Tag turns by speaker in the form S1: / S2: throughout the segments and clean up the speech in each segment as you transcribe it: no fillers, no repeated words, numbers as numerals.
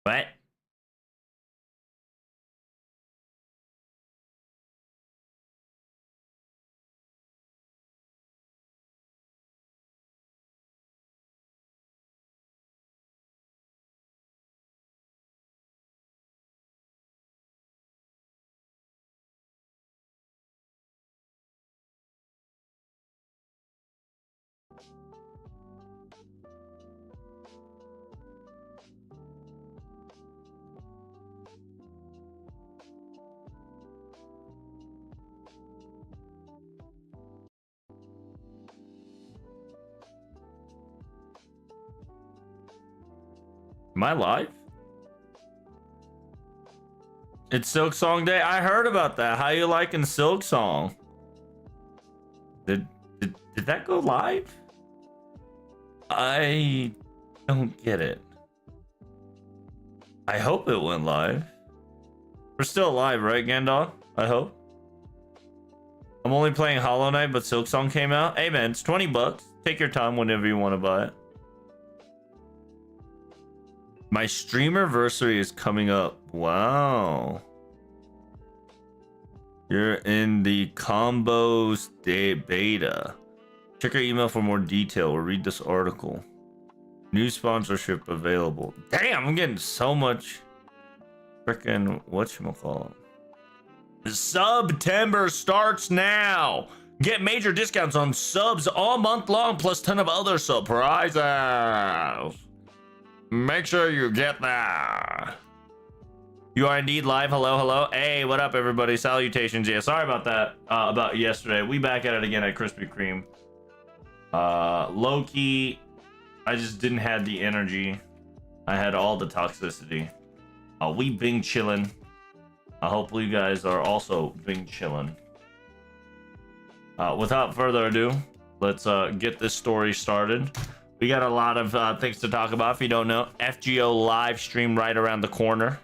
S1: What? Am I live? It's Silk Song Day. I heard about that. How you liking Silk Song? Did that go live? I don't get it. I hope it went live. We're still live, right, Gandalf? I hope. I'm only playing Hollow Knight, but Silk Song came out. Hey man, it's 20 bucks. Take your time whenever you want to buy it. My streamerversary is coming up. Wow. You're in the combos day beta. Check your email for more detail or read this article. New sponsorship available. Damn, I'm getting so much freaking whatchamacallit. September starts now. Get major discounts on subs all month long, plus 10 of other surprises. Make sure you get that. You are indeed live. Hello, hello. Hey, what up, everybody? Salutations. Yeah, sorry about that. About yesterday. We back at it again at Krispy Kreme. Low-key, I just didn't have the energy. I had all the toxicity. We been chilling. Hopefully you guys are also been chilling. Without further ado, let's get this story started. We got a lot of things to talk about. If you don't know, FGO live stream right around the corner.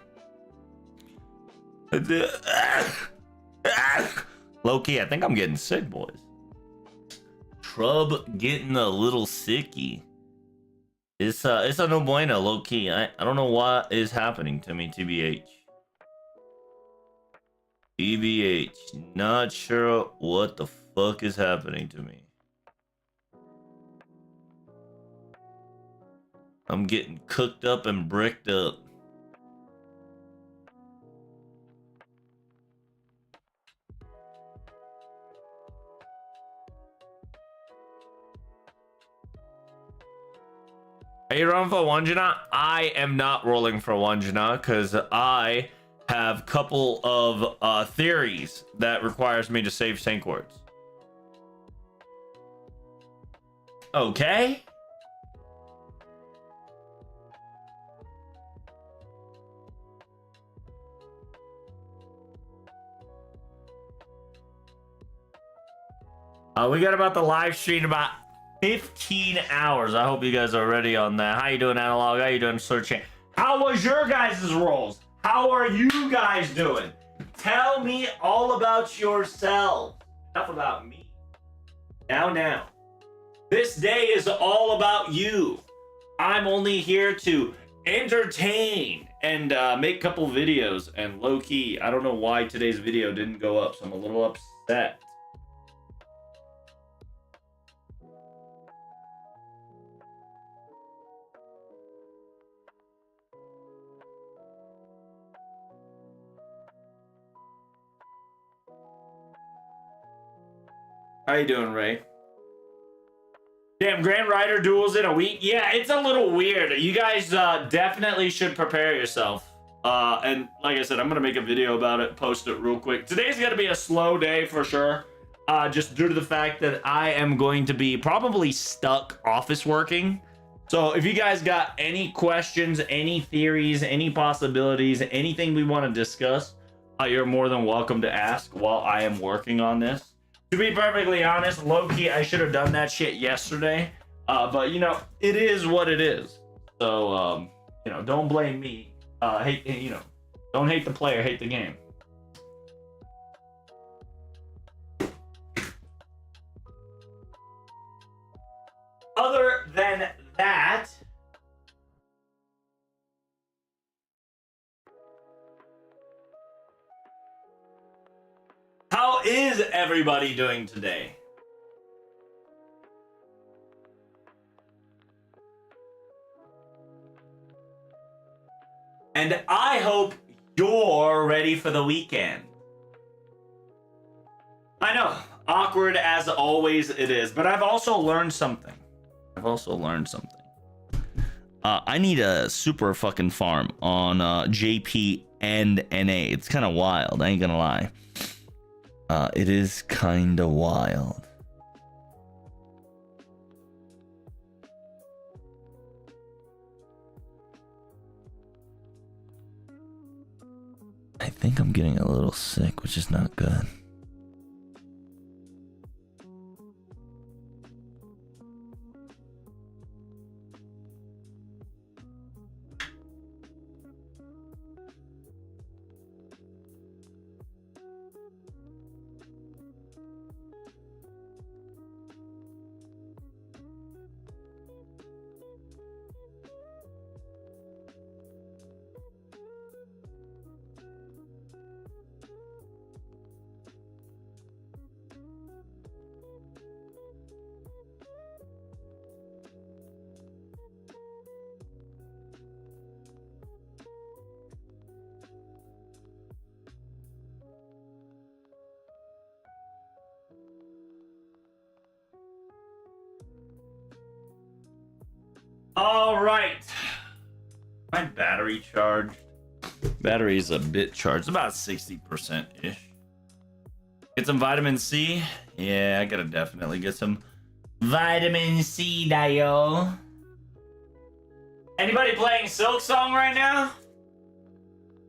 S1: Low-key, I think I'm getting sick, boys. Trub getting a little sicky. It's a no bueno, low-key. I don't know what is happening to me, TBH. TBH. Not sure what the fuck is happening to me. I'm getting cooked up and bricked up. Are you rolling for Wanjana? I am not rolling for Wanjana because I have a couple of theories that requires me to save Saint Words. Okay. We got about the live stream about 15 hours. I hope you guys are ready on that. How you doing, Analog? How you doing, Searching? How was your guys' rolls? How are you guys doing? Tell me all about yourself. Enough about me. Now. This day is all about you. I'm only here to entertain and make a couple videos. And low-key, I don't know why today's video didn't go up, so I'm a little upset. How you doing, Ray? Damn, Grand Rider duels in a week? Yeah, it's a little weird. You guys definitely should prepare yourself. And like I said, I'm going to make a video about it, post it real quick. Today's going to be a slow day for sure. Just due to the fact that I am going to be probably stuck office working. So if you guys got any questions, any theories, any possibilities, anything we want to discuss, you're more than welcome to ask while I am working on this. To be perfectly honest, low-key, I should have done that shit yesterday. But, you know, it is what it is. So, you know, don't blame me. Don't hate the player, hate the game. Other than that, is everybody doing today? And I hope you're ready for the weekend. I know, awkward as always it is, but I've also learned something. I need a super fucking farm on JP and NA. It's kind of wild, I ain't gonna lie. It is kind of wild. I think I'm getting a little sick, which is not good. All right. My battery charged. Battery is a bit charged, about 60%-ish. Get some vitamin C. Yeah, I gotta definitely get some vitamin C, Dio. Anybody playing Silk Song right now?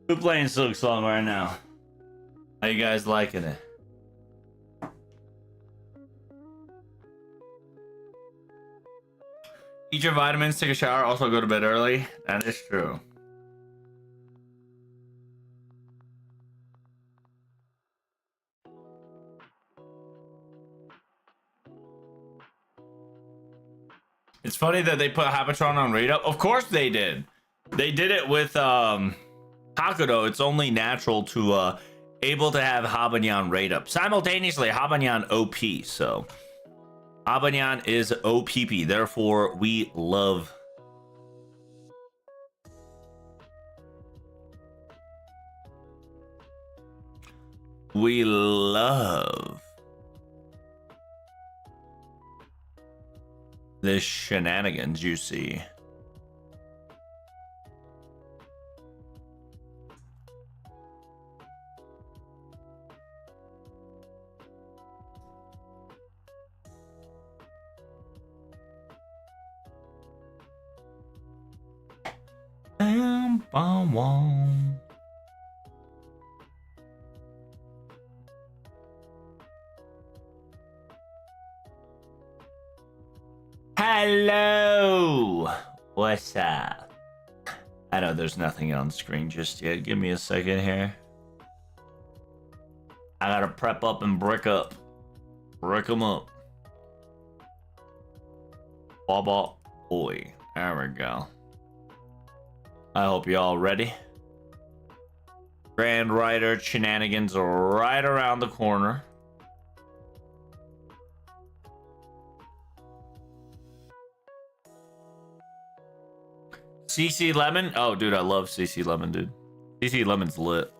S1: Who playing Silk Song right now? How you guys liking it? Eat your vitamins, take a shower, also go to bed early. That is true. It's funny that they put Habitron on rate up. Of course they did. They did it with Hakudo. It's only natural to able to have Habanyan rate up. Simultaneously, Habanyan OP, so Habanyan is OPP, therefore we love. We love the shenanigans you see. Hello, what's up? I know there's nothing on screen just yet. Give me a second here. I gotta prep up and brick up. Brick them up. Baba boy. There we go. I hope y'all ready. Grand Rider shenanigans right around the corner. CC Lemon? Oh, dude, I love CC Lemon, dude. CC Lemon's lit.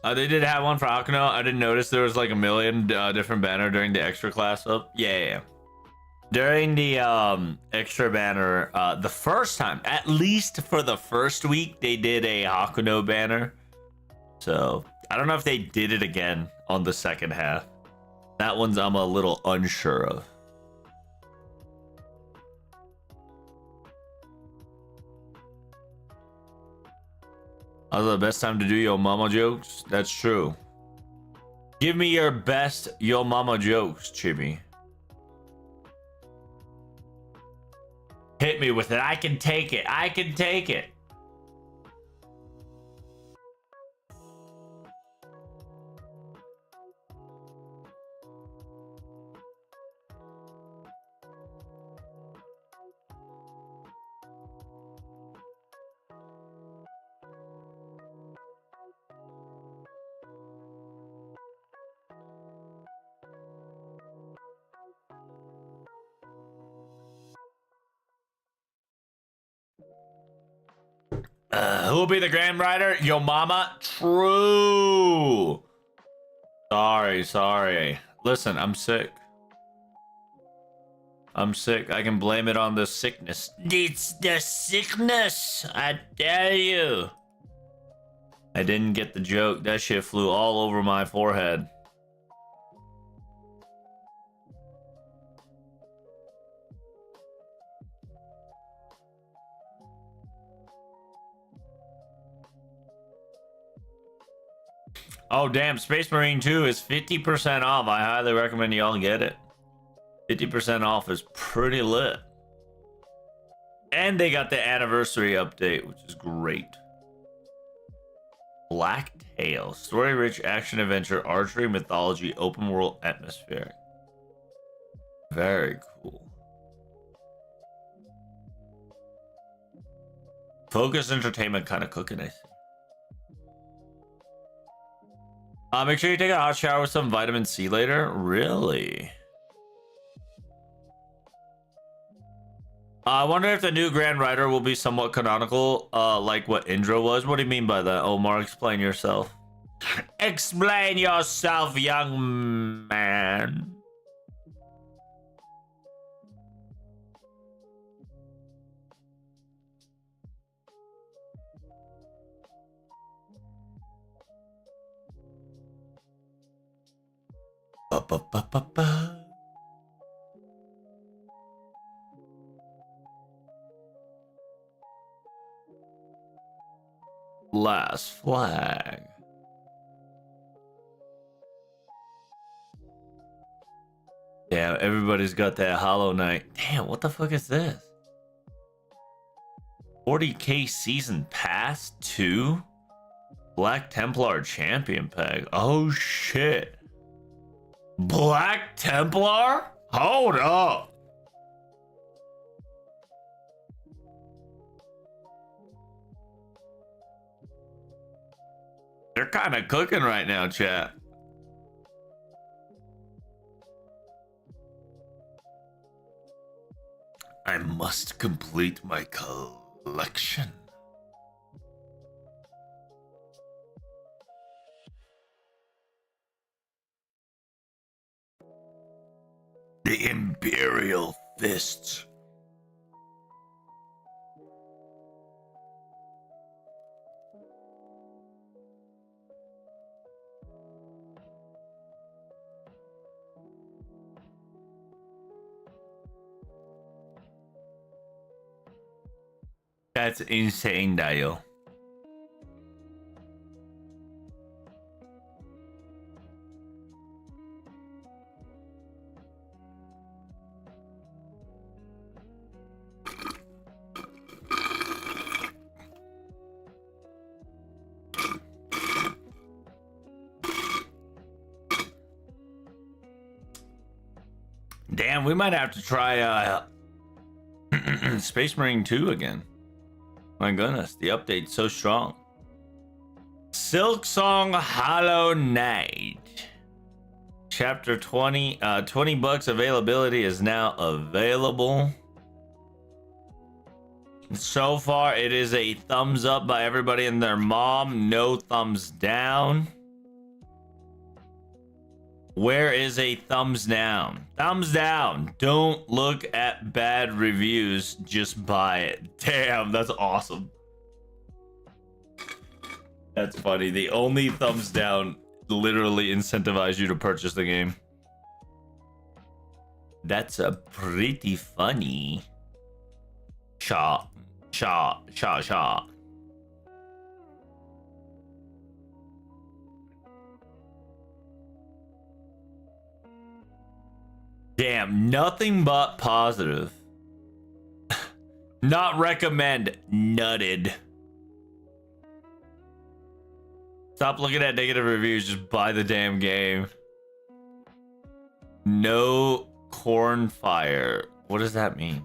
S1: They did have one for Akuno. I didn't notice there was like a million different banner during the extra class up. Yeah. During the extra banner, the first time, at least for the first week, they did a Hakuno banner. So I don't know if they did it again on the second half. That one's I'm a little unsure of. Also, the best time to do your mama jokes? That's true. Give me your best yo mama jokes, Chibi. Hit me with it. I can take it. I can take it. Who'll be the Grand Rider? Yo mama? True. Sorry. Listen, I'm sick. I can blame it on the sickness. It's the sickness, I tell you. I didn't get the joke. That shit flew all over my forehead. Oh, damn. Space Marine 2 is 50% off. I highly recommend y'all get it. 50% off is pretty lit. And they got the anniversary update, which is great. Black Tail. Story-rich action-adventure, archery, mythology, open-world atmosphere. Very cool. Focus entertainment kind of cooking, I see. Make sure you take a hot shower with some vitamin C later. Really? I wonder if the new Grand Rider will be somewhat canonical, like what Indra was. What do you mean by that, Omar? Explain yourself. Explain yourself, young man. Ba-ba-ba-ba-ba. Last flag. Damn, everybody's got that Hollow Knight. Damn, what the fuck is this? 40k season pass 2? Black Templar champion pack. Oh shit. Black Templar? Hold up. They're kind of cooking right now, chat. I must complete my collection. The Imperial Fists. That's insane, Dio. Damn, we might have to try Space Marine 2 again. My goodness, the update's so strong. Silk Song Hollow Knight. Chapter 20, 20 bucks availability is now available. So far, it is a thumbs up by everybody and their mom. No thumbs down. Where is a thumbs down? Thumbs down. Don't look at bad reviews. Just buy it. Damn, that's awesome. That's funny. The only thumbs down literally incentivize you to purchase the game. That's a pretty funny. Shot. Damn, nothing but positive. Not recommend. Nutted. Stop looking at negative reviews. Just buy the damn game. No corn fire. What does that mean?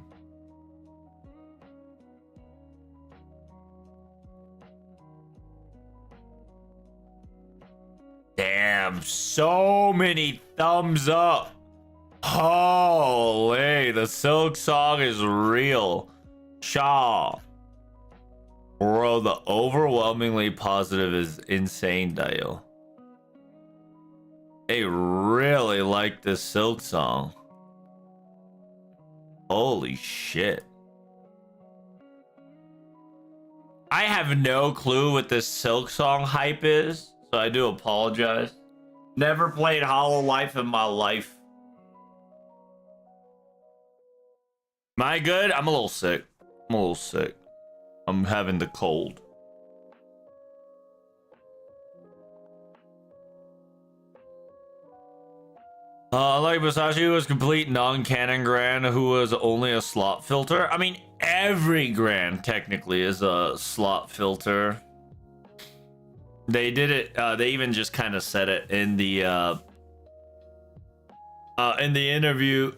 S1: Damn, so many thumbs up. Holy, the Silk Song is real. Shaw. Bro, the overwhelmingly positive is insane, Dio. They really like this Silk song. Holy shit. I have no clue what this Silk song hype is, so I do apologize. Never played Hollow Life in my life. Am I good? I'm a little sick. I'm having the cold. Like Masashi was complete non-canon Grand who was only a slot filter. I mean, every Grand technically is a slot filter. They did it, they even just kind of said it in the interview.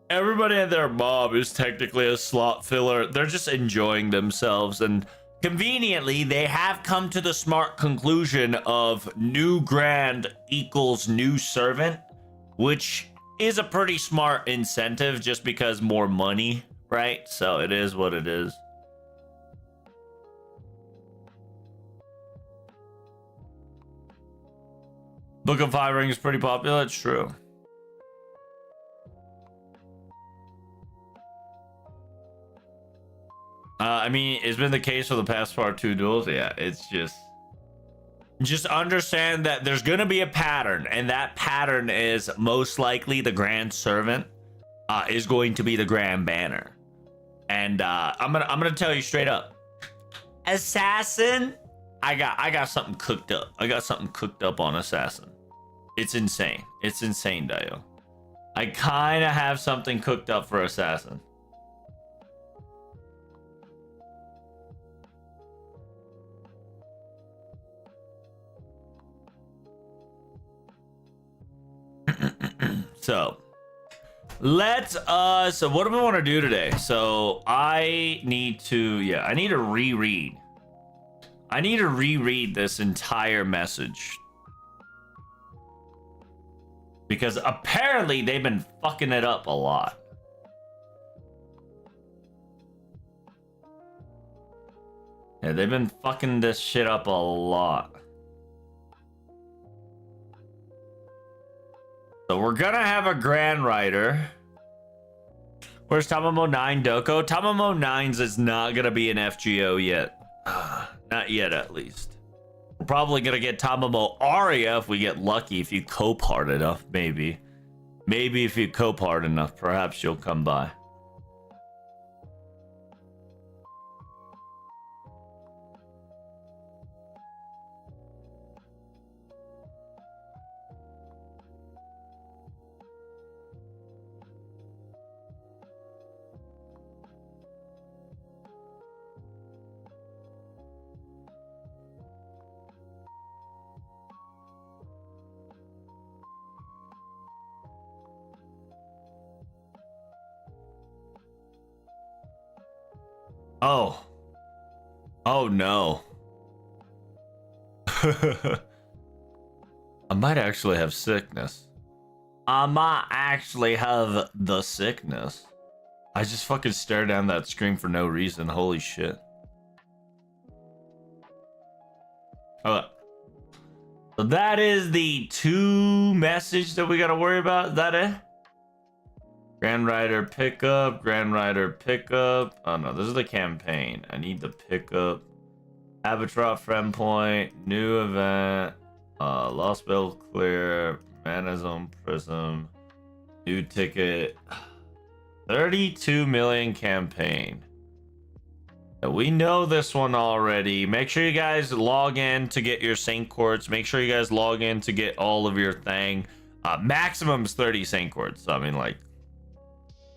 S1: Everybody and their mob is technically a slot filler. They're just enjoying themselves, and conveniently, they have come to the smart conclusion of new Grand equals new servant, which is a pretty smart incentive just because more money, right? So it is what it is. Book of Five Rings is pretty popular. It's true. I mean, it's been the case for the past part 2 duels. Yeah, it's just understand that there's gonna be a pattern, and that pattern is most likely the Grand Servant is going to be the Grand Banner. And I'm gonna tell you straight up, Assassin, I got something cooked up. I got something cooked up on Assassin. It's insane. It's insane, Dio. I kind of have something cooked up for Assassin. So let's so what do we want to do today? So I need to reread this entire message, because apparently they've been fucking it up a lot. Yeah, they've been fucking this shit up a lot. So we're gonna have a Grand Rider. Where's Tamamo 9 Doko? Tamamo 9's is not gonna be an FGO yet. Not yet, at least. We're probably gonna get Tamamo Aria if we get lucky, if you cope hard enough, maybe. Maybe if you cope hard enough, perhaps you'll come by. Oh. Oh no. I might actually have sickness. I might actually have the sickness. I just fucking stared down that screen for no reason. Holy shit. Okay. So that is the 2 message that we gotta worry about. Is that it? Grand Rider pickup, Grand Rider pickup. Oh no, this is the campaign. I need the pickup. Avatar friend point, new event, Lost Bill clear, Manazone Prism, new ticket, 32 million campaign. We know this one already. Make sure you guys log in to get your Saint Quartz. Make sure you guys log in to get all of your thing. Maximum's 30 Saint Quartz. So, I mean, like,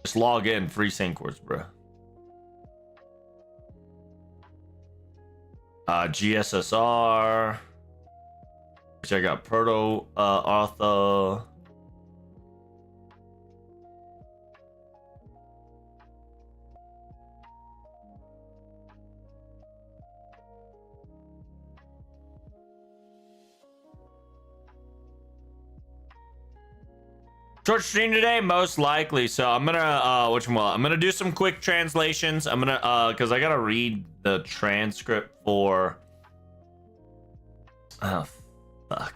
S1: just log in, free Saint Quartz, bro. GSSR, which I got Proto Artho. Short stream today, most likely. So I'm gonna I'm gonna do some quick translations. I'm gonna because I gotta read the transcript for oh fuck.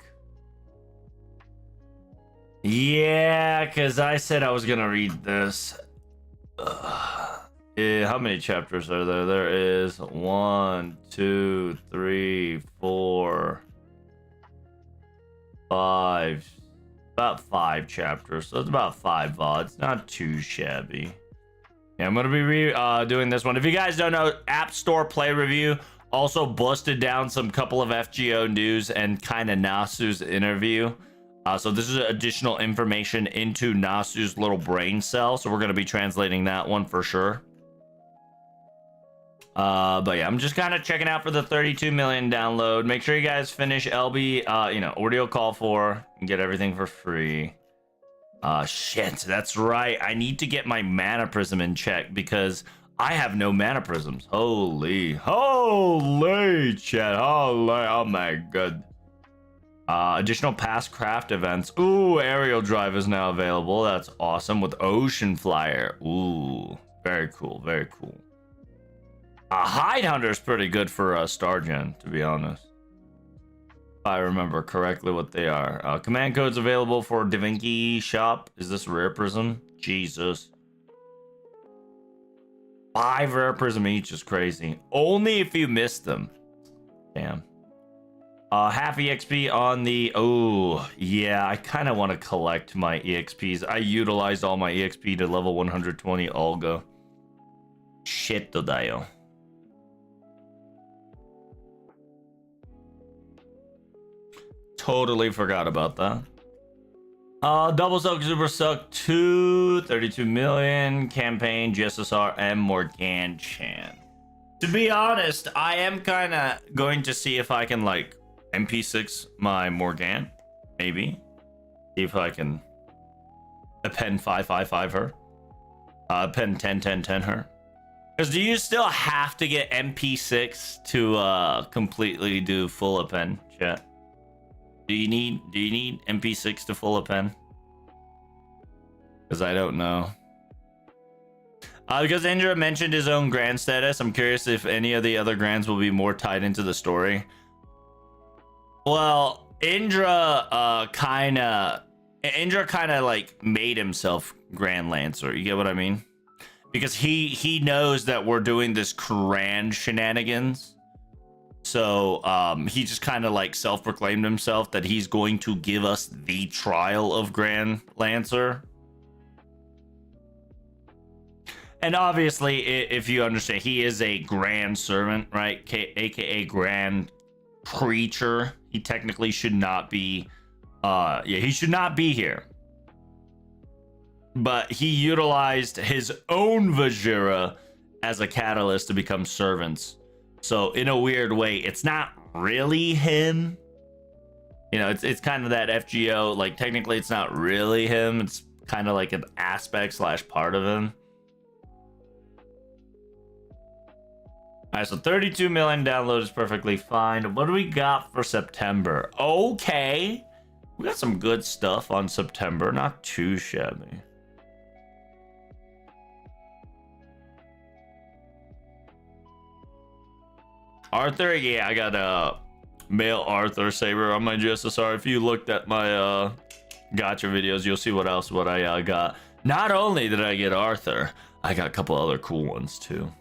S1: Yeah, because I said I was gonna read this. Yeah, how many chapters are there? There is 1, 2, 3, 4, 5. About 5 chapters, so it's about 5 VODs. Not too shabby. Yeah, I'm gonna be doing this one. If you guys don't know, App Store Play Review also busted down some couple of FGO news and kind of Nasu's interview. So this is additional information into Nasu's little brain cell. So we're gonna be translating that one for sure. But yeah, I'm just kind of checking out for the 32 million download. Make sure you guys finish LB, Ordeal Call 4 and get everything for free. Shit, that's right. I need to get my mana prism in check because I have no mana prisms. Holy chat. Holy, oh my god. Additional past craft events. Ooh, aerial drive is now available. That's awesome with Ocean Flyer. Ooh, very cool, very cool. Hide Hunter is pretty good for Stargen, to be honest. If I remember correctly what they are. Command codes available for Da Vinci Shop. Is this Rare Prism? Jesus. 5 Rare Prism each is crazy. Only if you missed them. Damn. Half EXP on the... Oh, yeah, I kind of want to collect my EXPs. I utilized all my EXP to level 120 Olga. Shit, Dodayo. Totally forgot about that. Double Suck, Super Suck 2, 32 million, campaign, GSSR, and Morgan Chan. To be honest, I am kind of going to see if I can, like, MP6 my Morgan. Maybe. See if I can append 555 her. Append 101010 her. Because do you still have to get MP6 to completely do full append, chat? Do you need MP6 to full append? Because I don't know. Because Indra mentioned his own grand status, I'm curious if any of the other grands will be more tied into the story. Well, Indra kind of like made himself Grand Lancer. You get what I mean? Because he knows that we're doing this grand shenanigans. So he just kind of like self-proclaimed himself that he's going to give us the trial of Grand Lancer. And obviously, if you understand, he is a grand servant, right? AKA grand creature. He technically should not be, he should not be here. But he utilized his own Vajira as a catalyst to become servants. So in a weird way, it's not really him. You know, it's kind of that FGO, like technically it's not really him. It's kind of like an aspect / part of him. All right, so 32 million download is perfectly fine. What do we got for September? Okay. We got some good stuff on September. Not too shabby. Arthur? Yeah, I got a male Arthur Saber on my GSSR. If you looked at my gotcha videos, you'll see what I got. Not only did I get Arthur, I got a couple other cool ones too.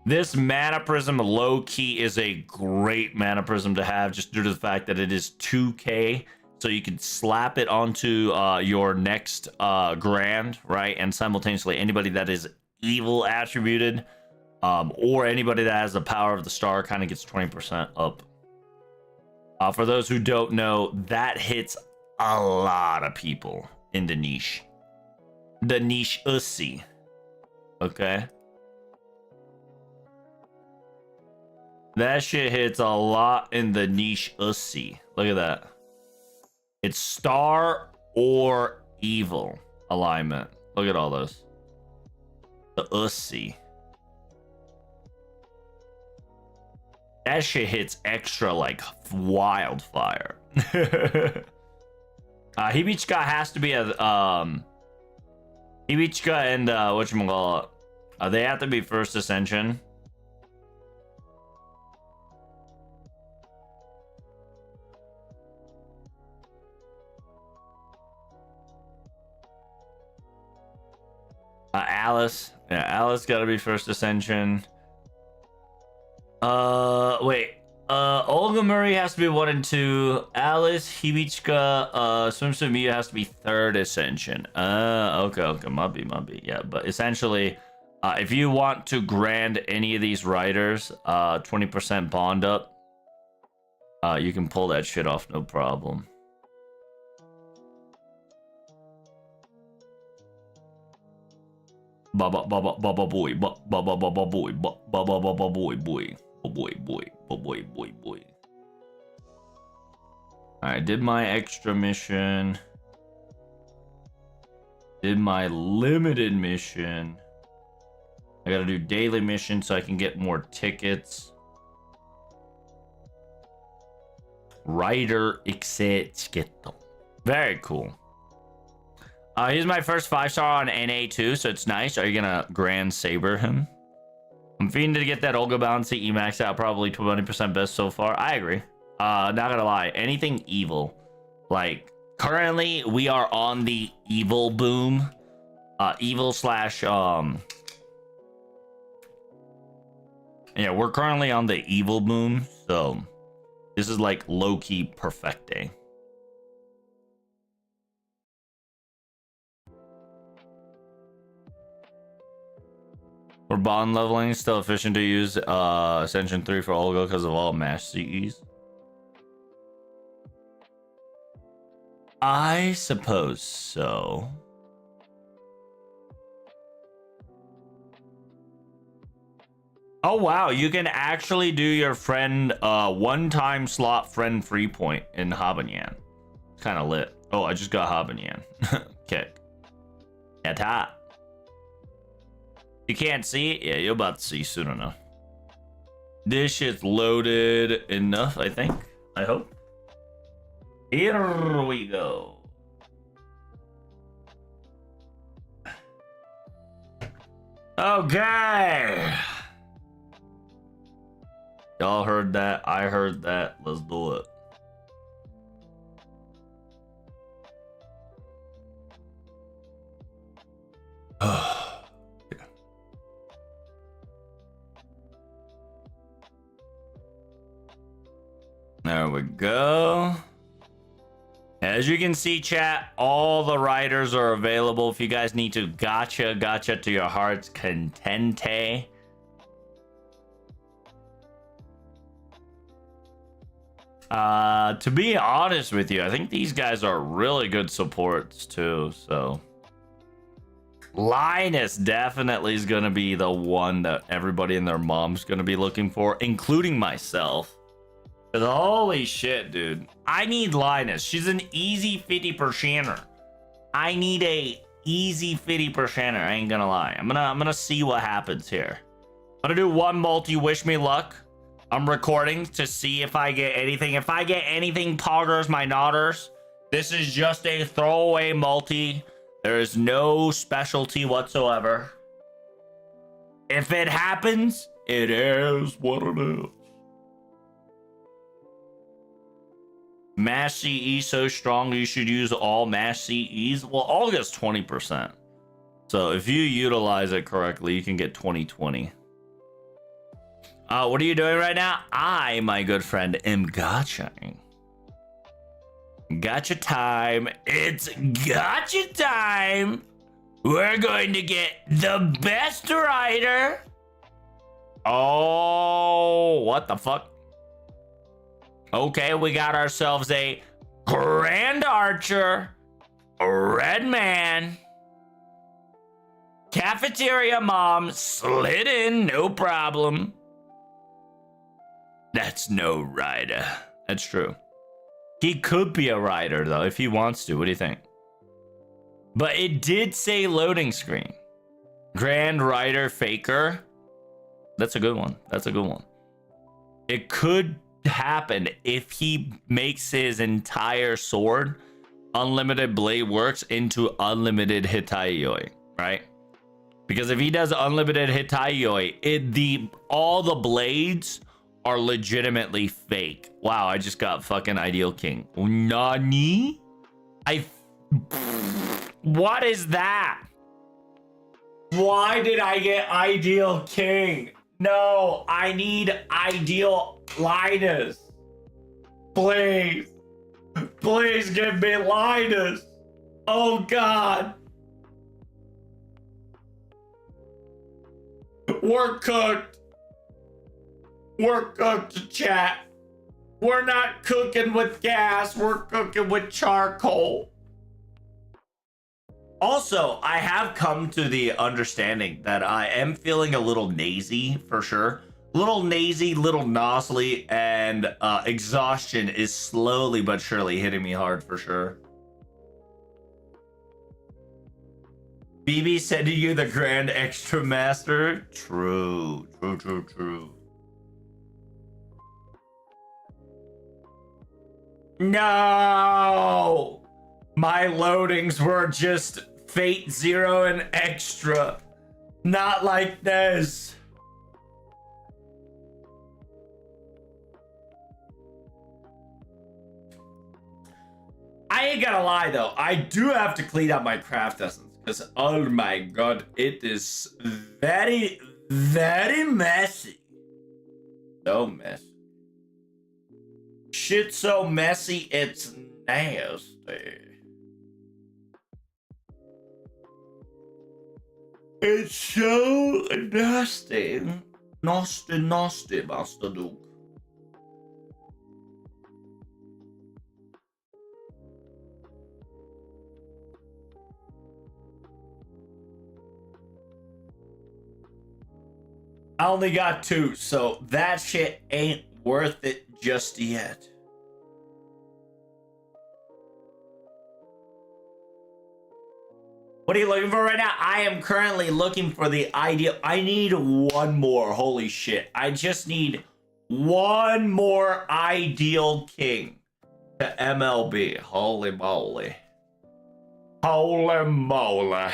S1: This Mana Prism low-key is a great Mana Prism to have just due to the fact that it is 2k. So you can slap it onto your next Grand, right? And simultaneously, anybody that is evil attributed or anybody that has the power of the star kind of gets 20% up. For those who don't know, that hits a lot of people in the niche. The niche Ussi. Okay? That shit hits a lot in the niche Ussi. Look at that. It's star or evil alignment. Look at all those. The Ussi. That shit hits extra like wildfire. Hibichika has to be a Hibichika and whatchamacallit. They have to be first ascension. Alice. Yeah, Alice gotta be first ascension. Wait. Olga Murray has to be 1 and 2. Alice, Hibichika, Swimsuit Miyu has to be third ascension. Okay, might be. Yeah, but essentially, if you want to grant any of these riders 20% bond up, you can pull that shit off, no problem. Baba boy. Alright, did my extra mission. Did my limited mission. I gotta do daily mission so I can get more tickets. Rider Executo. Very cool. He's my first 5-star on NA2, so it's nice. Are you gonna Grand Saber him? I'm fiending to get that Olga Bouncy Emax out, probably 20% best so far. I agree. Not gonna lie, anything evil. Like, currently, we are on the evil boom. Evil slash, yeah, we're currently on the evil boom, so this is like low-key perfecting. For bond leveling, still efficient to use Ascension 3 for Olga because of all mash CEs. I suppose so. Oh wow, you can actually do your friend one-time slot friend free point in Habanyan. Kind of lit. Oh, I just got Habanyan. Kick. Yatta. You can't see it? Yeah, you're about to see soon enough. This shit's loaded enough, I think. I hope. Here we go. Okay. Y'all heard that. I heard that. Let's do it. There we go. As you can see, chat, all the riders are available. If you guys need to gotcha to your heart's contente. To be honest with you, I think these guys are really good supports too, so Linus definitely is going to be the one that everybody and their mom's going to be looking for, including myself. Because holy shit, dude. I need Linus. She's an easy 50%er. I need a easy 50%er. I ain't gonna lie. I'm gonna see what happens here. I'm gonna do one multi, wish me luck. I'm recording to see if I get anything. If I get anything, poggers my nodders. This is just a throwaway multi. There is no specialty whatsoever. If it happens, it is what it is. Mash CE so strong you should use all Mash CEs. Well, all gets 20%. So if you utilize it correctly, you can get 20/20. What are you doing right now? I, my good friend, am gotchaing. Gotcha time. It's gotcha time. We're going to get the best rider. Oh, what the fuck? Okay, we got ourselves a Grand Archer, Red Man, Cafeteria Mom, slid in, no problem. That's no rider. That's true. He could be a rider, though, if he wants to. What do you think? But it did say loading screen. Grand Rider Faker. That's a good one. That's a good one. It could happen if he makes his entire sword unlimited blade works into unlimited Hitaioi, right? Because if he does unlimited Hitaioi, all the blades are legitimately fake. Wow, I just got fucking Ideal King. Nani? What is that? Why did I get Ideal King? No, I need Ideal Linus. Please. Please give me Linus. Oh God. We're cooked. We're cooked, chat. We're not cooking with gas. We're cooking with charcoal. Also, I have come to the understanding that I am feeling a little nazy for sure. Little nazy, little nosely, and exhaustion is slowly but surely hitting me hard for sure. BB sending you the Grand Extra Master. True. No! My loadings were just Fate Zero and Extra. Not like this. I ain't gonna lie though, I do have to clean up my craft essence. Because, oh my God, it is very, very messy. So messy. Shit so messy, it's nasty. It's so nasty. Nasty, Master Duke. I only got 2, so that shit ain't worth it just yet. What are you looking for right now? I am currently looking for the ideal. I need one more. Holy shit. I just need one more Ideal King to MLB. Holy moly. Holy moly.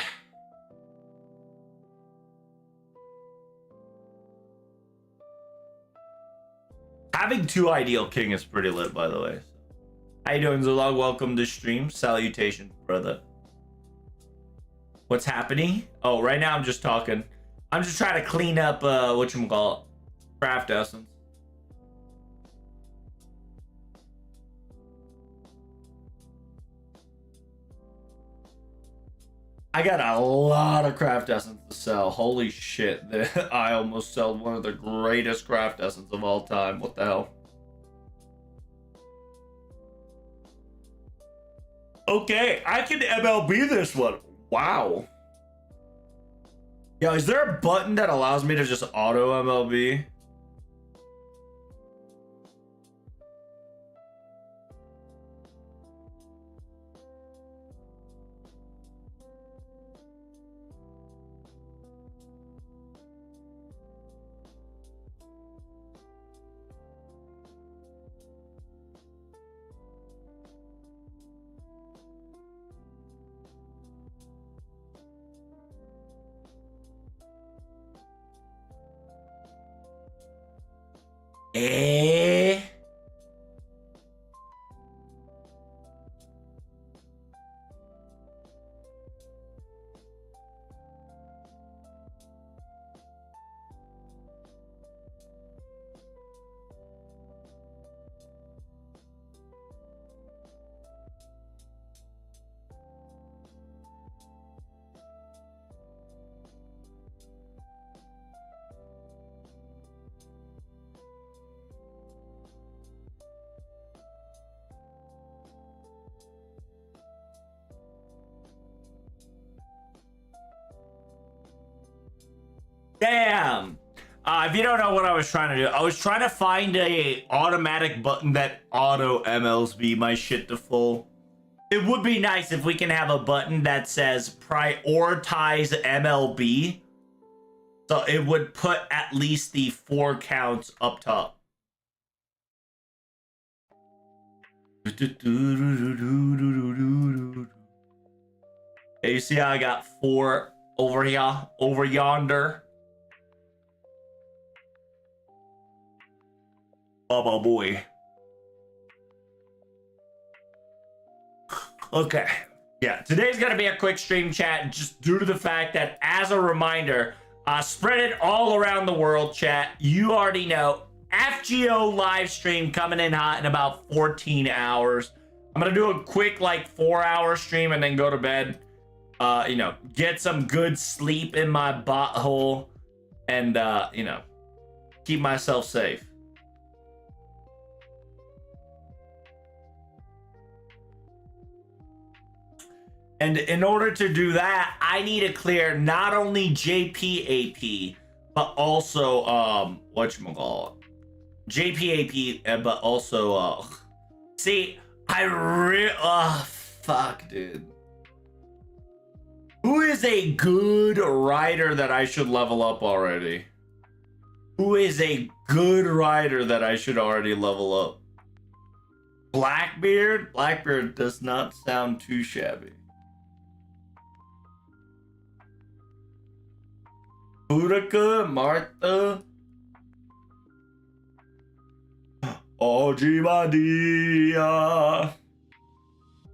S1: Having 2 Ideal King is pretty lit, by the way. How you doing, Zolog? Welcome to stream. Salutations, brother. What's happening? Oh, right now I'm just talking. I'm just trying to clean up, whatchamacallit, craft essence. I got a lot of craft essence to sell. Holy shit. I almost sold one of the greatest craft essence of all time. What the hell? Okay, I can MLB this one. Wow. Yo, is there a button that allows me to just auto MLB? Eh? Damn. If you don't know what I was trying to do, I was trying to find a automatic button that auto MLB my shit to full. It would be nice if we can have a button that says prioritize MLB. So it would put at least the 4 counts up top. you see how I got 4 over here, over yonder? Baba boy. Okay. Yeah, today's gonna be a quick stream chat just due to the fact that, as a reminder, spread it all around the world, chat. You already know, FGO live stream coming in hot in about 14 hours. I'm gonna do a quick, like, 4-hour stream and then go to bed. You know, get some good sleep in my butthole and, you know, keep myself safe. And in order to do that, I need to clear not only JPAP, but also, whatchamacallit? JPAP, but also, see, fuck, dude. Who is a good writer that I should level up already? Who is a good writer that I should already level up? Blackbeard? Blackbeard does not sound too shabby. Utica, Martha, Ojibadia,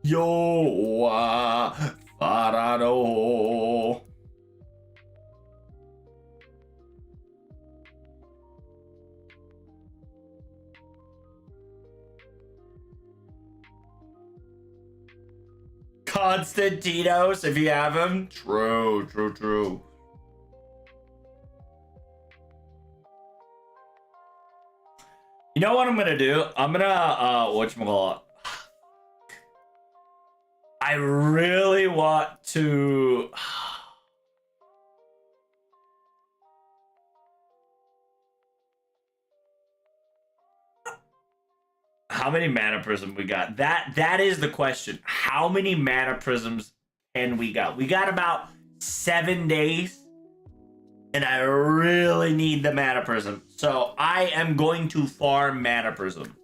S1: Yoa, Farado. Constantinos, if you have him. True, true, true. You know what I'm gonna do? I'm gonna whatchamacallit? I really want to. How many mana prisms we got? That is the question. How many mana prisms can we got? We got about 7 days. And I really need the mana prism. So I am going to farm mana prism.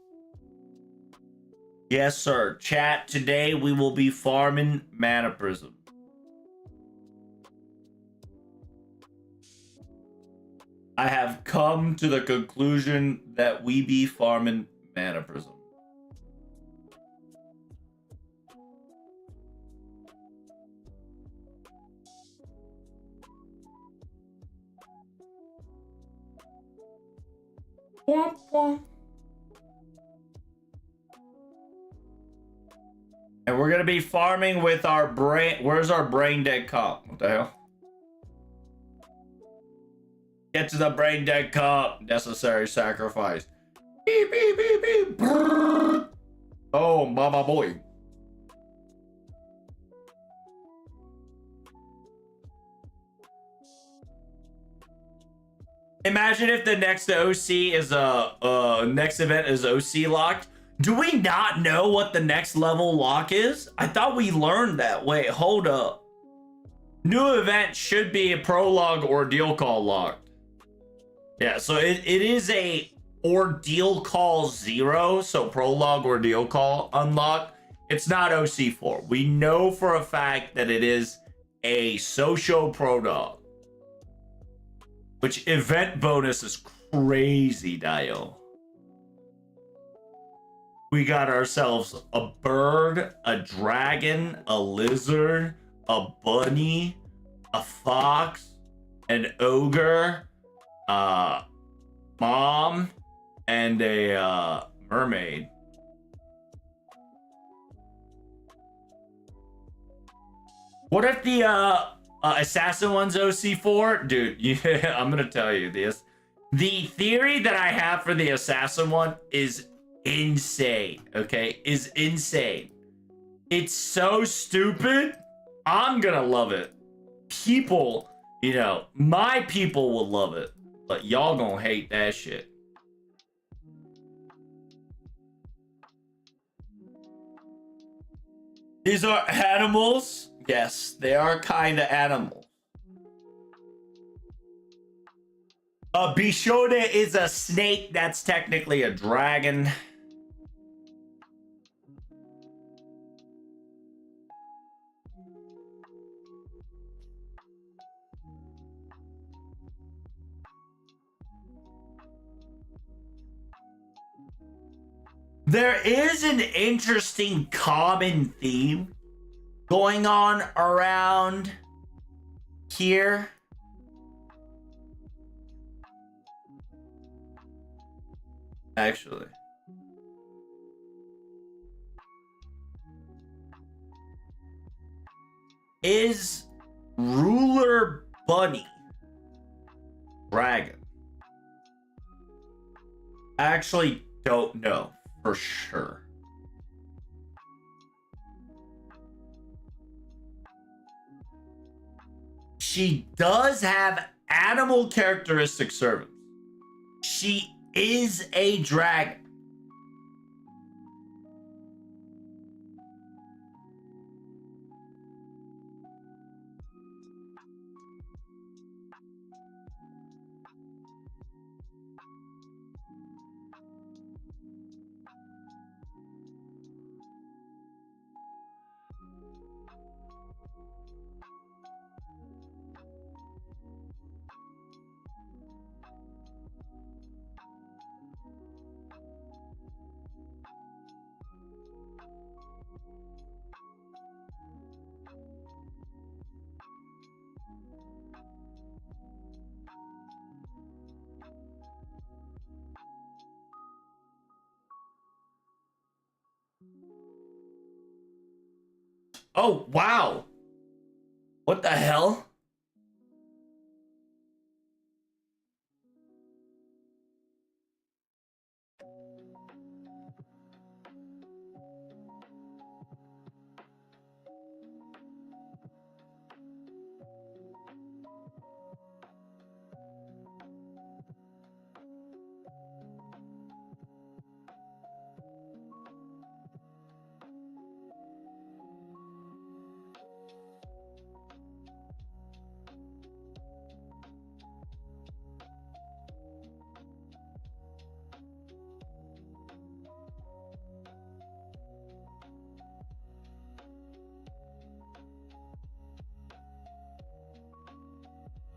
S1: Yes, sir. Chat, today we will be farming mana prism. I have come to the conclusion that we be farming mana prism. Womp womp. And we're gonna be farming with our brain. Where's our brain dead comp? What the hell? Get to the brain dead comp. Necessary sacrifice. Beep beep beep beep. Brrr. Oh, mama boy. Imagine if the next OC is next event is OC locked. Do we not know what the next level lock is? I thought we learned that. Wait, hold up. New event should be a prologue ordeal call locked. Yeah, so it is a ordeal call 0, so prologue ordeal call unlock. It's not OC4. We know for a fact that it is a social prologue. Which event bonus is crazy, Dio. We got ourselves a bird, a dragon, a lizard, a bunny, a fox, an ogre, mom, and a mermaid. What if the assassin one's OC4? Dude, yeah, I'm gonna tell you this. The theory that I have for the assassin one is insane, okay? Is insane. It's so stupid. I'm gonna love it. People, you know, my people will love it. But y'all gonna hate that shit. These are animals. Yes, they are kind of animals. A Bishode is a snake. That's technically a dragon. There is an interesting common theme going on around here. Actually. Is Ruler Bunny dragon? I actually don't know for sure. She does have animal characteristic servants. She is a dragon. Oh, wow. What the hell?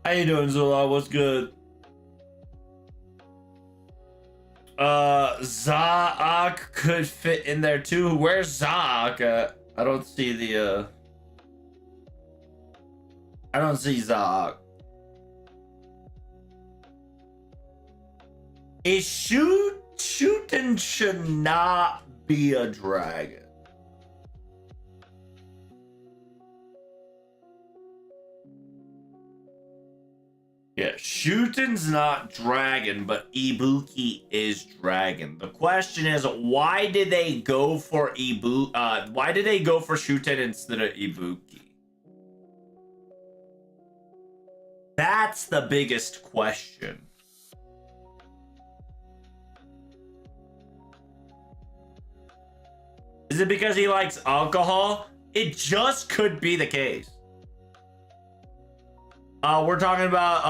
S1: How you doing, Zula? What's good? Zaak could fit in there too. Where's Zaak at? I don't see the I don't see Zaak. Is shooting should not be a dragon. Yeah, Shuten's not dragon, but Ibuki is dragon. The question is, why did they go for why did they go for Shuten instead of Ibuki? That's the biggest question. Is it because he likes alcohol? It just could be the case. We're talking about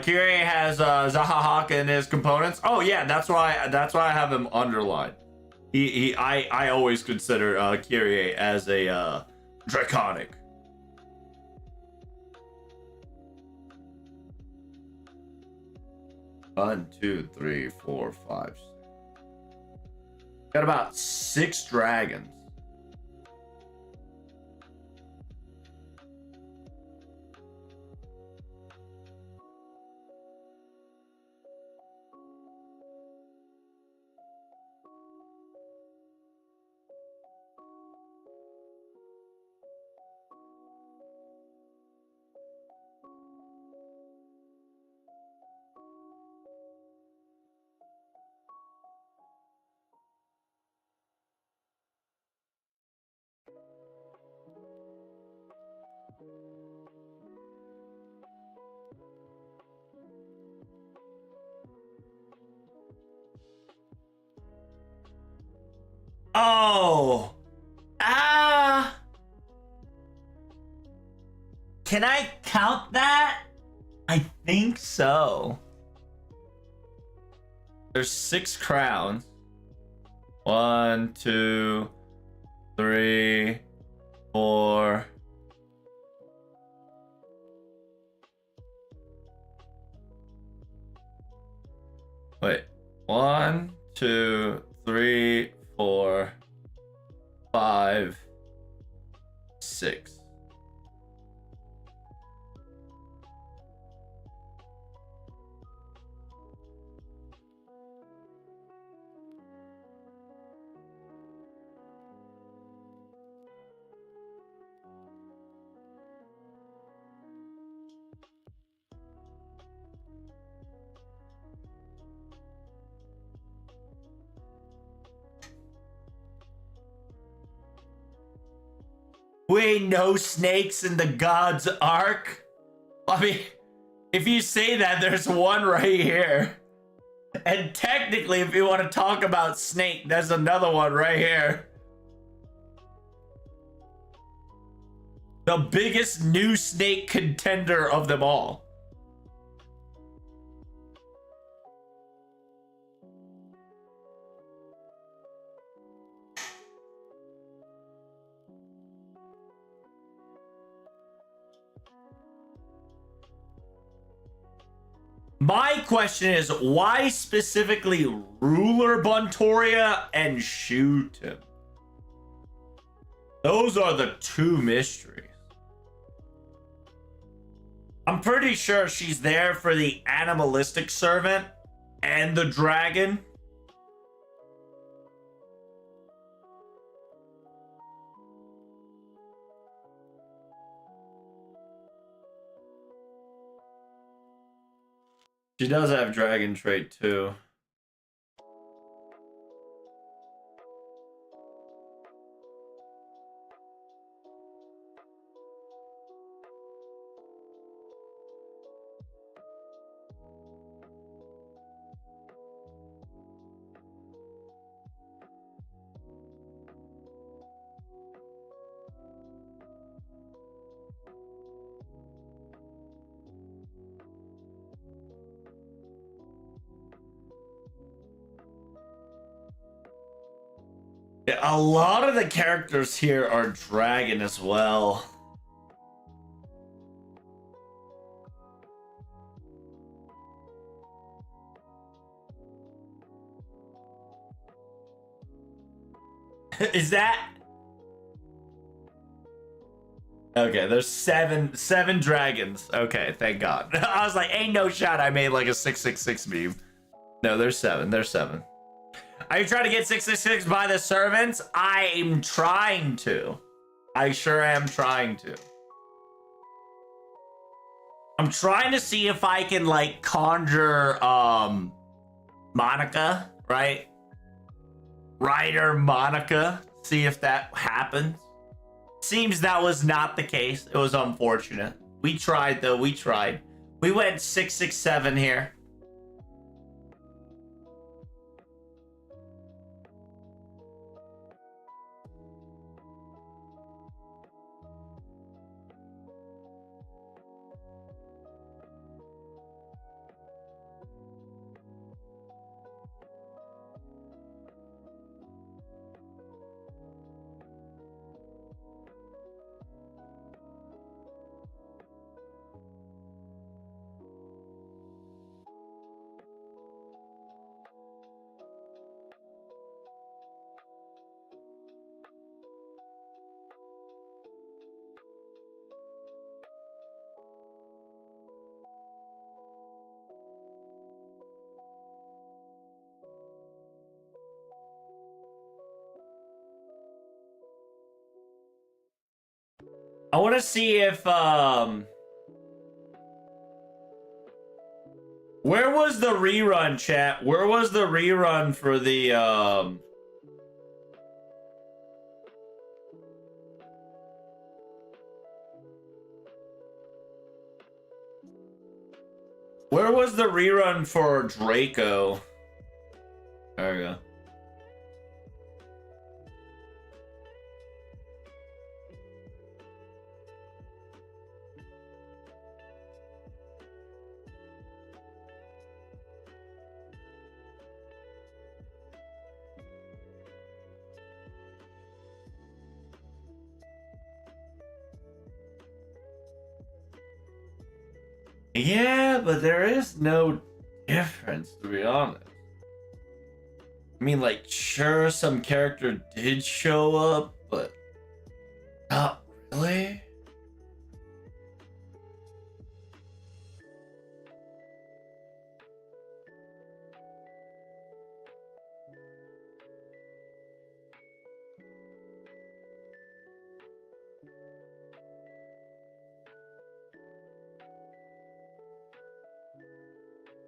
S1: Kirie has Zahahak in his components. Oh yeah, that's why I have him underlined. I always consider Kirie as a draconic. One, two, three, four, five. Got about 6 dragons. Oh. Can I count that? I think so. There's 6 crowns. 1, 2, 3, 4, 6. Wait, no snakes in the God's Ark? I mean, if you say that, there's one right here. And technically, if you want to talk about snake, there's another one right here. The biggest new snake contender of them all. My question is, why specifically Ruler Buntoria and shoot him? Those are the two mysteries. I'm pretty sure she's there for the animalistic servant and the dragon. She does have dragon trait too. Yeah, a lot of the characters here are dragon as well. Is that okay? There's seven dragons. Okay, thank God. I was like, ain't no shot I made like a 666 meme. No, there's 7. There's 7. Are you trying to get 666 by the servants? I'm trying to. I sure am trying to. I'm trying to see if I can like conjure Monica, right? Ryder Monica. See if that happens. Seems that was not the case. It was unfortunate. We tried though. We tried. We went 667 here. I want to see if where was the rerun, chat? Where was the rerun for the where was the rerun for Draco? There we go. Yeah, but there is no difference, to be honest. I mean, like, sure, some character did show up, but not really.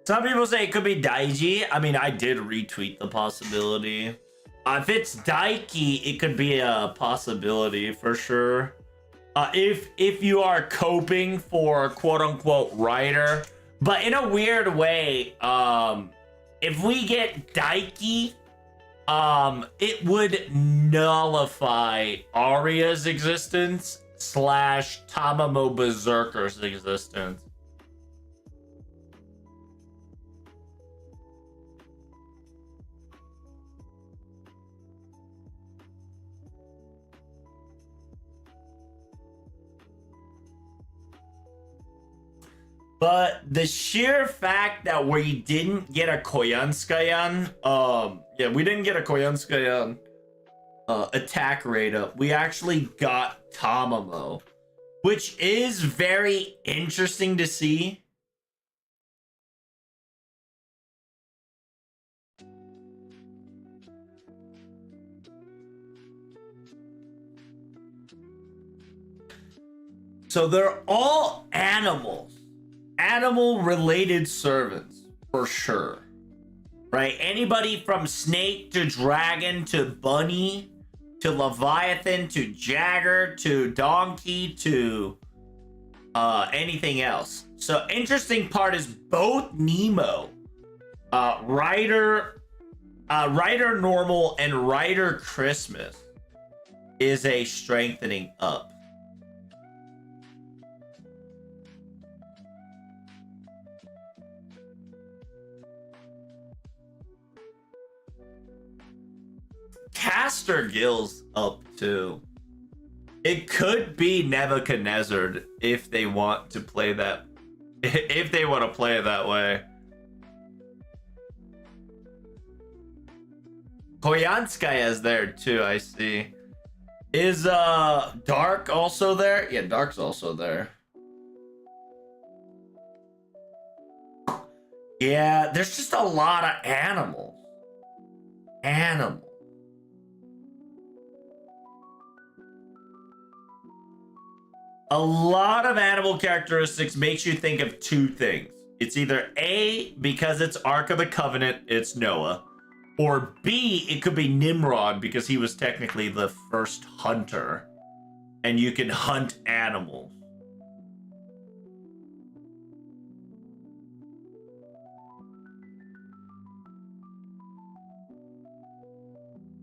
S1: Some people say it could be Daiji. I mean, I did retweet the possibility. If it's Daiki, it could be a possibility for sure. If you are coping for quote unquote writer, but in a weird way, if we get Daiki, it would nullify Arya's existence / Tamamo Berserker's existence. But the sheer fact that we didn't get a Koyanskayan, yeah, we didn't get a Koyanskayan attack rate up. We actually got Tamamo, which is very interesting to see. So they're all animals. Animal related servants for sure, right? Anybody from snake to dragon to bunny to leviathan to jagger to donkey to anything else. So interesting part is both Nemo, Rider normal and Rider Christmas is a strengthening up. Caster Gill's up too. It could be Nebuchadnezzar if they want to play that. If they want to play it that way. Koyanskaya is there too, I see. Is Dark also there? Yeah, Dark's also there. Yeah, there's just a lot of animals. A lot of animal characteristics makes you think of two things. It's either A, because it's Ark of the Covenant, it's Noah. Or B, it could be Nimrod because he was technically the first hunter. And you can hunt animals.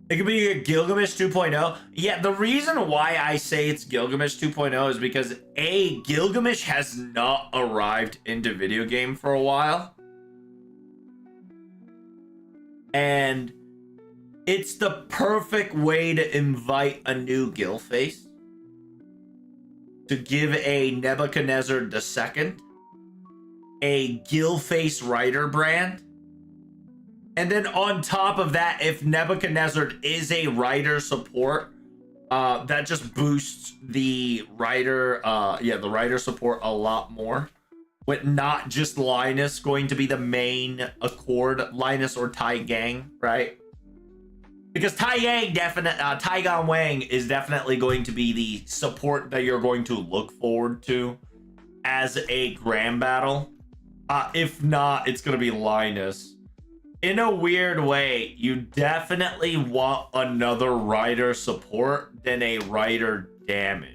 S1: It could be a Gilgamesh 2.0. Yeah, the reason why I say it's Gilgamesh 2.0 is because A, Gilgamesh has not arrived into video game for a while. And it's the perfect way to invite a new Gil face. To give a Nebuchadnezzar II a Gil face writer brand. And then on top of that, if Nebuchadnezzar is a writer support, that just boosts the writer, the writer support a lot more. With not just Linus going to be the main Accord, Linus or Tai Gang, right? Because Tai Gan Wang is definitely going to be the support that you're going to look forward to as a grand battle. If not, it's going to be Linus. In a weird way, you definitely want another rider support than a rider damage.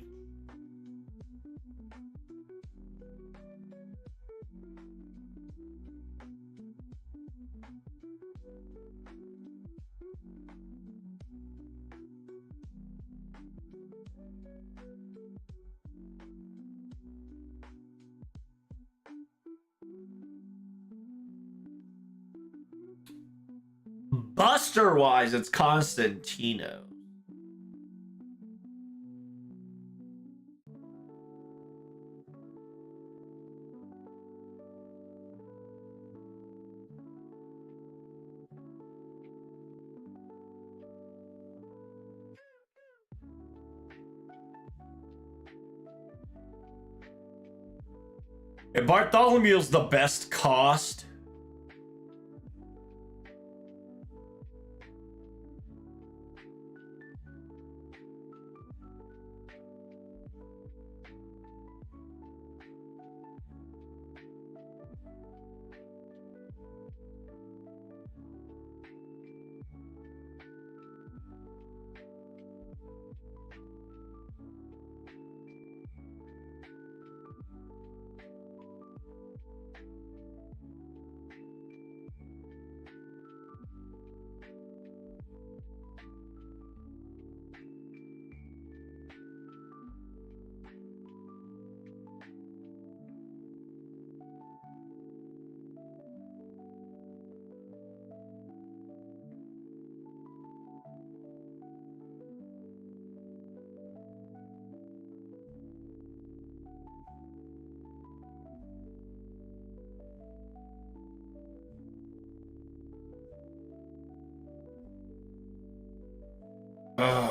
S1: Buster wise, it's Constantino. Bartholomew's the best cost.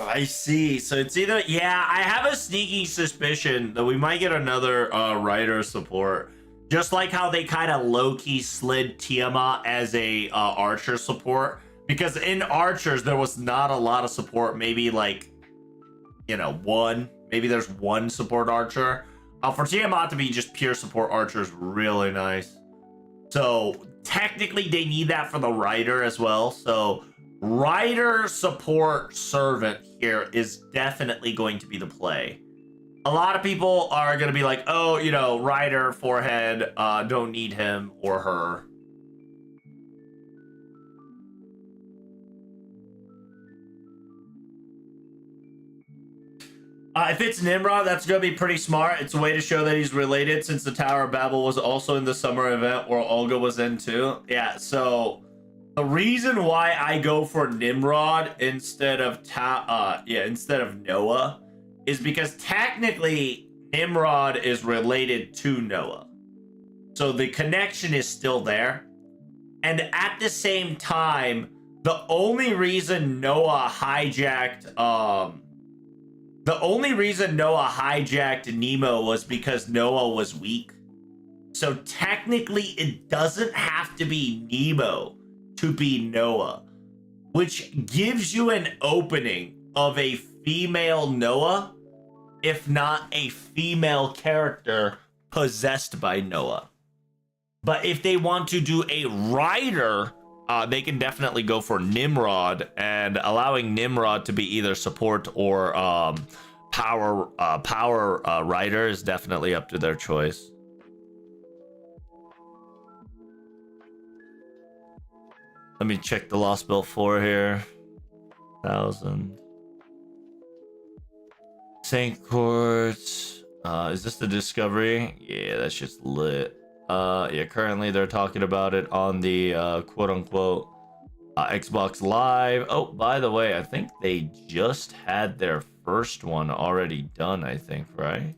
S1: I see. So it's either, yeah, I have a sneaky suspicion that we might get another Rider support. Just like how they kind of low-key slid Tiamat as a Archer support. Because in Archers, there was not a lot of support. Maybe like, you know, one. Maybe there's one support Archer. For Tiamat to be just pure support Archer is really nice. So technically they need that for the Rider as well. So Rider support servant here is definitely going to be the play. A lot of people are going to be like, oh, you know, Rider, forehead, don't need him or her. If it's Nimrod, that's going to be pretty smart. It's a way to show that he's related, since the Tower of Babel was also in the summer event where Olga was in too. Yeah, so the reason why I go for Nimrod instead of Noah is because technically Nimrod is related to Noah. So the connection is still there. And at the same time, the only reason Noah hijacked Nemo was because Noah was weak. So technically it doesn't have to be Nemo to be Noah, which gives you an opening of a female Noah, if not a female character possessed by Noah. But if they want to do a Rider, they can definitely go for Nimrod, and allowing Nimrod to be either support or power Rider is definitely up to their choice. Let me check the Lost Belt 4 here. 1,000. St. Courts. Is this the Discovery? Yeah, that's just lit. Yeah, currently they're talking about it on the quote-unquote Xbox Live. Oh, by the way, I think they just had their first one already done, I think, right?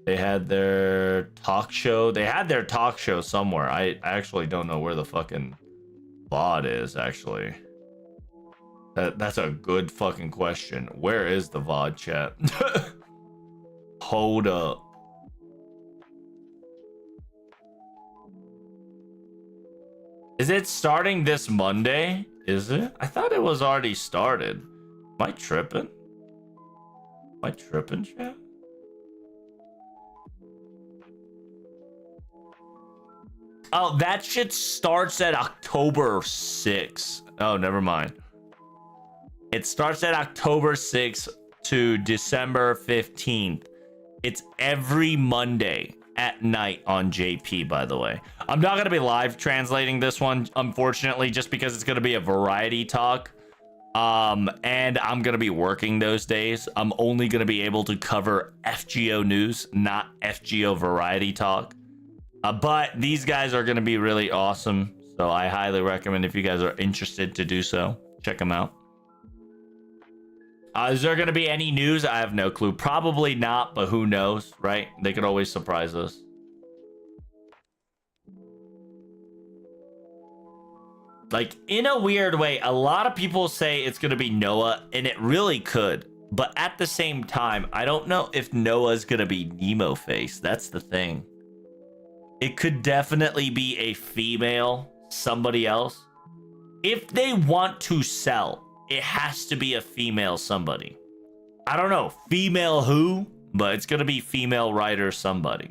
S1: They had their talk show. They had their talk show somewhere. I actually don't know where the fucking VOD is, actually. That's a good fucking question. Where is the VOD, chat? Hold up. Is it starting this Monday? Is it? I thought it was already started. Am I tripping? Am I tripping, chat? Oh, that shit starts at October 6th. Oh, never mind. It starts at October 6th to December 15th. It's every Monday at night on JP, by the way. I'm not going to be live translating this one, unfortunately, just because it's going to be a variety talk. And I'm going to be working those days. I'm only going to be able to cover FGO news, not FGO variety talk. But these guys are going to be really awesome. So I highly recommend, if you guys are interested to do so, check them out. Is there going to be any news? I have no clue. Probably not, but who knows, right? They could always surprise us. Like, in a weird way, a lot of people say it's going to be Noah, and it really could. But at the same time, I don't know if Noah's going to be Nemo face. That's the thing. It could definitely be a female, somebody else. If they want to sell, it has to be a female somebody. I don't know, female who, but it's going to be female Rider somebody.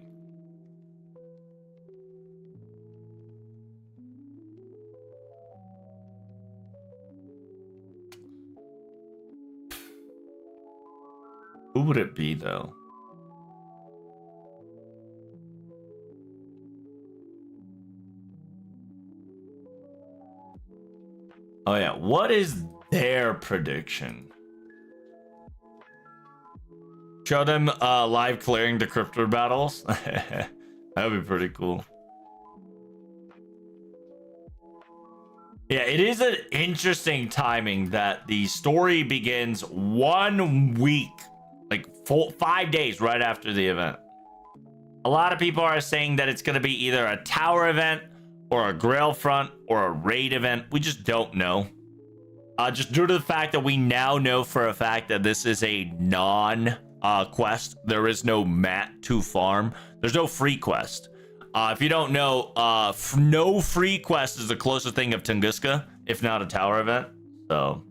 S1: Who would it be, though? Oh, yeah. What is their prediction? Show them live clearing the crypto battles. That would be pretty cool. Yeah, it is an interesting timing that the story begins 1 week, like 5 days right after the event. A lot of people are saying that it's going to be either a tower event or a Grail front or a raid event. We just don't know. Just due to the fact that we now know for a fact that this is a non quest. There is no mat to farm. There's no free quest. If you don't know, no free quest is the closest thing of Tunguska, if not a tower event. So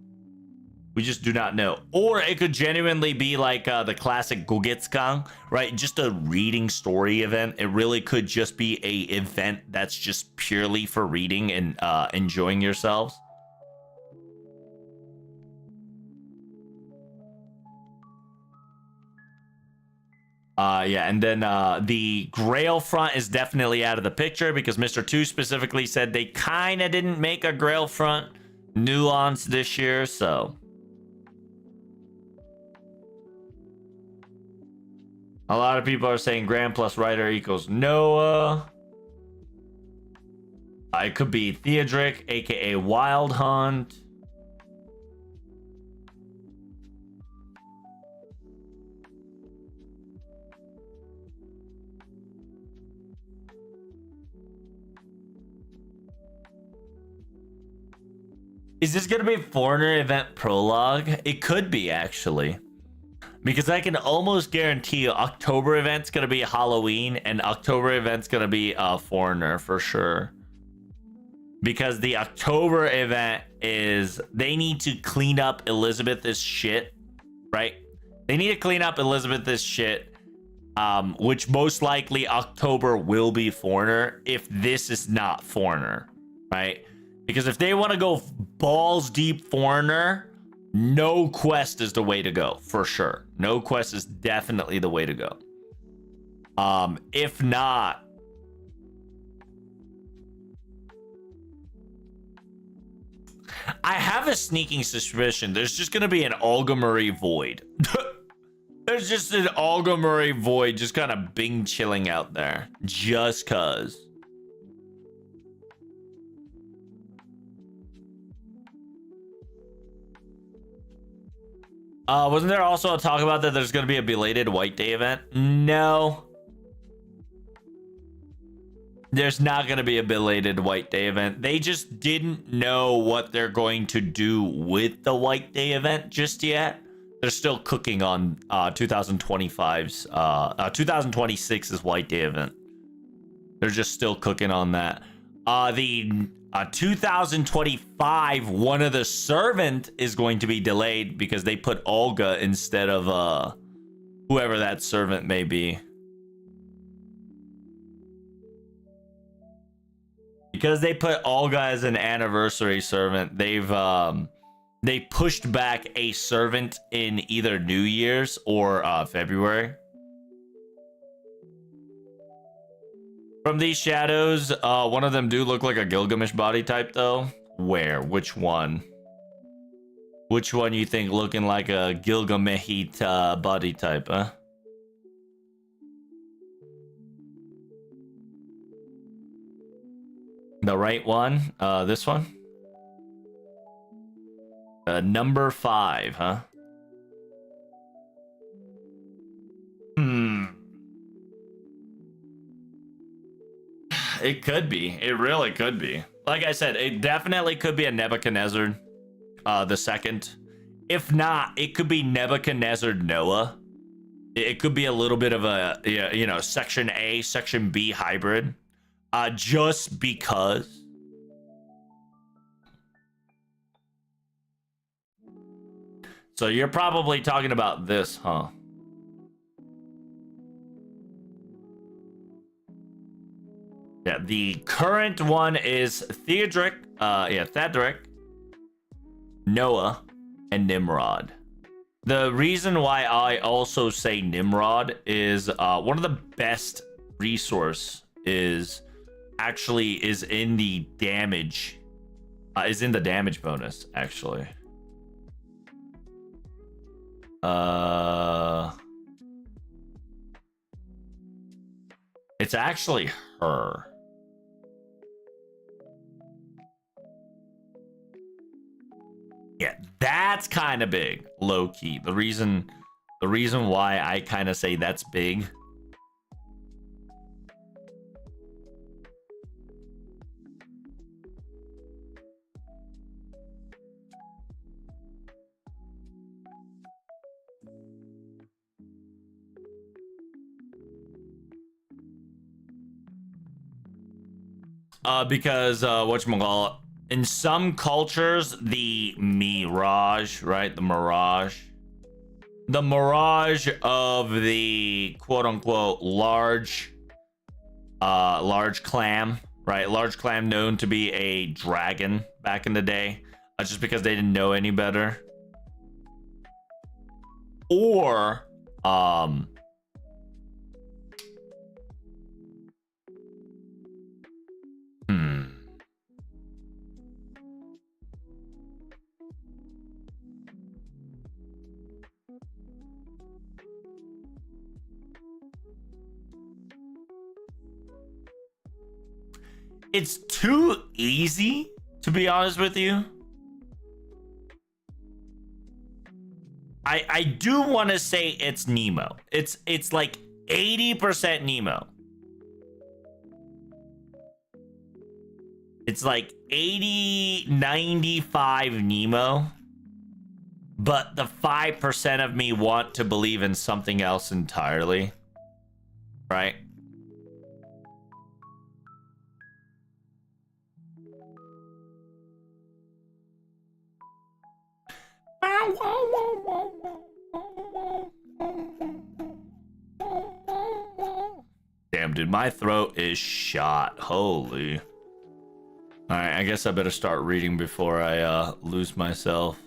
S1: we just do not know. Or it could genuinely be like the classic Gogetskan, right? Just a reading story event. It really could just be a event that's just purely for reading and enjoying yourselves. Yeah, and then the Grail front is definitely out of the picture because Mr. 2 specifically said they kind of didn't make a Grail front nuance this year, so. A lot of people are saying Grand plus Rider equals Noah. It could be Theodric, aka Wild Hunt. Is this going to be a Foreigner event prologue? It could be, actually. Because I can almost guarantee you October event's going to be Halloween and October event's going to be Foreigner for sure. Because the October event is... They need to clean up Elizabeth's shit, right? They need to clean up Elizabeth's shit, which most likely October will be Foreigner if this is not Foreigner, right? Because if they want to go balls deep Foreigner, no quest is the way to go, for sure. No quest is definitely the way to go. If not, I have a sneaking suspicion there's just going to be an Olga Marie void. There's just an Olga Marie void just kind of bing chilling out there. Just cuz. Wasn't there also a talk about that there's going to be a belated White Day event? No. There's not going to be a belated White Day event. They just didn't know what they're going to do with the White Day event just yet. They're still cooking on 2025's 2026's White Day event. They're just still cooking on that. The 2025 one of the servant is going to be delayed because they put Olga instead of whoever that servant may be. Because they put Olga as an anniversary servant, they pushed back a servant in either New Year's or February. From these shadows, one of them do look like a Gilgamesh body type, though. Where? Which one? Which one you think looking like a Gilgameshite body type, huh? The right one? This one? Number 5, huh? It could be. It really could be. Like I said, it definitely could be a Nebuchadnezzar the second. If not, it could be Nebuchadnezzar Noah. It could be a little bit of a, you know, Section A, Section B hybrid. Just because. So you're probably talking about this, huh? Yeah, the current one is Theodric, Thedric, Noah, and Nimrod. The reason why I also say Nimrod is one of the best resource is in the damage, is in the damage bonus, actually. It's actually her. Yeah, that's kind of big, low key. The reason why I kind of say that's big. Because whatchamacallit, in some cultures, the mirage, right? The mirage of the quote unquote large clam, right? Large clam known to be a dragon back in the day, just because they didn't know any better. Or it's too easy, to be honest with you. I do want to say it's Nemo. It's like 80% Nemo. It's like 80, 95 Nemo. But the 5% of me want to believe in something else entirely. Right? Damn, dude, my throat is shot. Holy. Alright, I guess I better start reading before I lose myself.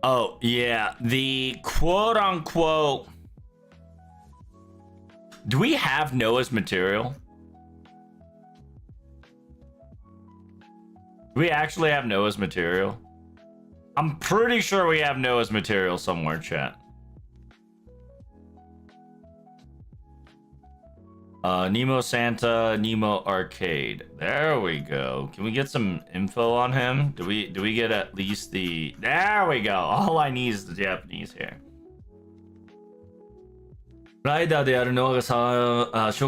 S1: Oh, yeah. The quote unquote. Do we have Noah's material? Do we actually have Noah's material? I'm pretty sure we have Noah's material somewhere, chat. Nemo Santa, Nemo Arcade. There we go. Can we get some info on him? Do we get at least the... There we go. All I need is the Japanese here. ライダーであるノアが召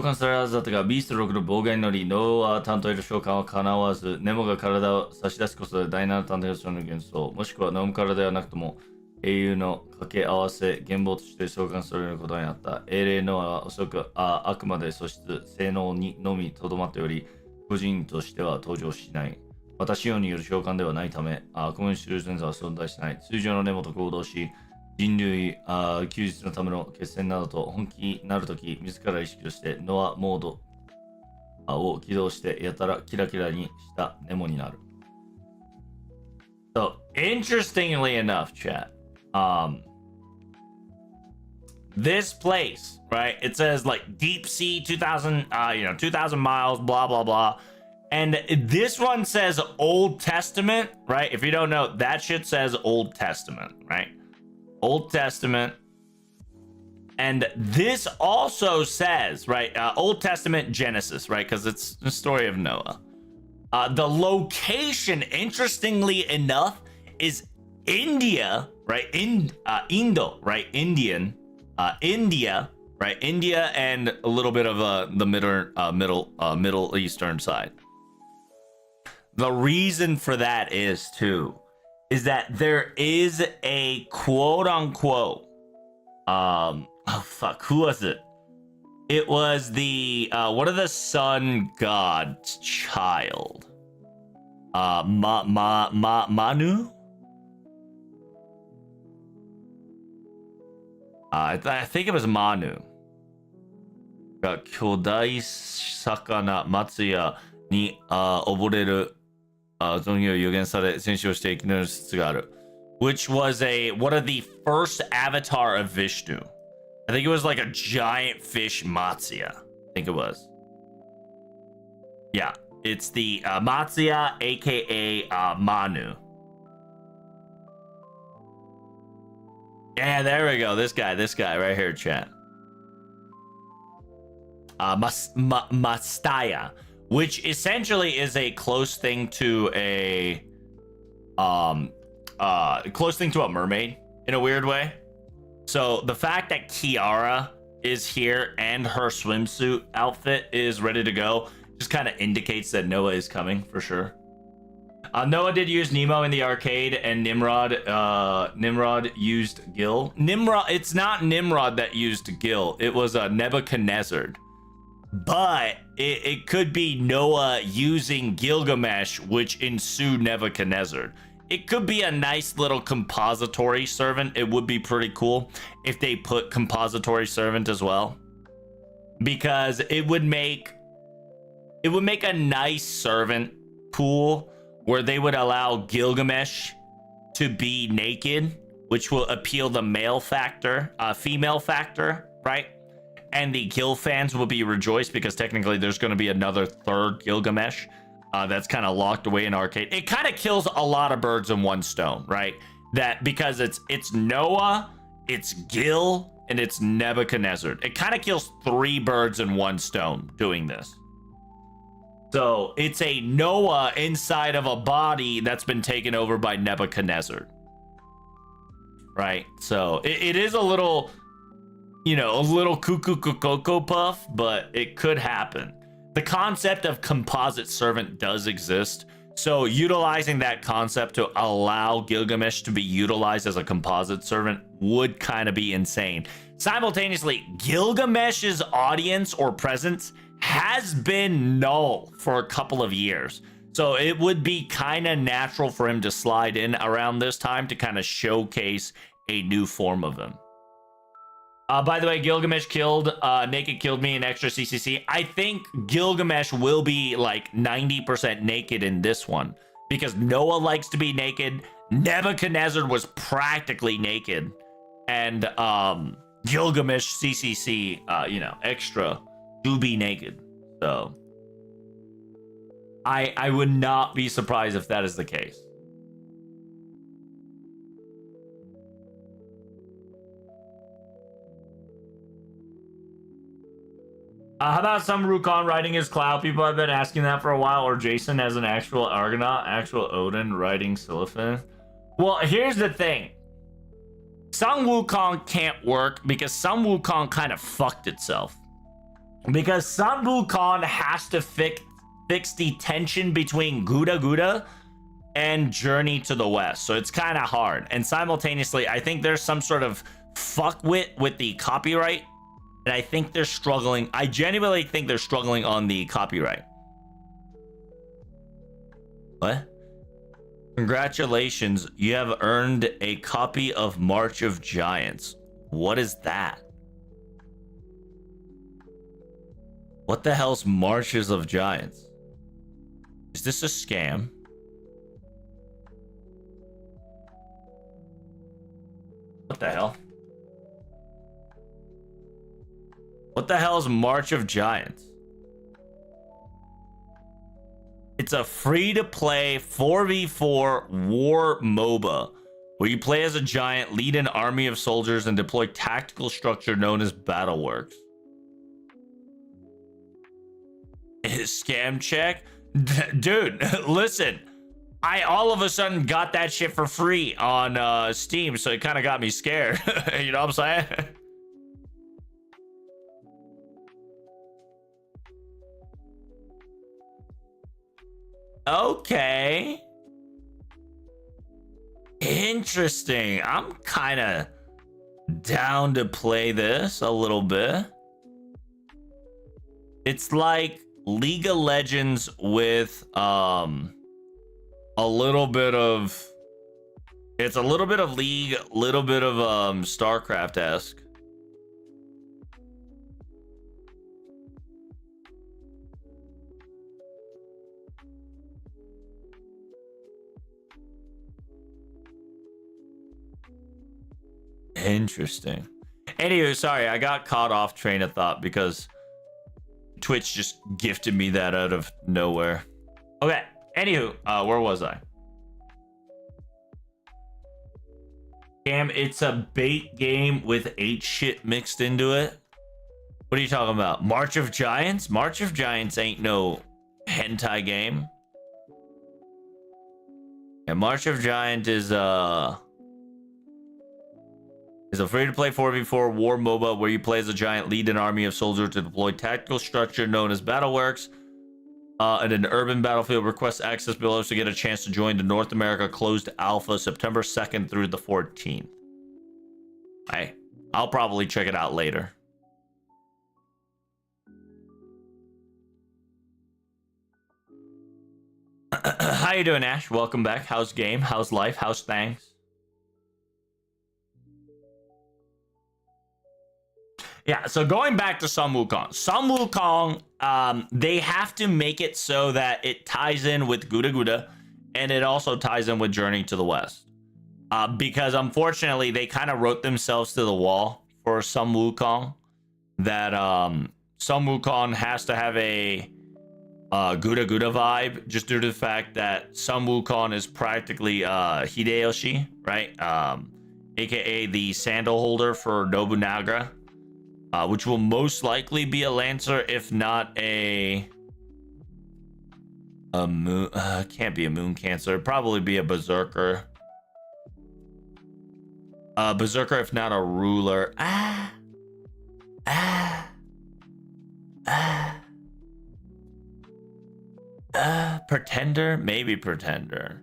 S1: 喚されるはずだったが、ビースト6の妨害に乗り、ノア担当への召喚は叶わず、ネモが体を差し出すことで第7探偵所の幻想、もしくはノムからではなくとも、英雄の掛け合わせ、原棒として召喚されることになった。英霊ノアはおそらくあくまで素質、性能にのみとどまっており、個人としては登場しない。私用による召喚ではないため、コミュニティセンサーは存在しない。通常のネモと行動し、人類休日のための決戦などと本気になるとき、自ら意識としてノアモードを起動してやたらキラキラにしたネモになる。So, interestingly enough, chat, this place, right? It says like deep sea, 2,000, 2,000 miles, blah, blah, blah. And this one says Old Testament, right? If you don't know, that shit says Old Testament, right? Old Testament. And this also says, right, Old Testament Genesis, right? Because it's the story of Noah. The location, interestingly enough, is India, right? Indo, right? Indian, India, right? India and a little bit of the Middle Eastern side. The reason for that is that there is a quote unquote who was it? It was the what are the sun god's child? Manu? I think it was Manu. 巨大魚松屋に溺れる存義を予言され戦死をして生きる説がある which was one of the first avatar of Vishnu. I think it was like a giant fish Matsya. I think it was. Yeah, it's the Matsya, aka Manu. Yeah, there we go. This guy right here, chat. Mastaya, which essentially is a close thing to a mermaid in a weird way. So the fact that Kiara is here and her swimsuit outfit is ready to go, just kind of indicates that Noah is coming for sure. Noah did use Nemo in the arcade, and Nimrod used Gil. It's not Nimrod that used Gil. It was Nebuchadnezzar. But it could be Noah using Gilgamesh, which ensued Nebuchadnezzar. It could be a nice little compository servant. It would be pretty cool if they put compository servant as well, because it would make a nice servant pool where they would allow Gilgamesh to be naked, which will appeal the female factor, right? And the Gil fans will be rejoiced because technically there's going to be another third Gilgamesh that's kind of locked away in arcade. It kind of kills a lot of birds in one stone, right? That because it's Noah, it's Gil, and it's Nebuchadnezzar. It kind of kills 3 birds in one stone doing this. So it's a Noah inside of a body that's been taken over by Nebuchadnezzar. Right? So it is a little, a little cuckoo cocoa puff, but it could happen. The concept of composite servant does exist. So utilizing that concept to allow Gilgamesh to be utilized as a composite servant would kind of be insane. Simultaneously, Gilgamesh's audience or presence has been null for a couple of years. So it would be kind of natural for him to slide in around this time to kind of showcase a new form of him. By the way, Gilgamesh killed Naked killed me in extra CCC. I think Gilgamesh will be like 90% naked in this one because Noah likes to be naked. Nebuchadnezzar was practically naked. And Gilgamesh CCC, extra do be naked. So I would not be surprised if that is the case. How about some Rukon riding his cloud? People have been asking that for a while. Or Jason as an actual Argonaut, actual Odin riding Siliphin. Well, here's the thing. Sun Wukong can't work because Sun Wukong kind of fucked itself. Because Sun Wukong has to fix the tension between Gouda Gouda and Journey to the West. So it's kind of hard. And simultaneously, I think there's some sort of fuckwit with the copyright. And I think they're struggling. I genuinely think they're struggling on the copyright. What? Congratulations. You have earned a copy of March of Giants. What is that? What the hell's Marches of Giants? Is this a scam? What the hell? What the hell is March of Giants? It's a free-to-play 4v4 war MOBA where you play as a giant, lead an army of soldiers, and deploy tactical structure known as Battleworks. Scam check? Dude, listen. I all of a sudden got that shit for free on Steam, so it kind of got me scared. You know what I'm saying? Okay. Interesting. I'm kind of down to play this a little bit. It's like League of Legends with a little bit of League, little bit of StarCraft-esque. Interesting. Anyway, sorry, I got caught off train of thought because Twitch just gifted me that out of nowhere. Okay, anywho, where was I? Damn, it's a bait game with 8 shit mixed into it. What are you talking about? March of Giants? March of Giants ain't no hentai game. Yeah, March of Giant is It's a free-to-play 4v4 war MOBA where you play as a giant, lead an army of soldiers to deploy tactical structure known as Battleworks. In an urban battlefield, request access below to get a chance to join the North America closed alpha September 2nd through the 14th. Hey, I'll probably check it out later. How you doing, Ash? Welcome back. How's game? How's life? How's things? Yeah, so going back to Sun Wukong. Sun Wukong, they have to make it so that it ties in with Guda Guda, and it also ties in with Journey to the West. Because unfortunately, they kind of wrote themselves to the wall for Sun Wukong. That Sun Wukong has to have a Guda Guda vibe, just due to the fact that Sun Wukong is practically Hideyoshi, right? AKA the sandal holder for Nobunaga. Which will most likely be a Lancer, if not a moon. Can't be a Moon Cancer. Probably be a Berserker. Berserker, if not a Ruler. Pretender, maybe Pretender.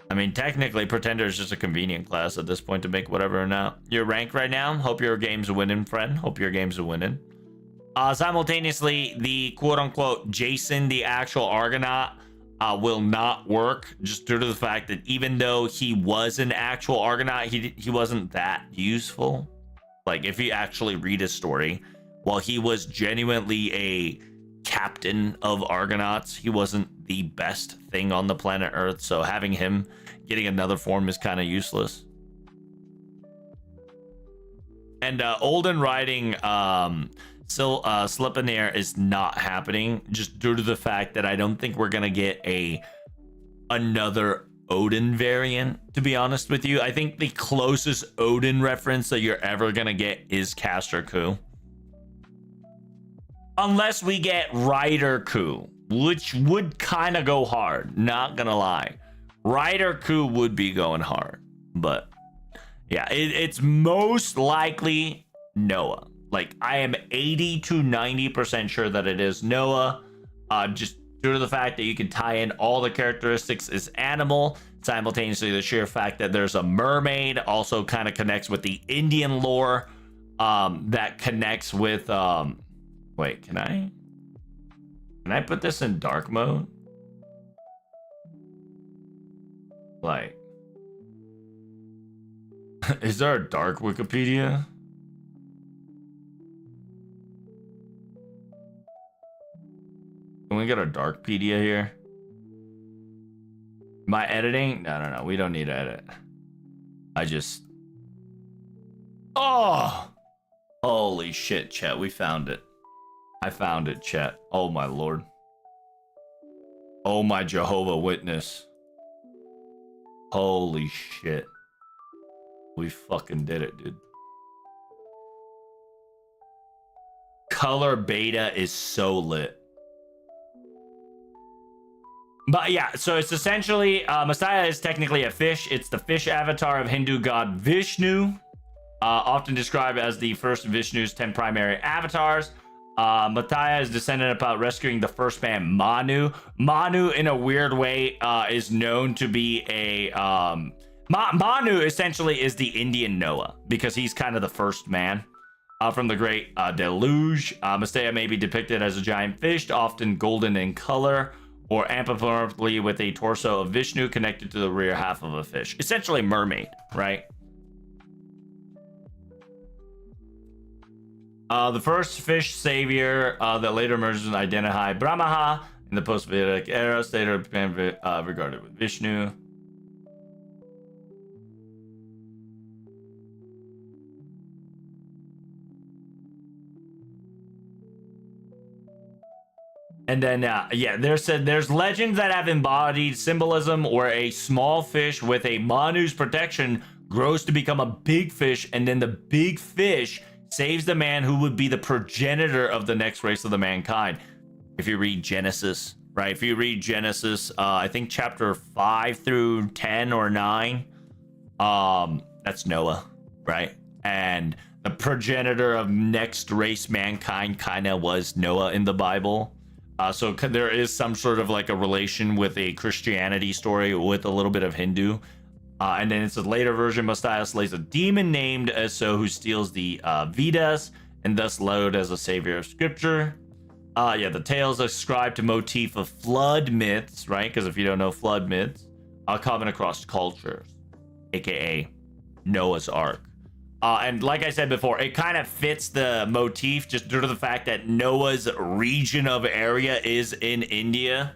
S1: I mean, technically, Pretender is just a convenient class at this point to make whatever or not. Your rank right now? Hope your game's winning, friend. Hope your game's winning. Simultaneously, the quote-unquote Jason, the actual Argonaut, will not work, just due to the fact that even though he was an actual Argonaut, he wasn't that useful. Like, if you actually read his story, while he was genuinely a captain of Argonauts, he wasn't the best thing on the planet Earth, so having him getting another form is kind of useless. And Olden riding Sleipnir is not happening, just due to the fact that I don't think we're gonna get another Odin variant, to be honest with you. I think the closest Odin reference that you're ever gonna get is Caster Ku. Unless we get Rider Ku, which would kind of go hard, not gonna lie. Rider Ku would be going hard, but yeah, it's most likely Noah. Like, I am 80 to 90% sure that it is Noah, just due to the fact that you can tie in all the characteristics as animal. Simultaneously, the sheer fact that there's a mermaid also kind of connects with the Indian lore, that connects with wait, can I put this in dark mode? Like, is there a dark Wikipedia? Can we get a Darkpedia here? Am I editing? No. We don't need to edit. Oh! Holy shit, chat. We found it. I found it, chat. Oh, my lord. Oh, my Jehovah Witness. Holy shit. We fucking did it, dude. Color beta is so lit. But yeah, so it's essentially, Messiah is technically a fish. It's the fish avatar of Hindu god Vishnu, often described as the first of Vishnu's 10 primary avatars. Messiah is descendant about rescuing the first man, Manu. Manu, in a weird way, is known to be a... Manu essentially is the Indian Noah, because he's kind of the first man from the great deluge. Messiah may be depicted as a giant fish, often golden in color, or anthropomorphically with a torso of Vishnu connected to the rear half of a fish. Essentially mermaid, right? The first fish savior that later emerges in identify Brahmaha in the post-Vedic era, later regarded with Vishnu. And then, yeah, there's legends that have embodied symbolism where a small fish with a Manu's protection grows to become a big fish, and then the big fish saves the man who would be the progenitor of the next race of the mankind. If you read Genesis, right? If you read Genesis, I think chapter 5 through 10 or 9, that's Noah, right? and the progenitor of next race mankind kind of was Noah in the Bible. So there is some sort of like a relation with a Christianity story with a little bit of Hindu. And then it's a later version. Messiah slays a demon named Eso who steals the Vedas and thus lauded as a savior of scripture. Yeah, the tales ascribe to motif of flood myths, right? Because if you don't know flood myths, are common across cultures, aka Noah's Ark. And like I said before, it kind of fits the motif just due to the fact that Noah's region of area is in India.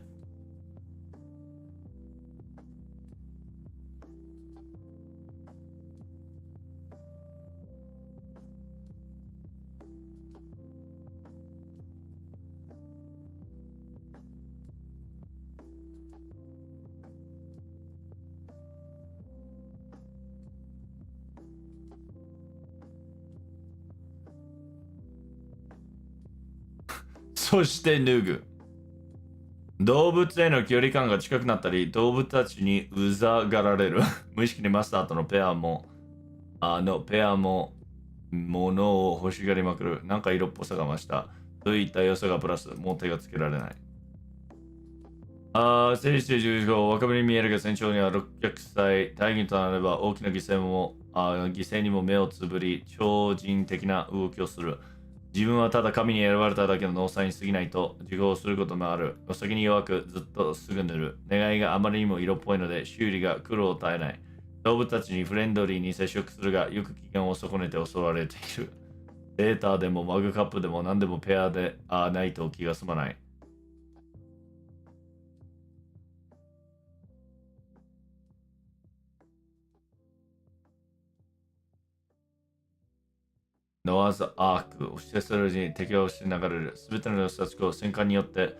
S1: そして脱ぐ。動物への距離感が近くなったり、動物たちにうざがられる。無意識にマスターとのペアも、物を欲しがりまくる。なんか色っぽさが増した。といった良さがプラス、もう手がつけられない。整理して重症、若者に見えるが戦場には600歳、大義となれば大きな犠牲にも目をつぶり、超人的な動きをする。自分はただ神に選ばれただけの農祭に過ぎないと自業することもある。お酒に弱くずっとすぐ塗る。願いがあまりにも色っぽいので修理が苦労を絶えない。動物たちにフレンドリーに接触するがよく機嫌を損ねて襲われている。データでもマグカップでも何でもペアでないと気が済まない。ノアズ・アークを指定するに適応しながらる。すべての人たちを戦艦によって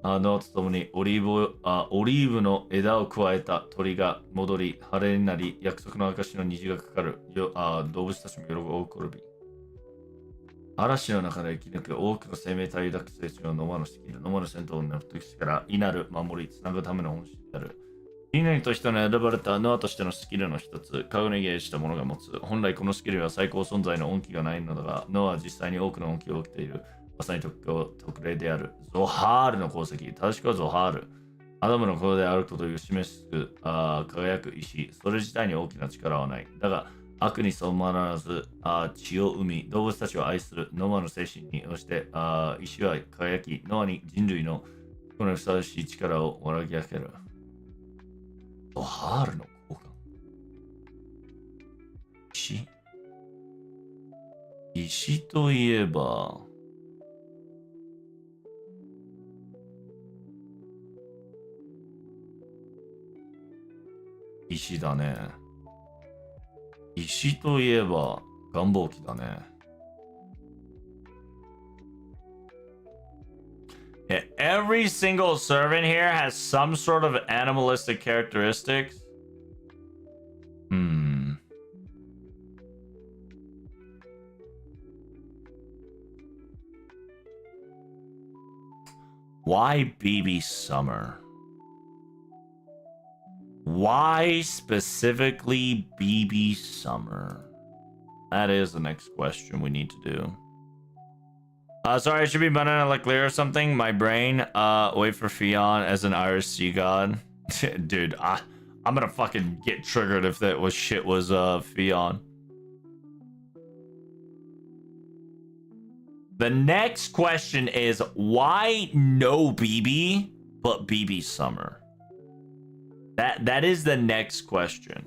S1: ノアと共にオリーブの枝を加えた鳥が戻り、晴れになり、約束の証の虹がかかる。動物たちも喜び。嵐の中で生き抜く多くの生命体を抱く成長のノマのスキル、ノマの戦闘の時からいなる守り、つなぐための本心である。人類としての選ばれたノアとしてのスキルの一つ、カグネゲーしたものが持つ。本来このスキルは最高存在の恩機がないのだが、ノアは実際に多くの恩機を受けている。まさに特例である。ゾハールの功績、正しくはゾハール。アダムの子であることを示す輝く石、それ自体に大きな力はない。だが、悪に染まらず血を生み、動物たちを愛するノアの精神に押して石は輝き、ノアに人類のこのふさわしい力をもらぎ上げる。ゾハールの効果。石といえば、石だね。石といえば願望機だね。Yeah, every single servant here has some sort of animalistic characteristics. Why BB Summer? Why specifically BB Summer? That is the next question we need to do. Sorry, I should be banana like Lear or something. My brain, wait for Fion as an Irish sea god. Dude, I'm gonna fucking get triggered if that was Fion. The next question is, why no BB, but BB Summer? That is the next question.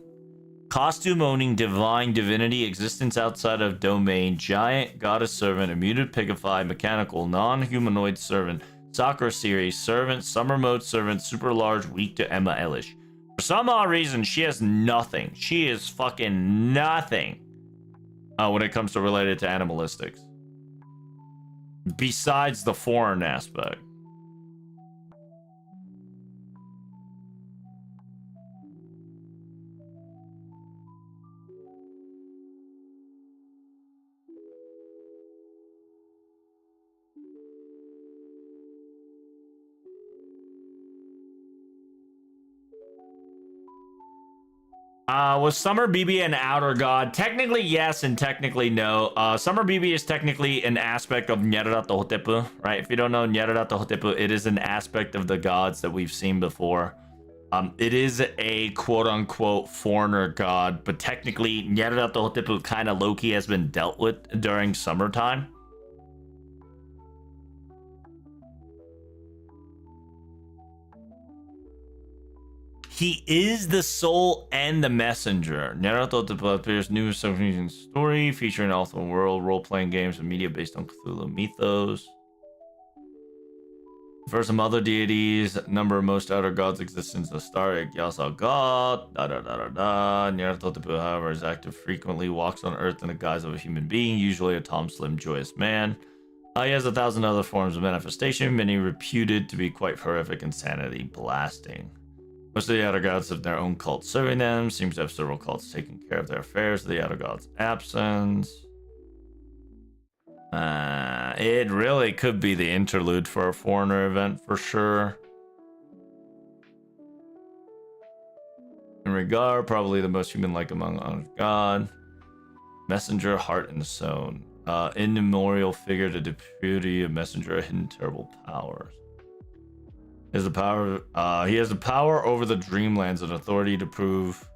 S1: Costume owning divine divinity, existence outside of domain, giant goddess servant, immuted pigify, mechanical, non-humanoid servant, soccer series, servant, summer mode servant, super large, weak to Emma Elish. For some odd reason, she has nothing. She is fucking nothing when it comes to related to animalistics. Besides the foreign aspect. Was Summer BB an outer god? Technically yes, and technically no. Summer BB is technically an aspect of Nyarlathotep, right? If you don't know Nyarlathotep, it is an aspect of the gods that we've seen before. It is a quote-unquote foreigner god, but technically Nyarlathotep kind of low-key has been dealt with during summertime. He is the soul and the messenger. Nyarlathotep appears new story featuring also world role-playing games and media based on Cthulhu mythos. First some other deities, number of most outer gods existence the star Yasa god, Nyarlathotep, however, is active frequently, walks on earth in the guise of a human being, usually a tall, slim, joyous man. He has 1,000 other forms of manifestation, many reputed to be quite horrific and sanity blasting. Most of the outer gods have their own cults serving them. Seems to have several cults taking care of their affairs. The outer gods' absence. It really could be the interlude for a foreigner event for sure. In regard, probably the most human-like among honored god. Messenger, heart and stone. Immemorial figure, the deputy, a messenger, hidden terrible powers. He has the power over the dreamlands and authority to prove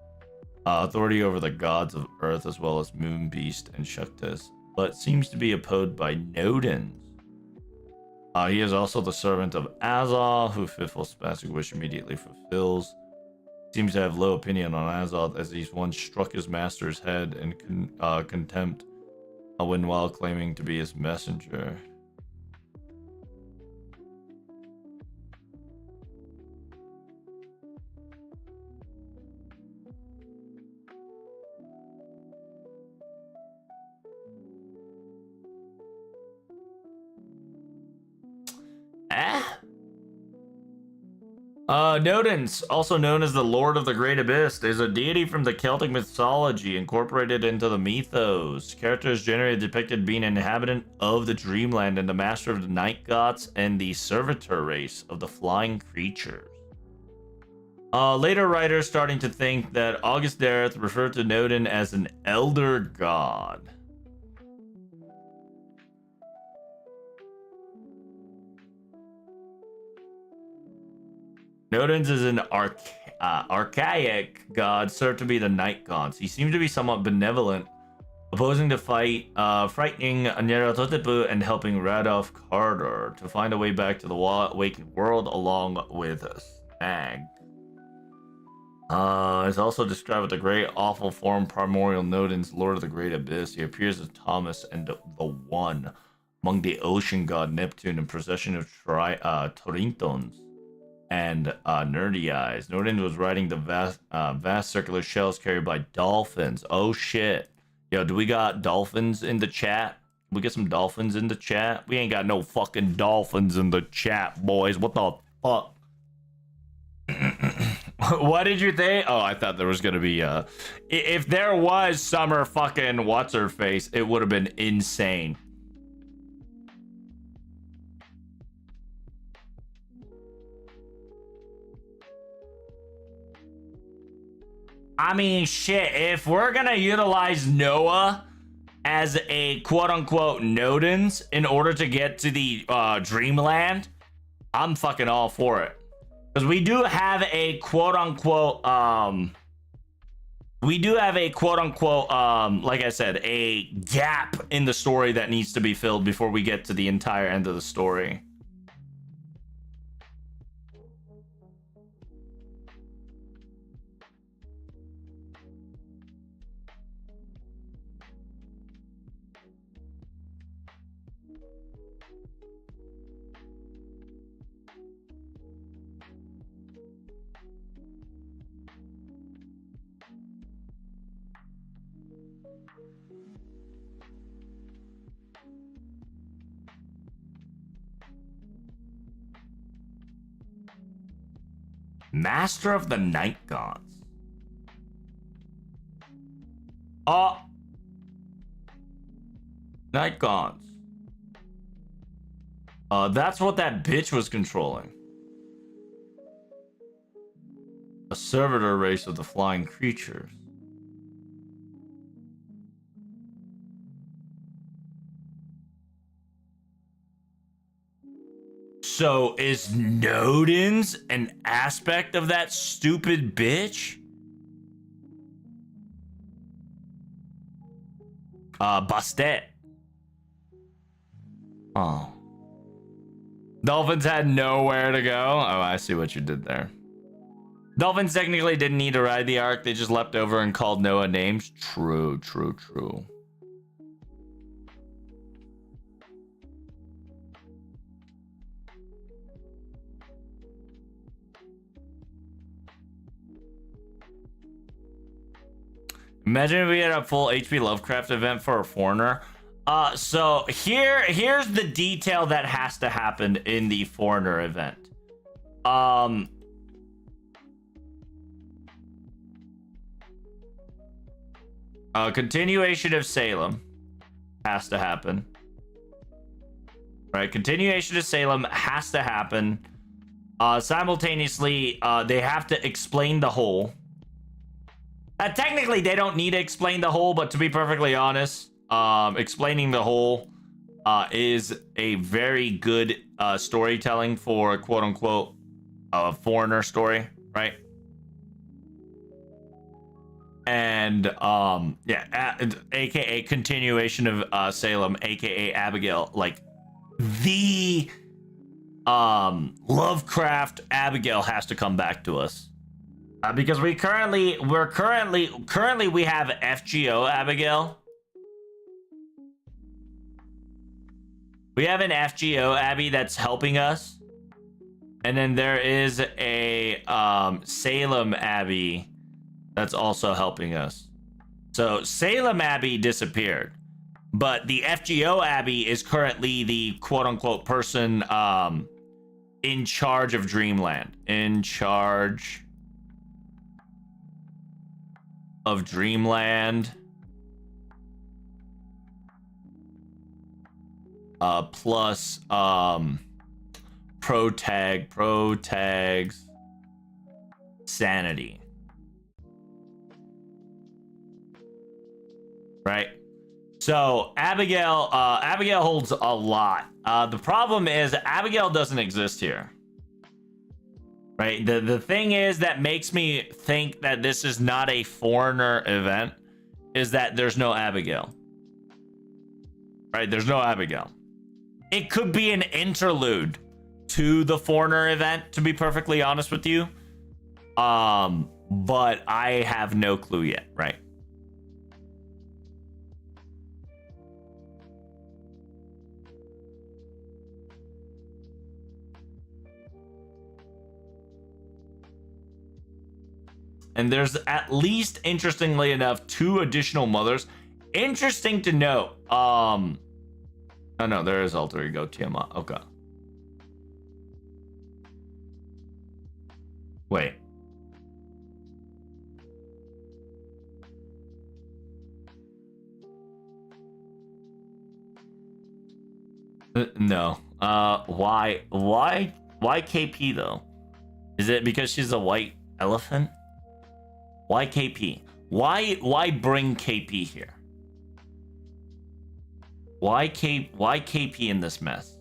S1: authority over the gods of earth as well as moon beast and shaktas, but seems to be opposed by Nodens. He is also the servant of Azal, who fifth spastic wish immediately fulfills. Seems to have low opinion on Azal as he's once struck his master's head in contempt when while claiming to be his messenger. Nodens, also known as the Lord of the Great Abyss, is a deity from the Celtic mythology incorporated into the mythos. Character is generally depicted being an inhabitant of the dreamland and the master of the night gods and the servitor race of the flying creatures. Later writers starting to think that August Dereth referred to Nodin as an elder god. Nodens is an archaic god, served to be the night gods. He seems to be somewhat benevolent, opposing to fight, frightening Nyarlathotep and helping Radolf Carter to find a way back to the awakened world along with Stag. It's also described with the great awful form primordial Nodens, Lord of the Great Abyss. He appears as Thomas and the One among the ocean god Neptune in possession of Torintons and Nerdy Eyes. Nodin was riding the vast circular shells carried by dolphins. Oh shit. Yo, do we got dolphins in the chat? We get some dolphins in the chat? We ain't got no fucking dolphins in the chat, boys. What the fuck? What did you think? Oh, I thought there was gonna be if there was Summer fucking what's her face, it would have been insane. I mean, shit, if we're gonna utilize Noah as a quote-unquote Nodens in order to get to the Dreamland, I'm fucking all for it. Because we do have a quote-unquote, like I said, a gap in the story that needs to be filled before we get to the entire end of the story. Master of the Night Gods. Night Gods. That's what that bitch was controlling. A servitor race of the flying creatures. So is Nodens an aspect of that stupid bitch? Bastet. Oh. Dolphins had nowhere to go. Oh, I see what you did there. Dolphins technically didn't need to ride the ark. They just leapt over and called Noah names. True, true, true. Imagine if we had a full HP Lovecraft event for a foreigner. So here's the detail that has to happen in the foreigner event. Continuation of Salem has to happen. Right, continuation of Salem has to happen. Simultaneously, they have to explain the whole. Technically, they don't need to explain the whole, but to be perfectly honest, explaining the whole is a very good storytelling for a quote-unquote foreigner story, right? And yeah, aka continuation of Salem, aka Abigail, like the Lovecraft Abigail has to come back to us. Because we currently have FGO Abigail. We have an FGO Abby that's helping us. And then there is a Salem Abby that's also helping us. So Salem Abby disappeared. But the FGO Abby is currently the quote-unquote person in charge of Dreamland. In charge of Dreamland. Plus Protag's sanity. Right? So Abigail holds a lot. The problem is Abigail doesn't exist here. Right? The thing is that makes me think that this is not a foreigner event is that there's no Abigail. Right? There's no Abigail. It could be an interlude to the foreigner event, to be perfectly honest with you. But I have no clue yet, right? And there's at least, interestingly enough, 2 additional mothers. Interesting to note. Oh no, there is alter ego Tiamat. Okay. Wait. No. Why KP though? Is it because she's a white elephant? Why KP? Why bring KP here? Why KP in this mess?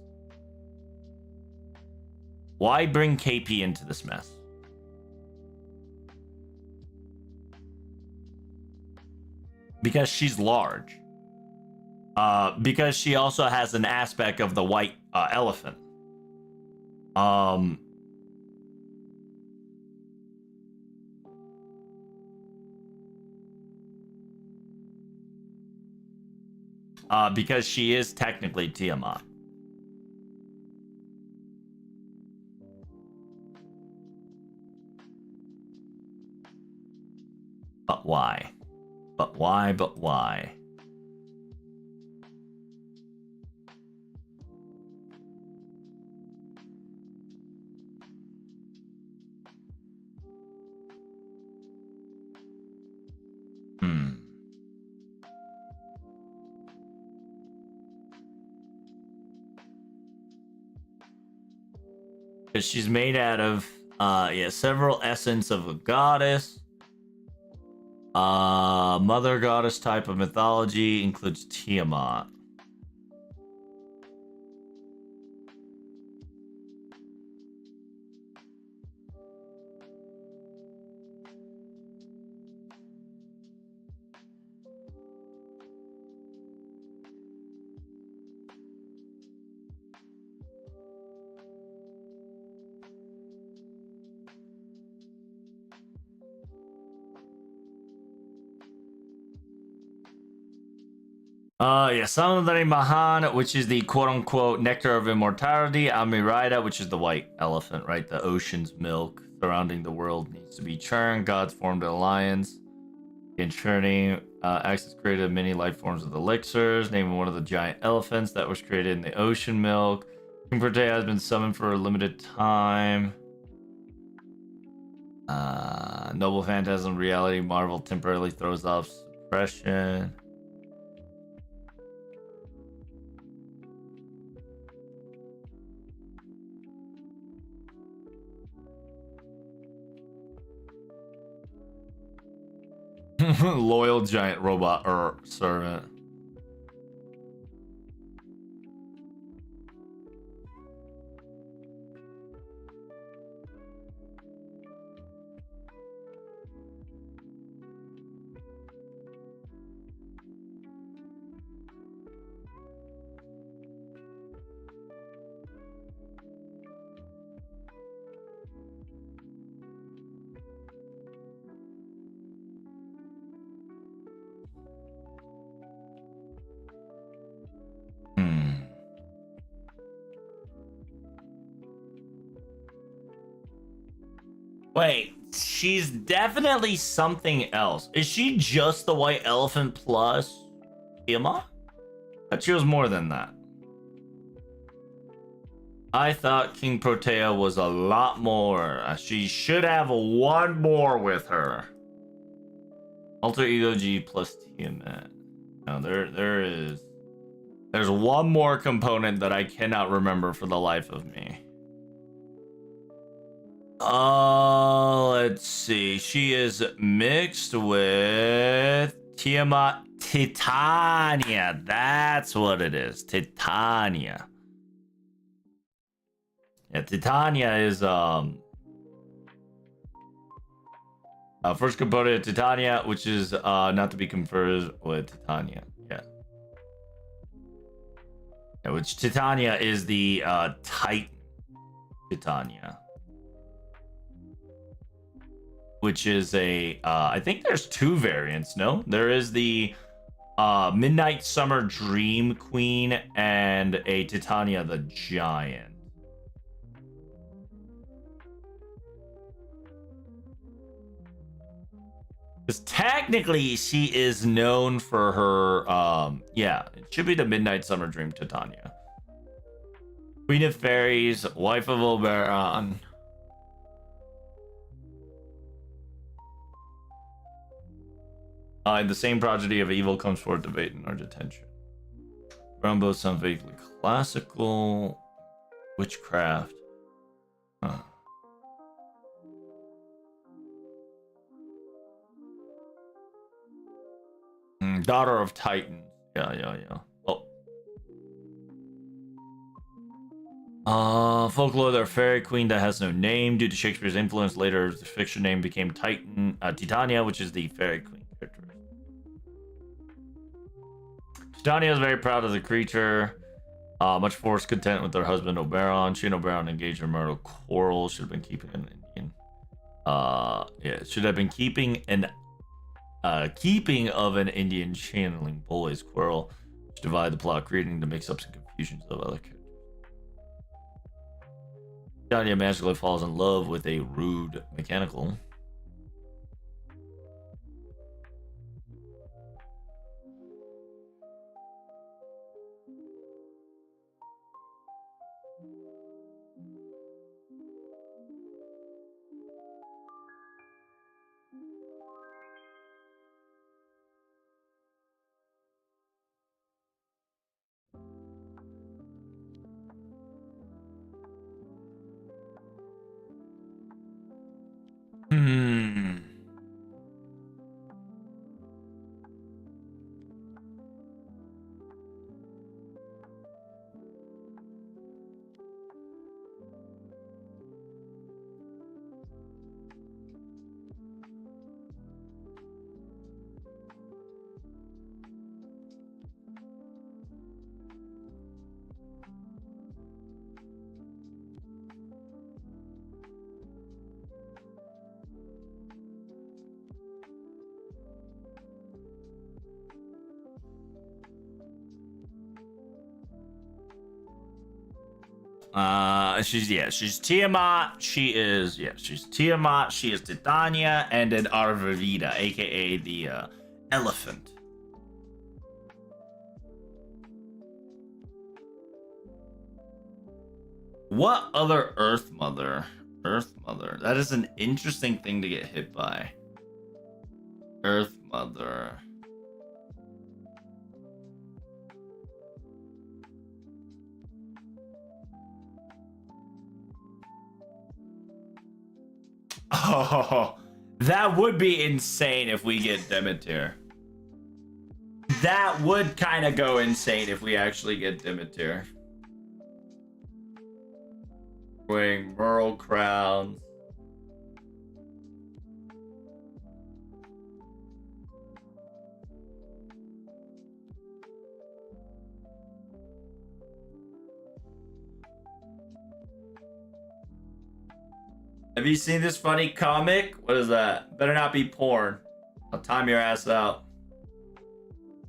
S1: Why bring KP into this mess? Because she's large. Because she also has an aspect of the white elephant. Because she is technically Tiamat. But why? But why? But why? Because she's made out of several essence of a goddess. Mother goddess type of mythology includes Tiamat. Yeah, some of the Mahan, which is the quote unquote nectar of immortality. Amirida, which is the white elephant, right? The ocean's milk surrounding the world needs to be churned. Gods formed an alliance. In churning, Axis created many life forms with elixirs, naming one of the giant elephants that was created in the ocean milk. King Protea has been summoned for a limited time. Noble Phantasm Reality Marvel temporarily throws off suppression. Loyal giant robot or servant. Wait, she's definitely something else. Is she just the white elephant plus Tiamat? I thought she was more than that. I thought King Protea was a lot more. She should have one more with her. Alter Ego G plus Tiamat. No, there's one more component that I cannot remember for the life of me. Let's see. She is mixed with Tiamat Titania. That's what it is. Titania. Yeah, Titania is first component of Titania, which is not to be confused with Titania. Yeah. Yeah, which Titania is the Titan Titania. Which is a I think there's two variants. No, there is the Midnight Summer Dream Queen and a Titania the Giant. Because technically she is known for her yeah, it should be the Midnight Summer Dream Titania. Queen of Fairies, wife of Oberon. In the same prodigy of evil comes forth debate in our detention. Around both some vaguely classical witchcraft. Huh. Daughter of Titans. Yeah. Folklore, they're a fairy queen that has no name. Due to Shakespeare's influence, later the fiction name became Titania, which is the fairy queen character. Titania is very proud of the creature. Much forced content with her husband Oberon. She and Oberon engaged in marital quarrel. Should have been keeping an Indian. Yeah, should have been keeping of an Indian channeling boys quarrel, which divide the plot, creating the mix-ups and confusions of other characters. Titania magically falls in love with a rude mechanical. She's Tiamat. She's Tiamat. She is Titania, and then Arvida, aka the elephant. What other Earth Mother? Earth Mother. That is an interesting thing to get hit by. Earth Mother. Oh, that would be insane if we get Demeter. That would kind of go insane if we actually get Demeter. Wearing Merle crowns. Have you seen this funny comic? What is that? Better not be porn. I'll time your ass out.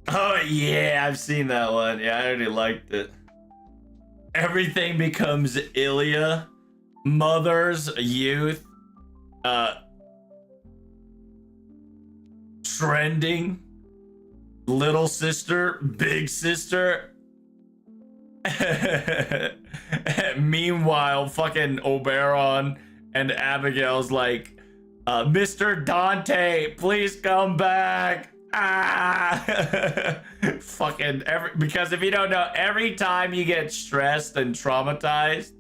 S1: Oh yeah, I've seen that one. Yeah, I already liked it. Everything becomes Ilya. Mothers, youth, trending, little sister, big sister. Meanwhile, fucking Oberon and Abigail's like, Mr. Dante, please come back. Fucking because if you don't know, every time you get stressed and traumatized,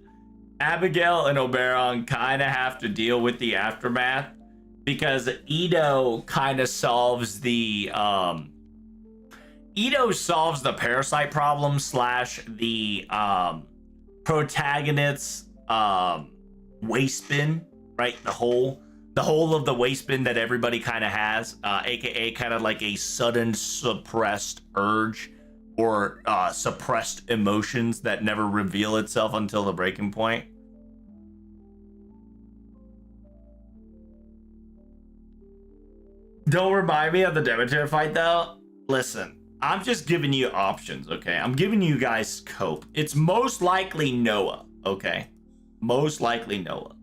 S1: Abigail and Oberon kind of have to deal with the aftermath, because Ito kind of solves the parasite problem slash the protagonist's waste bin, right? The whole of the waste bin that everybody kind of has, aka kind of like a sudden suppressed urge or suppressed emotions that never reveal itself until the breaking point. Don't remind me of the Demeter fight though. Listen, I'm just giving you options, okay? I'm giving you guys scope. It's most likely Noah, okay? Most likely Noah.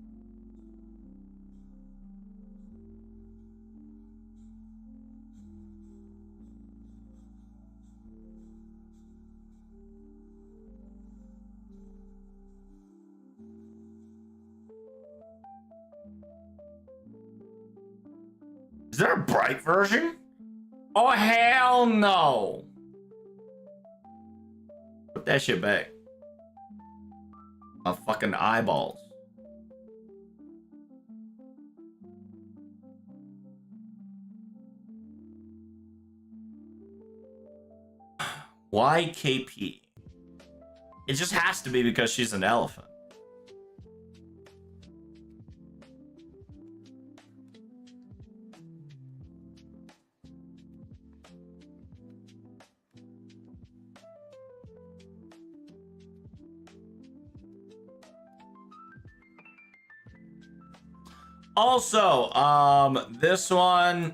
S1: Is there a bright version? Oh, hell no. Put that shit back. My fucking eyeballs. Why KP? It just has to be because she's an elephant. Also, this one,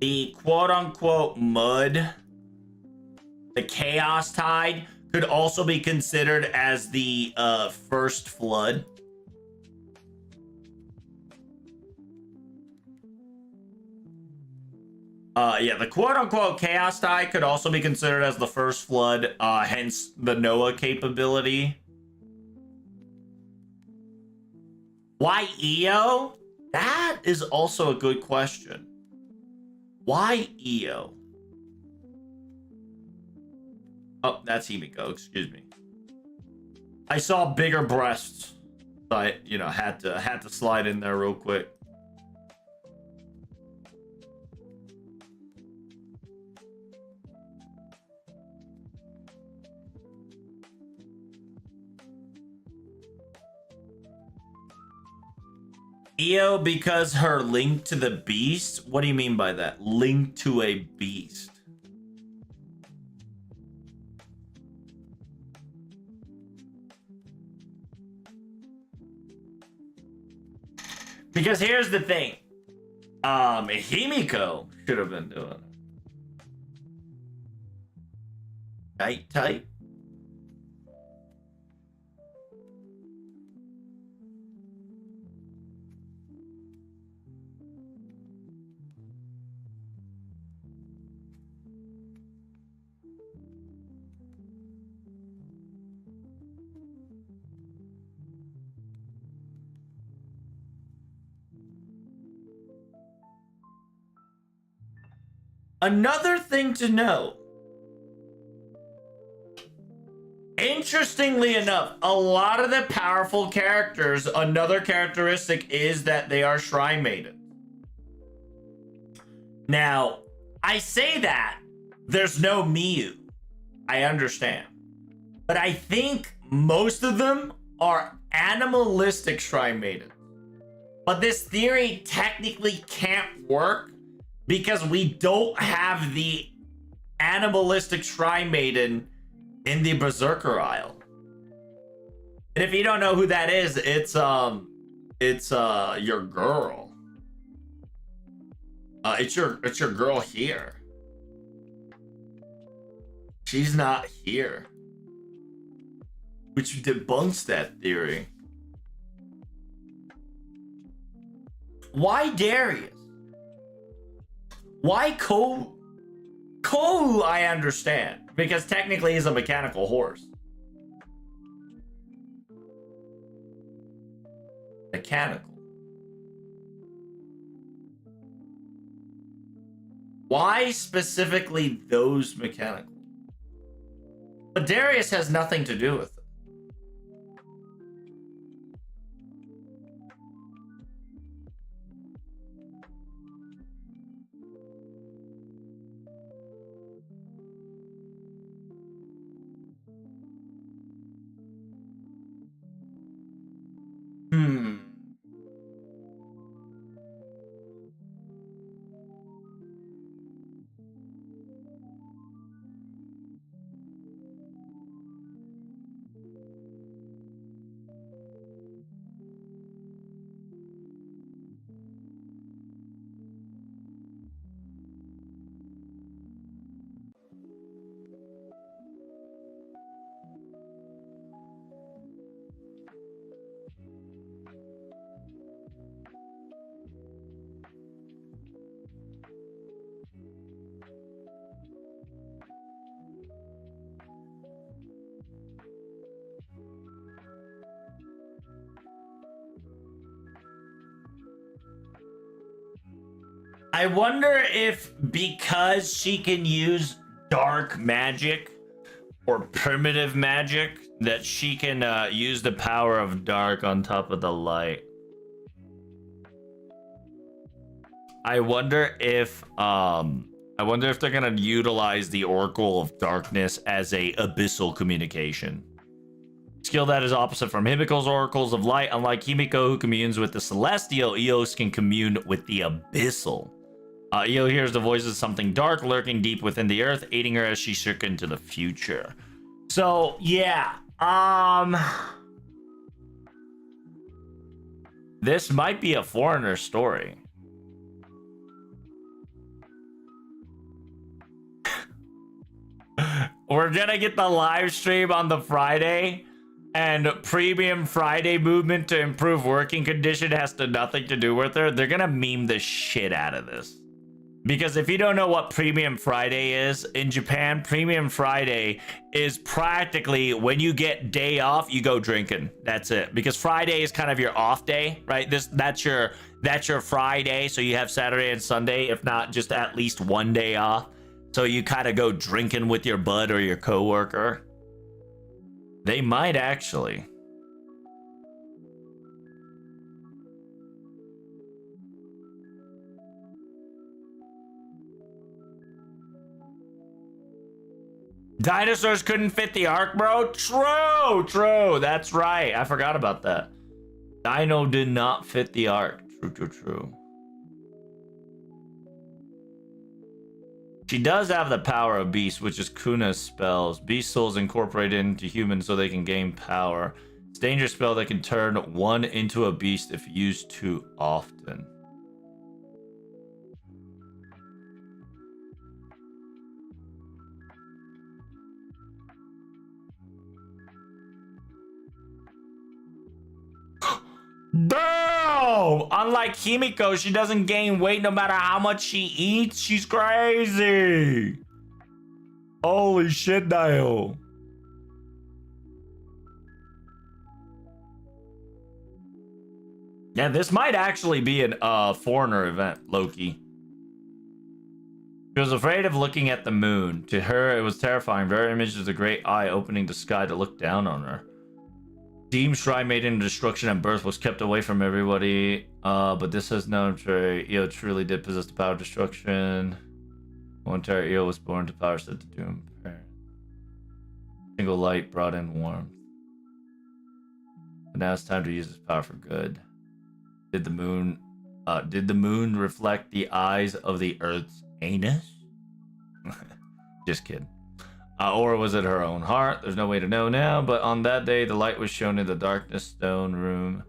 S1: the quote-unquote mud, the Chaos Tide, could also be considered as the first flood. Yeah, the quote-unquote Chaos Tide could also be considered as the first flood, hence the Noah capability. Why EO? That is also a good question. Why EO? Oh, that's Himiko, excuse me. I saw bigger breasts. So I, had to slide in there real quick. EO because her link to the beast? What do you mean by that? Link to a beast? Because here's the thing. Himiko should have been doing it. Night type? Another thing to know. Interestingly enough, a lot of the powerful characters, another characteristic is that they are Shrine Maidens. Now, I say that there's no Miyu. I understand. But I think most of them are animalistic Shrine Maidens. But this theory technically can't work because we don't have the animalistic Shrine Maiden in the Berserker Isle. And if you don't know who that is, it's your girl. It's your girl here. She's not here. Which debunks that theory. Why Darius? Why Ko? Ko, I understand. Because technically he's a mechanical horse. Mechanical. Why specifically those mechanical? But Darius has nothing to do with it. I wonder if because she can use dark magic or primitive magic that she can use the power of dark on top of the light. I wonder if they're gonna utilize the Oracle of Darkness as a abyssal communication. Skill that is opposite from Himiko's Oracles of Light. Unlike Himiko, who communes with the Celestial, Eos can commune with the Abyssal. Io hears the voices of something dark lurking deep within the earth, aiding her as she shirks into the future. So, yeah. This might be a foreigner story. We're gonna get the live stream on the Friday, and Premium Friday movement to improve working condition has nothing to do with her. They're gonna meme the shit out of this. Because if you don't know what Premium Friday is, in Japan, Premium Friday is practically when you get day off, you go drinking. That's it. Because Friday is kind of your off day, right? That's your Friday, so you have Saturday and Sunday, if not just at least one day off. So you kind of go drinking with your bud or your coworker. They might actually. Dinosaurs couldn't fit the ark, bro? True. That's right. I forgot about that. Dino did not fit the ark. True. She does have the power of beast, which is Kuna's spells. Beast souls incorporated into humans so they can gain power. It's a dangerous spell that can turn one into a beast if used too often. Damn! Unlike Himiko, she doesn't gain weight no matter how much she eats. She's crazy. Holy shit, Dio. Yeah, this might actually be an foreigner event, Loki. She was afraid of looking at the moon. To her, it was terrifying. Very image of the great eye opening the sky to look down on her. Steam Shrine made into destruction and birth was kept away from everybody. But this has no trait. Io truly did possess the power of destruction. One entire Io was born to power set to doom. Single light brought in warmth. But now it's time to use its power for good. Did the moon reflect the eyes of the Earth's anus? Just kidding. Or was it her own heart? There's no way to know now, but on that day, the light was shown in the darkness stone room,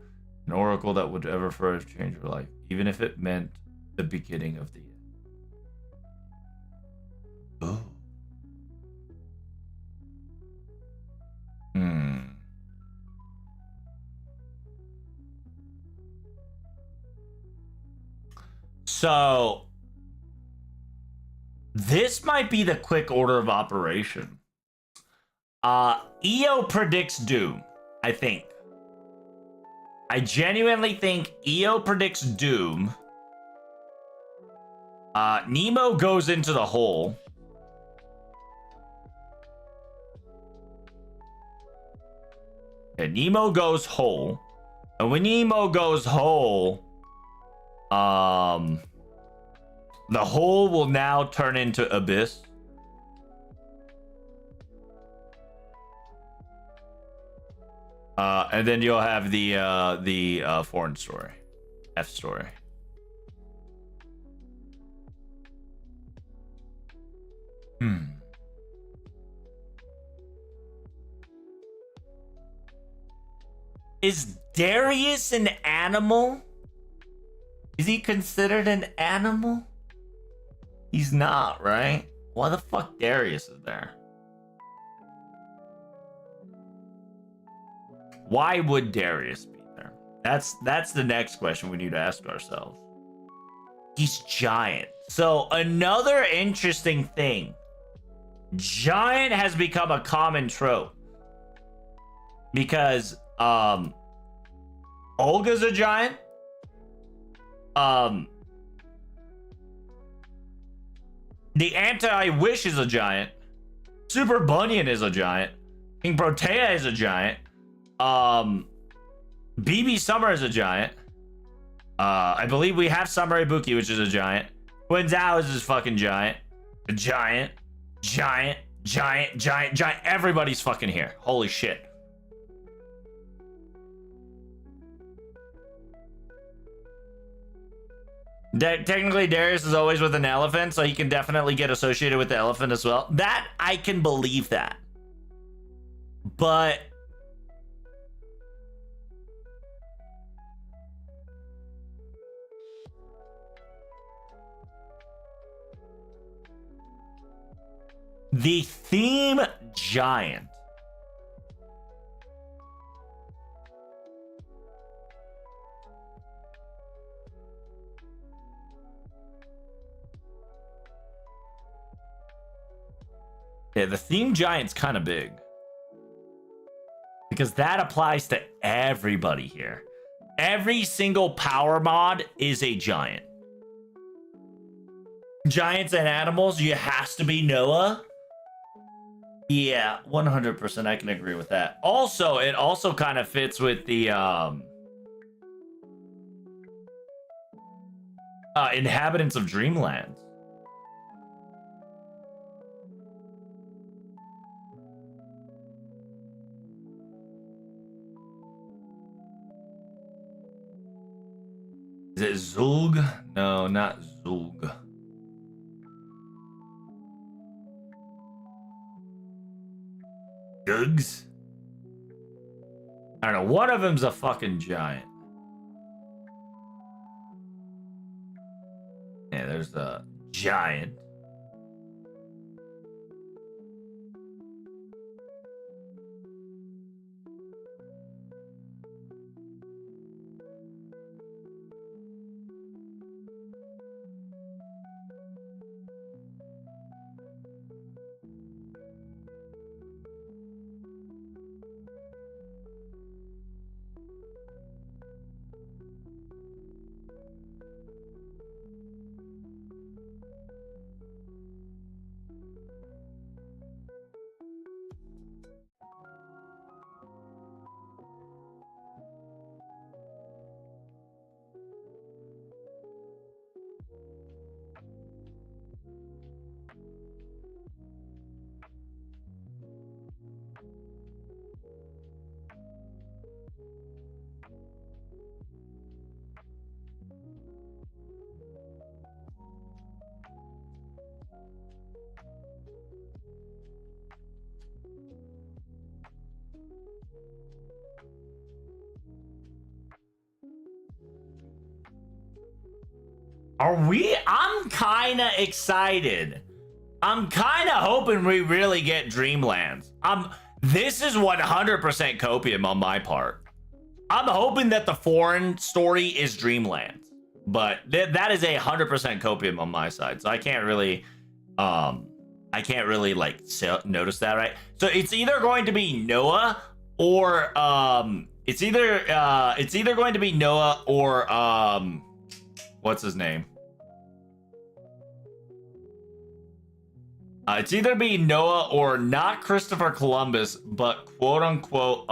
S1: an oracle that would ever forever change her life, even if it meant the beginning of the end. Oh. So, this might be the quick order of operation. Io predicts doom, I think. I genuinely think Io predicts doom. Nemo goes into the hole. Okay, Nemo goes hole. And when Nemo goes hole, the hole will now turn into abyss. And then you'll have the foreign story, F story. Is Darius an animal? Is he considered an animal? He's not, right? Why the fuck Darius is there? Why would Darius be there? That's the next question we need to ask ourselves. He's giant. So another interesting thing. Giant has become a common trope. Because Olga's a giant. The Anti-Wish is a giant. Super Bunyan is a giant. King Protea is a giant. BB Summer is a giant. I believe we have Summer Ibuki, which is a giant. Quinzao is this fucking giant. A giant. Giant. Everybody's fucking here. Holy shit. Technically, Darius is always with an elephant, so he can definitely get associated with the elephant as well. That, I can believe that. But the theme giant. Yeah, the theme giant's kind of big. Because that applies to everybody here. Every single power mod is a giant. Giants and animals, you has to be Noah. Yeah, 100% I can agree with that. Also, it also kind of fits with the inhabitants of Dreamland. Is it Zulg? No, not Zulg. Gugs? I don't know. One of them's a fucking giant. Yeah, there's a giant. Are we? I'm kind of excited. I'm kind of hoping we really get Dreamlands. This is 100% copium on my part. I'm hoping that the foreign story is Dreamlands, but that is 100% copium on my side. So I can't really like notice that, right? So it's either going to be Noah or it's either going to be Noah or what's his name? It's either be Noah or not Christopher Columbus, but quote unquote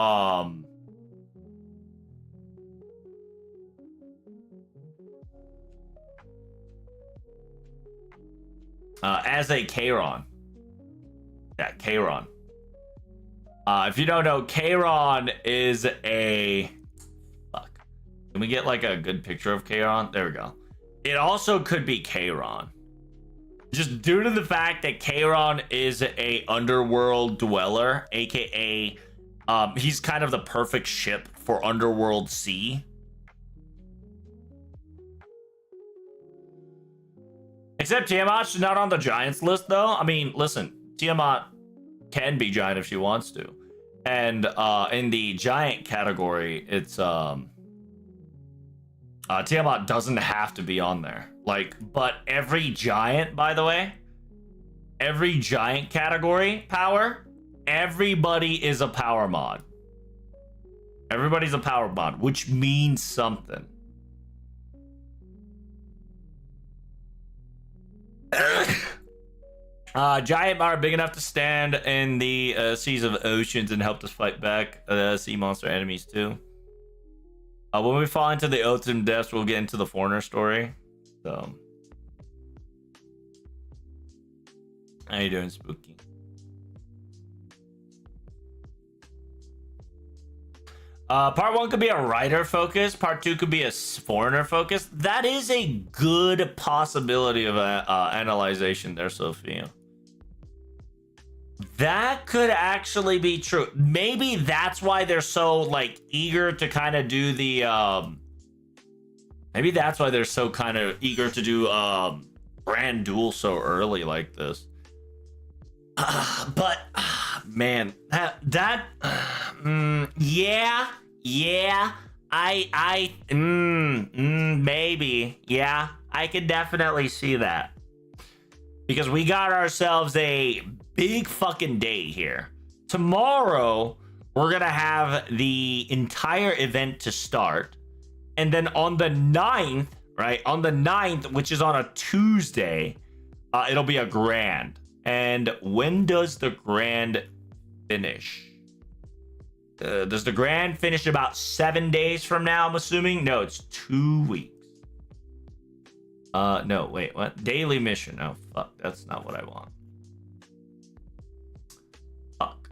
S1: as a Charon. Yeah, Charon. If you don't know, Charon is a fuck. Can we get like a good picture of Charon? There we go. It also could be Charon. Just due to the fact that Charon is a underworld dweller, aka he's kind of the perfect ship for underworld sea. Except Tiamat's not on the Giants list though. I mean, listen, Tiamat can be giant if she wants to. And in the giant category, it's Tiamat doesn't have to be on there. Like, but every giant, by the way, every giant category power, everybody is a power mod. Everybody's a power mod, which means something. Giant are big enough to stand in the seas of oceans and help us fight back sea monster enemies too. When we fall into the ocean depths, we'll get into the foreigner story. So, how you doing, Spooky? Part 1 could be a writer focus. Part 2 could be a foreigner focus. That is a good possibility of analyzation there, Sophia. That could actually be true. Maybe that's why they're so like eager to kind of do the maybe that's why they're so kind of eager to do Brand Duel so early like this. But man, maybe, yeah, I could definitely see that, because we got ourselves a big fucking day here. Tomorrow we're gonna have the entire event to start, and then on the 9th, right, on the 9th, which is on a Tuesday, it'll be a grand. And when does the grand finish? Does the grand finish about 7 days from now, I'm assuming? No, it's 2 weeks. No, wait, what? Daily mission. Oh, fuck, that's not what I want. Fuck.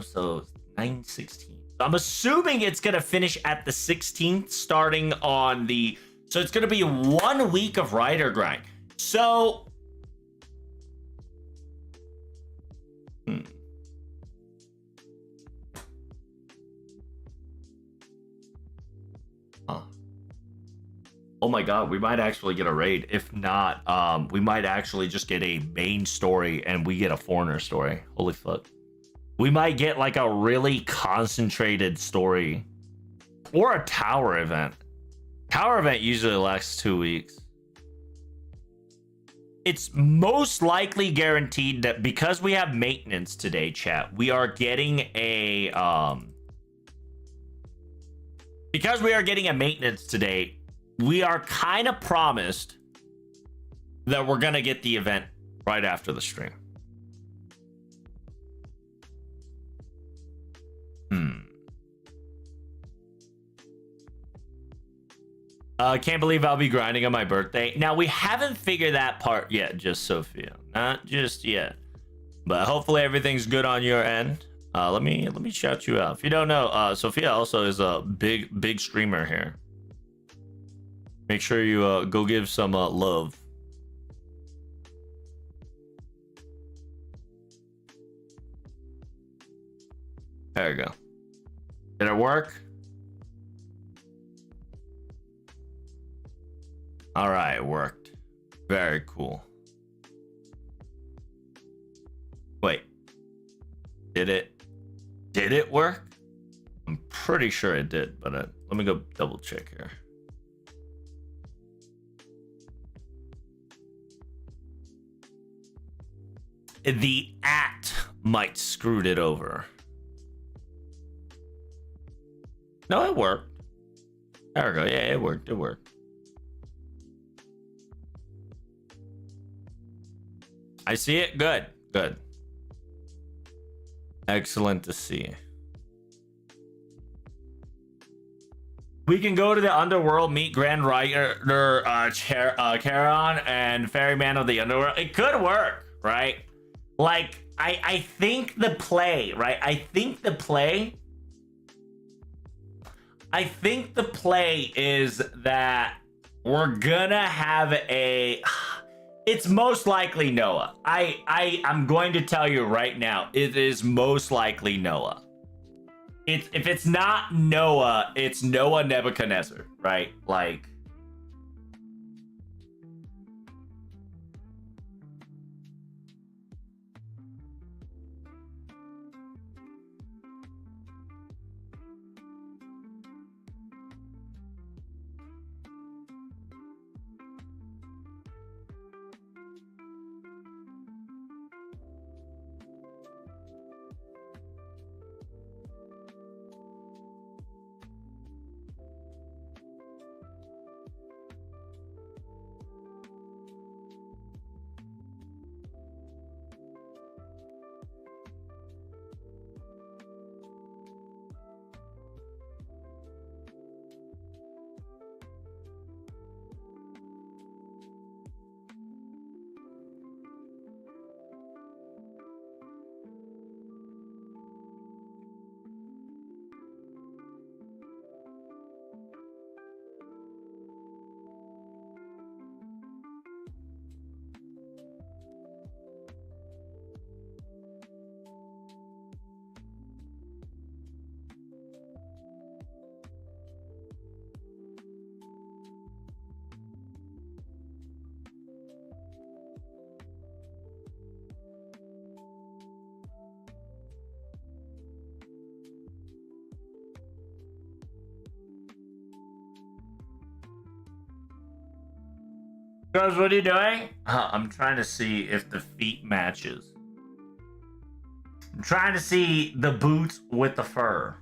S1: So 9/16. So I'm assuming it's gonna finish at the 16th, starting on the... So it's gonna be 1 week of Rider Grind. So... Oh my god, we might actually get a raid. If not, we might actually just get a main story and we get a foreigner story. Holy fuck. We might get like a really concentrated story. Or a tower event. Tower event usually lasts 2 weeks. It's most likely guaranteed that because we have maintenance today, chat, we are getting a because we are getting a maintenance today, we are kind of promised that we're gonna get the event right after the stream. Can't believe I'll be grinding on my birthday. Now, we haven't figured that part yet, just Sophia. Not just yet. But hopefully everything's good on your end. Let me shout you out. If you don't know, Sophia also is a big streamer here. Make sure you go give some love. There you go. Did it work? All right, it worked. Very cool. Wait. Did it work? I'm pretty sure it did, but let me go double check here. The at might screwed it over. No, it worked. There we go. Yeah, it worked. It worked. I see it. Good. Good. Excellent to see. We can go to the underworld, meet Grand Rider, Charon, and Ferryman of the Underworld. It could work, right? Like, I think the play, right? I think the play is that we're gonna have a... It's most likely Noah. I'm going to tell you right now, it is most likely Noah. If it's not Noah, it's Noah Nebuchadnezzar, right? Like... Guys, what are you doing? I'm trying to see if the feet matches. I'm trying to see the boots with the fur.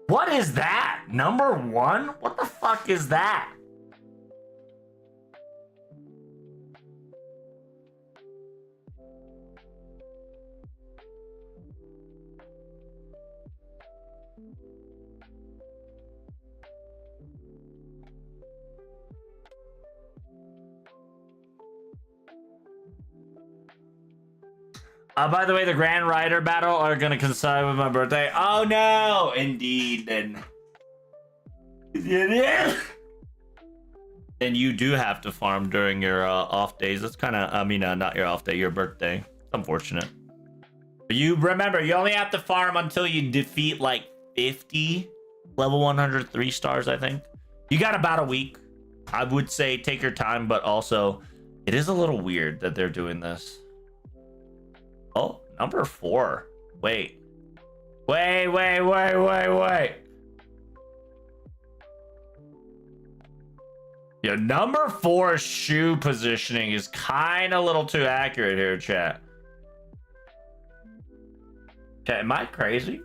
S1: What is that? Number 1? What the fuck is that? By the way, the Grand Rider battle are going to coincide with my birthday. Oh, no. Indeed, then. Yeah. Then you do have to farm during your off days. That's kind of, I mean, not your off day, your birthday. It's unfortunate. But you remember, you only have to farm until you defeat like 50 level 103 stars, I think. You got about a week. I would say take your time, but also it is a little weird that they're doing this. Oh, number 4. Wait. Yeah, number 4 shoe positioning is kind of a little too accurate here, chat. Chat, am I crazy?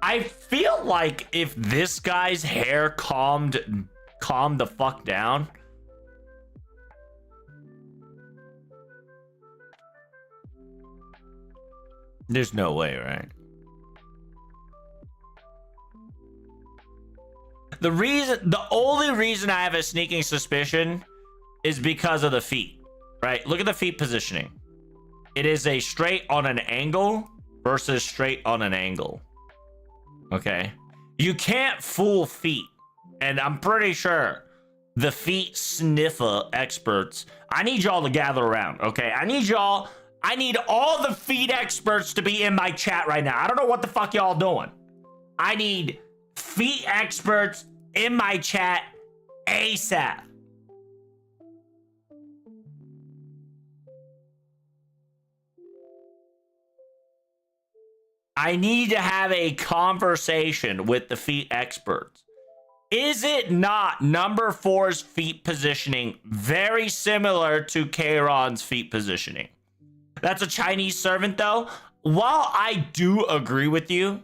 S1: I feel like if this guy's hair calmed the fuck down... There's no way, right? The only reason I have a sneaking suspicion is because of the feet, right? Look at the feet positioning. It is a straight on an angle versus straight on an angle. okay? You can't fool feet. And I'm pretty sure the feet sniffer experts, I need y'all to gather around, okay? I need all the feet experts to be in my chat right now. I don't know what the fuck y'all doing. I need feet experts in my chat ASAP. I need to have a conversation with the feet experts. Is it not number 4's feet positioning very similar to Kairon's feet positioning? That's a Chinese servant, though. While I do agree with you,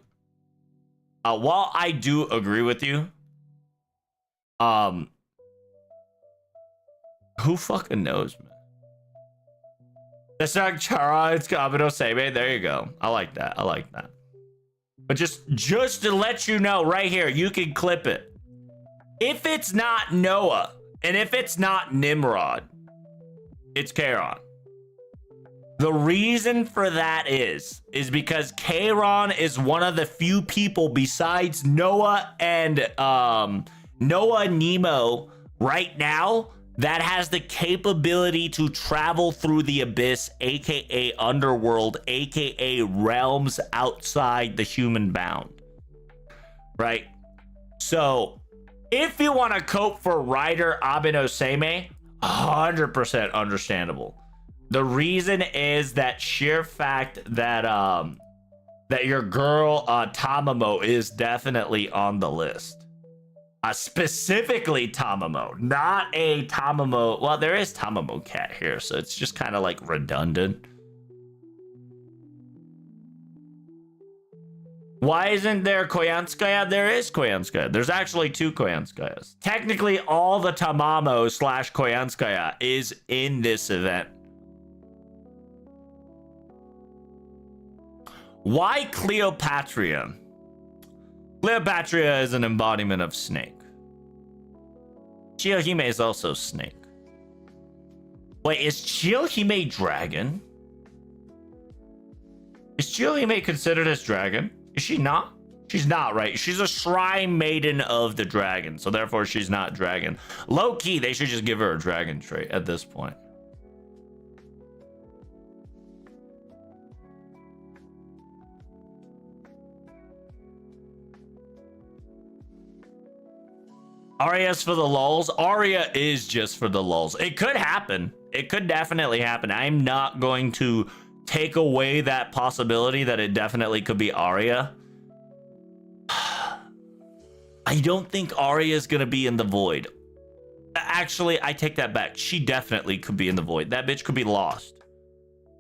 S1: who fucking knows, man? That's not Chara, it's Kamino Sebe. There you go. I like that. But just to let you know right here, you can clip it. If it's not Noah, and if it's not Nimrod, it's Kairon. The reason for that is because Kairon is one of the few people besides Noah and Nemo right now that has the capability to travel through the abyss, aka underworld, aka realms outside the human bound. Right? So, if you want to cope for Ryder Abinoseme, 100% understandable. The reason is that sheer fact that that your girl Tamamo is definitely on the list. Specifically Tamamo, not a Tamamo. Well, there is Tamamo cat here, so it's just kind of like redundant. Why isn't there Koyanskaya? There is Koyanskaya. There's actually 2 Koyanskayas. Technically, all the Tamamo / Koyanskaya is in this event. Why Cleopatra? Cleopatra is an embodiment of snake. Chiyohime is also snake. Wait, is Chiyohime dragon? Is Chiyohime considered as dragon? Is she not? She's not, right? She's a shrine maiden of the dragon, so therefore she's not dragon. Low key, they should just give her a dragon trait at this point. Arya's for the lulz. Arya is just for the lulz. It could happen. It could definitely happen. I'm not going to take away that possibility that it definitely could be Arya. I don't think Arya is going to be in the void. Actually, I take that back. She definitely could be in the void. That bitch could be lost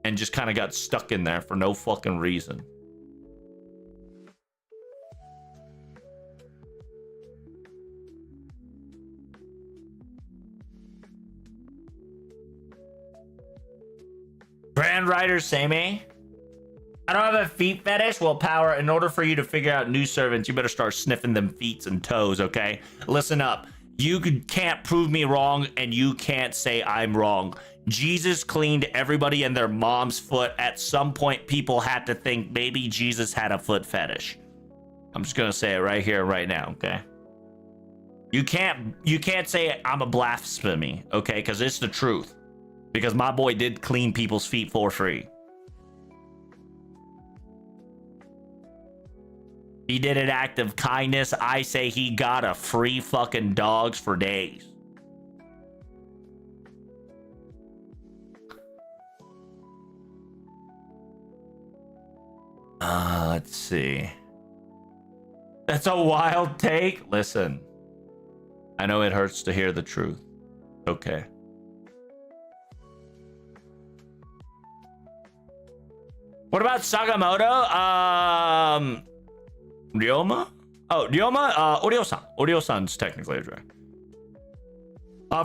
S1: and just kind of got stuck in there for no fucking reason. Grand Rider Same. I don't have a feet fetish. Well, Power, in order for you to figure out new servants, you better start sniffing them feet and toes, okay? Listen up. You can't prove me wrong, and you can't say I'm wrong. Jesus cleaned everybody and their mom's foot. At some point, people had to think maybe Jesus had a foot fetish. I'm just gonna say it right here, right now, okay? You can't say I'm a blasphemy, okay? Because it's the truth. Because my boy did clean people's feet for free. He did an act of kindness. I say he got a free fucking dogs for days. Let's see. That's a wild take. Listen, I know it hurts to hear the truth. Okay. What about Sagamoto? Ryoma? Oh, Ryoma? Oryo-san. Oryo-san's technically a drag.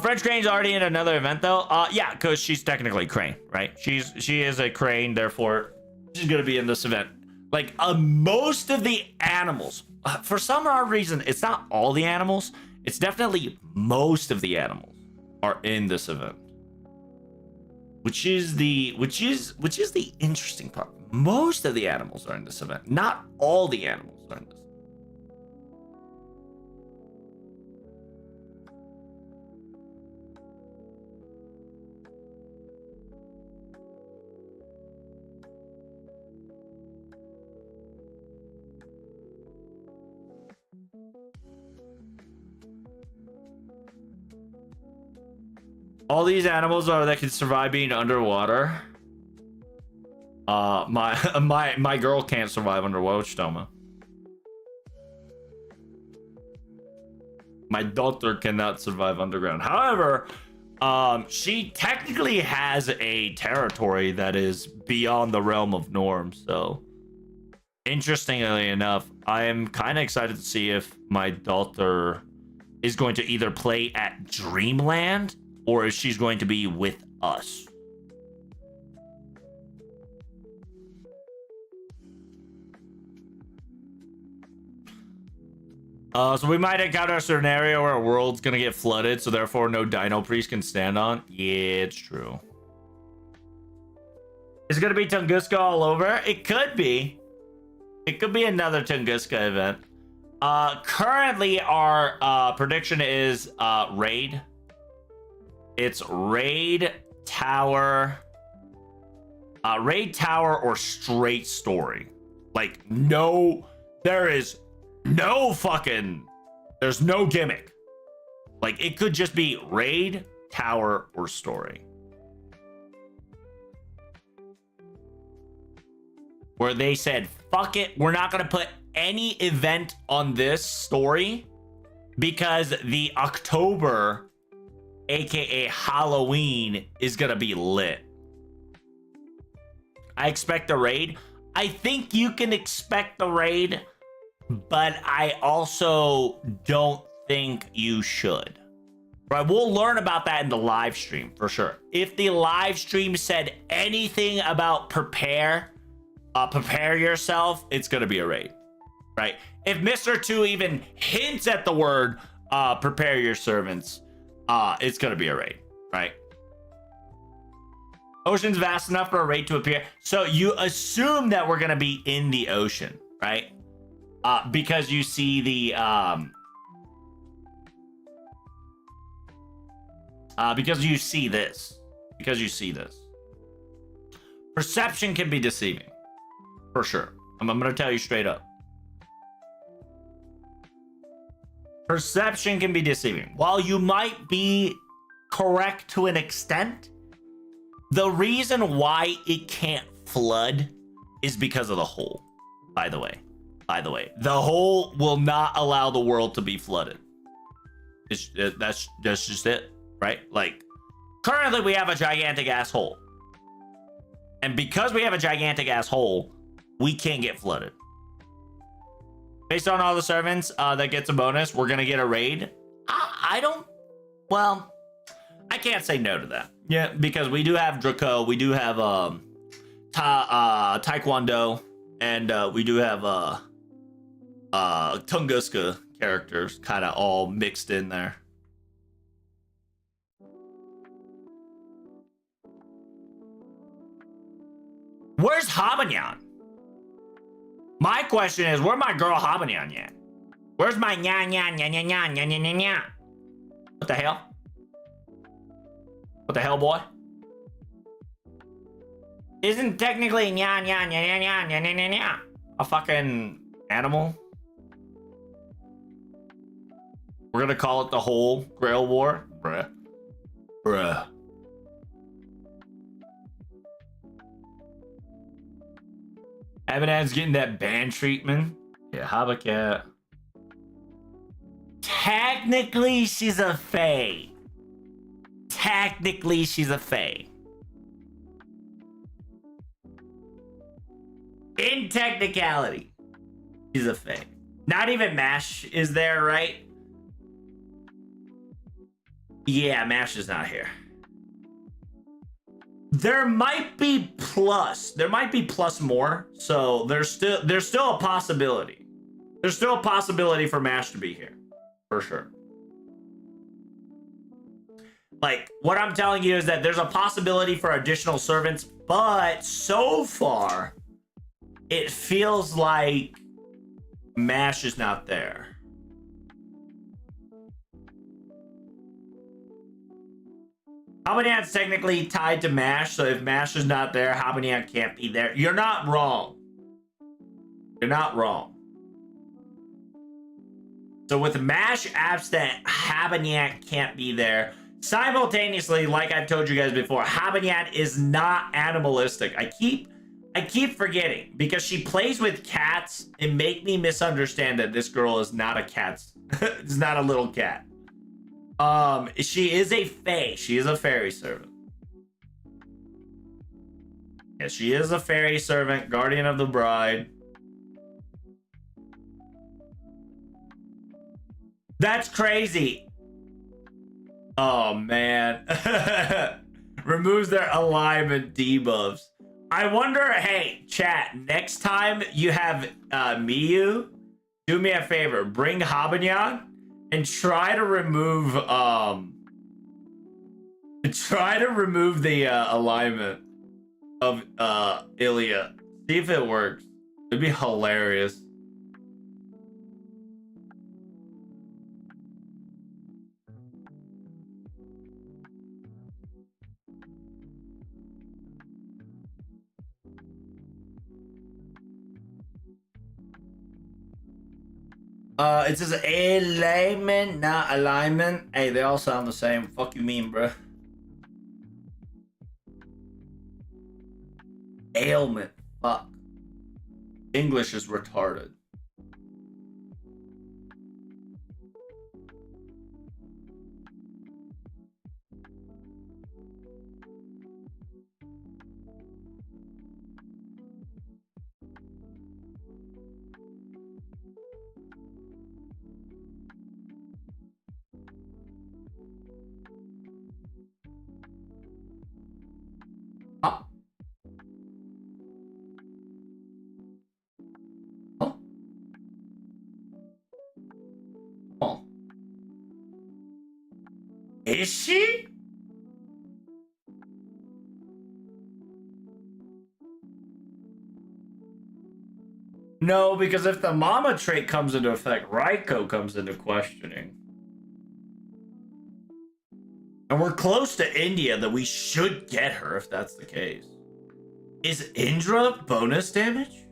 S1: French Crane's already in another event, though. Yeah, because she's technically Crane, right? She is a Crane, therefore she's gonna be in this event. Like, most of the animals, for some odd reason, it's not all the animals. It's definitely most of the animals are in this event. Which is the interesting part. Most of the animals are in this event. Not all the animals are in this. All these animals are that can survive being underwater. My girl can't survive underwater, Stoma. My daughter cannot survive underground. However, she technically has a territory that is beyond the realm of norms. So, interestingly enough, I am kind of excited to see if my daughter is going to either play at Dreamland or if she's going to be with us. So we might encounter a scenario where a world's gonna get flooded, so therefore no Dino Priest can stand on. Yeah, it's true. Is it gonna be Tunguska all over? It could be. It could be another Tunguska event. Currently our prediction is raid. It's raid, tower, or straight story. Like, no, there's no gimmick. Like, it could just be raid, tower, or story. Where they said, fuck it, we're not gonna put any event on this story because the October, aka Halloween, is gonna be lit. I expect a raid. I think you can expect a raid, but I also don't think you should. Right, we'll learn about that in the live stream for sure. If the live stream said anything about prepare yourself, it's gonna be a raid. Right? If Mr. 2 even hints at the word prepare your servants, it's gonna be a raid, right? Ocean's vast enough for a raid to appear. So you assume that we're gonna be in the ocean, right? Because you see the because you see this. Perception can be deceiving. For sure. I'm gonna tell you straight up. Perception can be deceiving. While you might be correct to an extent, the reason why it can't flood is because of the hole. By the way, the hole will not allow the world to be flooded. That's just it, right? Like, currently we have a gigantic ass hole, and because we have a gigantic ass hole, we can't get flooded. Based on all the servants that gets a bonus, we're gonna get a raid. I can't say no to that. Yeah, because we do have Draco, we do have Taekwondo, and we do have Tunguska characters kind of all mixed in there. Where's Habanyan? My question is, where's my girl Habanyan yet? Where's my nya nya nya nya nya nya nya nya nya? What the hell? What the hell, boy? Isn't technically nya nya nya nya nya nya nya nya nya a fucking animal? We're gonna call it the whole Grail War? Bruh. Abadan's getting that ban treatment. Yeah, Habacat. Technically, she's a fae. In technicality, she's a fae. Not even Mash is there, right? Yeah, Mash is not here. There might be plus. There might be plus more. So there's still a possibility. There's still a possibility for Mash to be here. For sure. Like, what I'm telling you is that there's a possibility for additional servants, but so far, it feels like Mash is not there. Habanyan's technically tied to Mash, so if Mash is not there, Habanyan can't be there. You're not wrong. You're not wrong. So with Mash absent, Habanyan can't be there. Simultaneously, like I've told you guys before, Habanyan is not animalistic. I keep forgetting because she plays with cats and make me misunderstand that this girl is not a cat. It's not a little cat. She is a fae. She is a fairy servant. Yes, she is a fairy servant, guardian of the bride. That's crazy. Oh, man. Removes their alignment debuffs. I wonder, hey, chat, next time you have Miyu, do me a favor. Bring Habanyan and try to remove the alignment of Ilya. See if it works. It'd be hilarious. It says alignment, not alignment. Hey, they all sound the same. Fuck you mean, bro? Ailment. Fuck. English is retarded. Huh? Huh? Oh. Is she? No, because if the mama trait comes into effect, Raiko comes into questioning. And we're close to India that we should get her if that's the case. Is Indra bonus damage?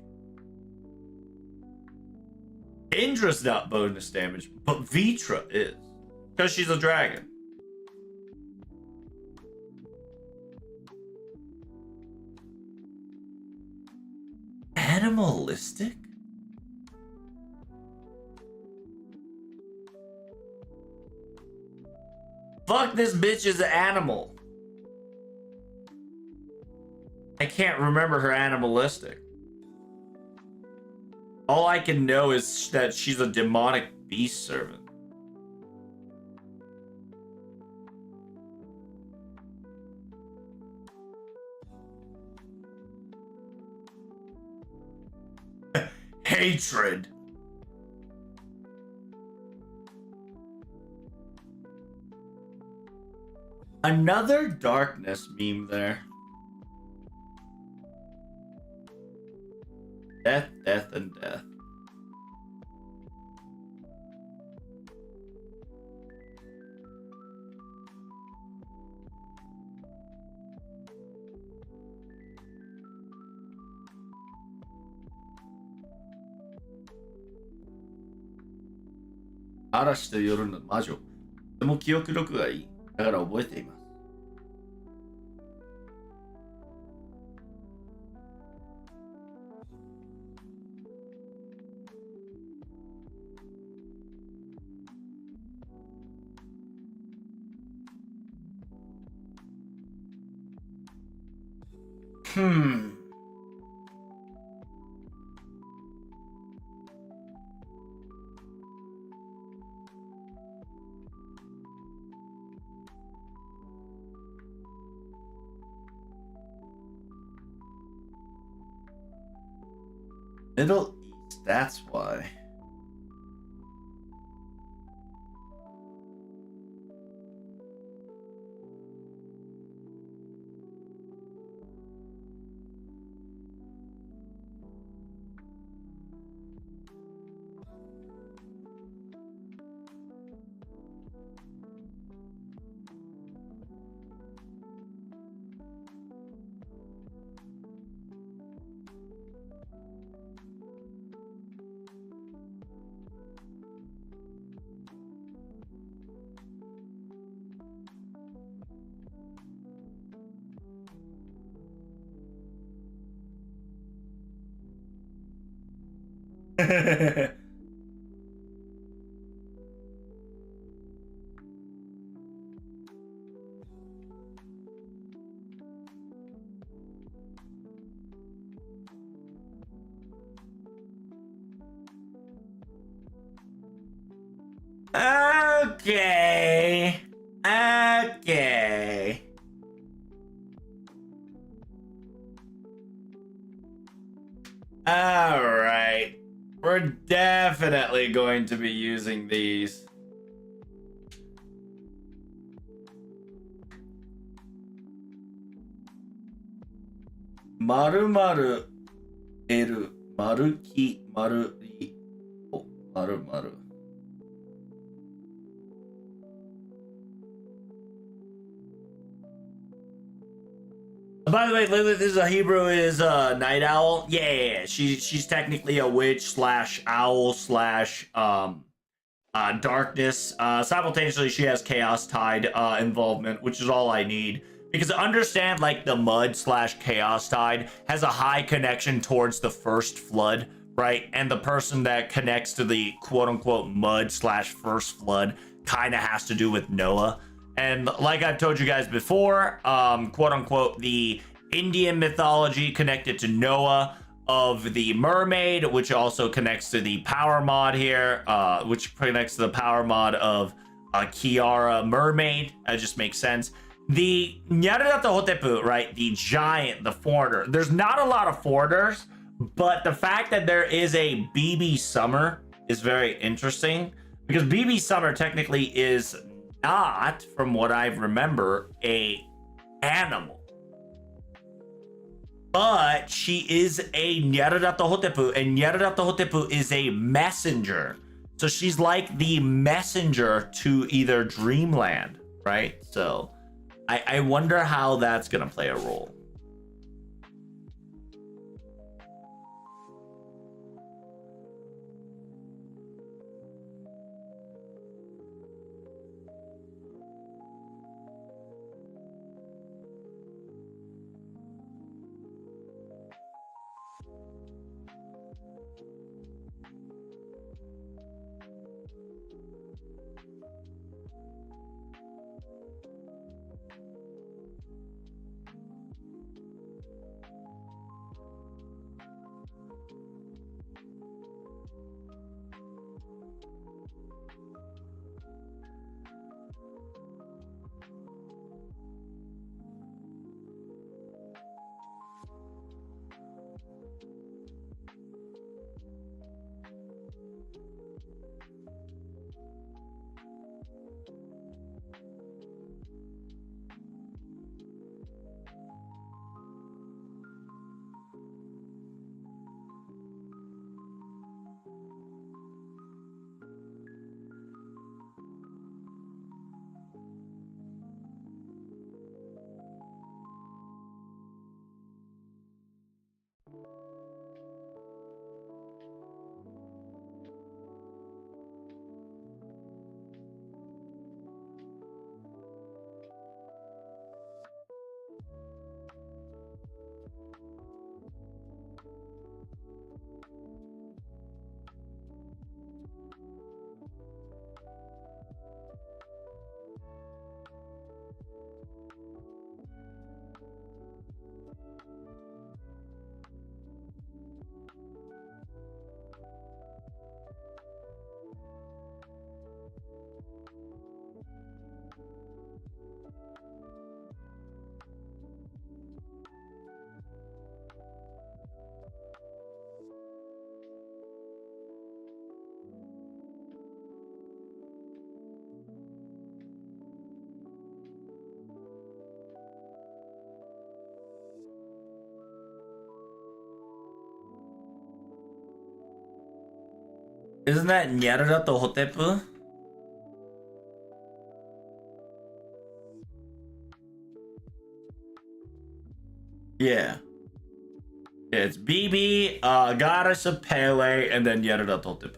S1: Indra's not bonus damage, but Vitra is. Because she's a dragon. Animalistic? Fuck, this bitch is an animal. I can't remember her animalistic. All I can know is that she's a demonic beast servant. Hatred. Another darkness meme there. Death, death, and death.嵐と夜の魔女。とても記憶力がいい。だから覚えています。Middle East, that's why. Okay. Okay. All right. We're definitely going to be using these. Maru maru eru maru ki maru ri o maru maru. By the way, Lilith is a Hebrew is a night owl. Yeah. She's technically a witch slash owl slash darkness. Simultaneously, she has chaos tide involvement, which is all I need. Because to understand, like, the mud slash chaos tide has a high connection towards the first flood, right? And the person that connects to the quote unquote mud slash first flood kind of has to do with Noah. And like I've told you guys before, quote unquote, the Indian mythology connected to Noah of the mermaid, which also connects to the power mod here, which connects to the power mod of Kiara mermaid. That just makes sense. The Nyarlathotep, right? The giant, the foreigner. There's not a lot of foreigners, but the fact that there is a BB Summer is very interesting because BB Summer technically is not, from what I remember, a animal. But she is a Nyarlathotep, and Nyarlathotep is a messenger. So she's like the messenger to either Dreamland, right? So I wonder how that's going to play a role. Isn't that Nyarlathotep? Yeah. Yeah, it's BB, Goddess of Pele, and then Nyarlathotep.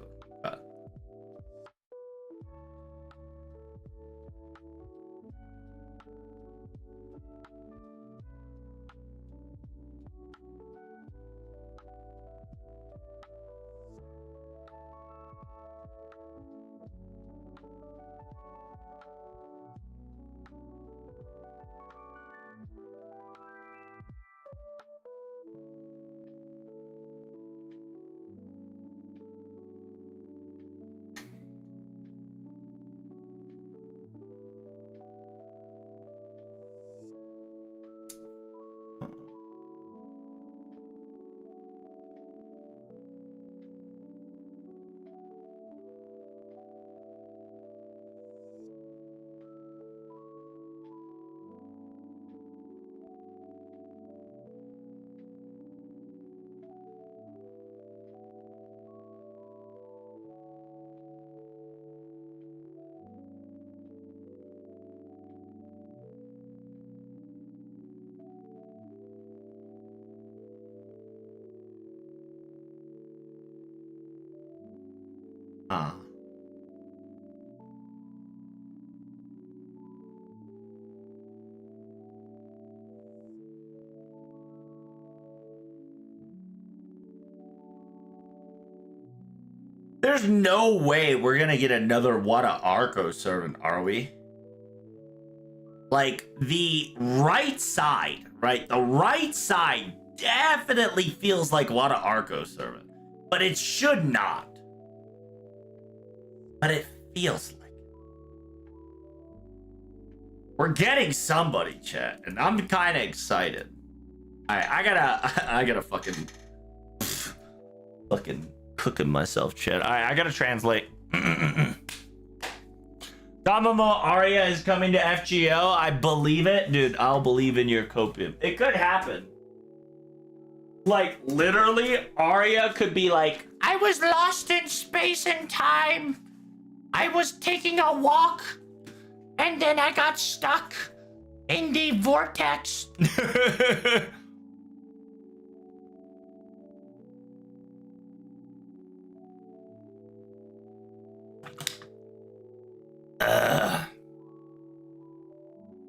S1: There's no way we're gonna get another Wada Arco servant, are we? Like, the right side, right? The right side definitely feels like Wada Arco servant. But it should not. But it feels like it. We're getting somebody, chat, and I'm kind of excited. I gotta fucking cooking myself, chat. I gotta translate. Tamamo Arya is coming to FGO. I believe it. Dude, I'll believe in your copium. It could happen. Like, literally, Arya could be like, I was lost in space and time. I was taking a walk, and then I got stuck in the vortex.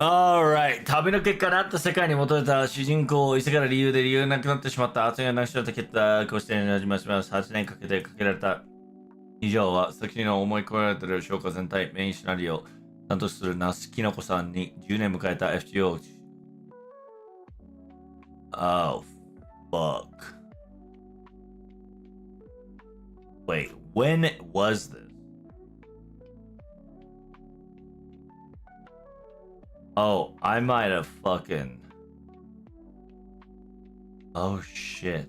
S1: Alright. 旅の結果なった世界に戻れた主人公を異世界の理由で理由なくなってしまった熱いなくしちゃった結果、こうして始まります。8年かけてかけられた以上は、作品の思い込められている消化全体、メインシナリオを担当する那須きのこさんに10年迎えた FGO。Oh, fuck. Wait, when was this? Oh, I might have fucking... Oh, shit.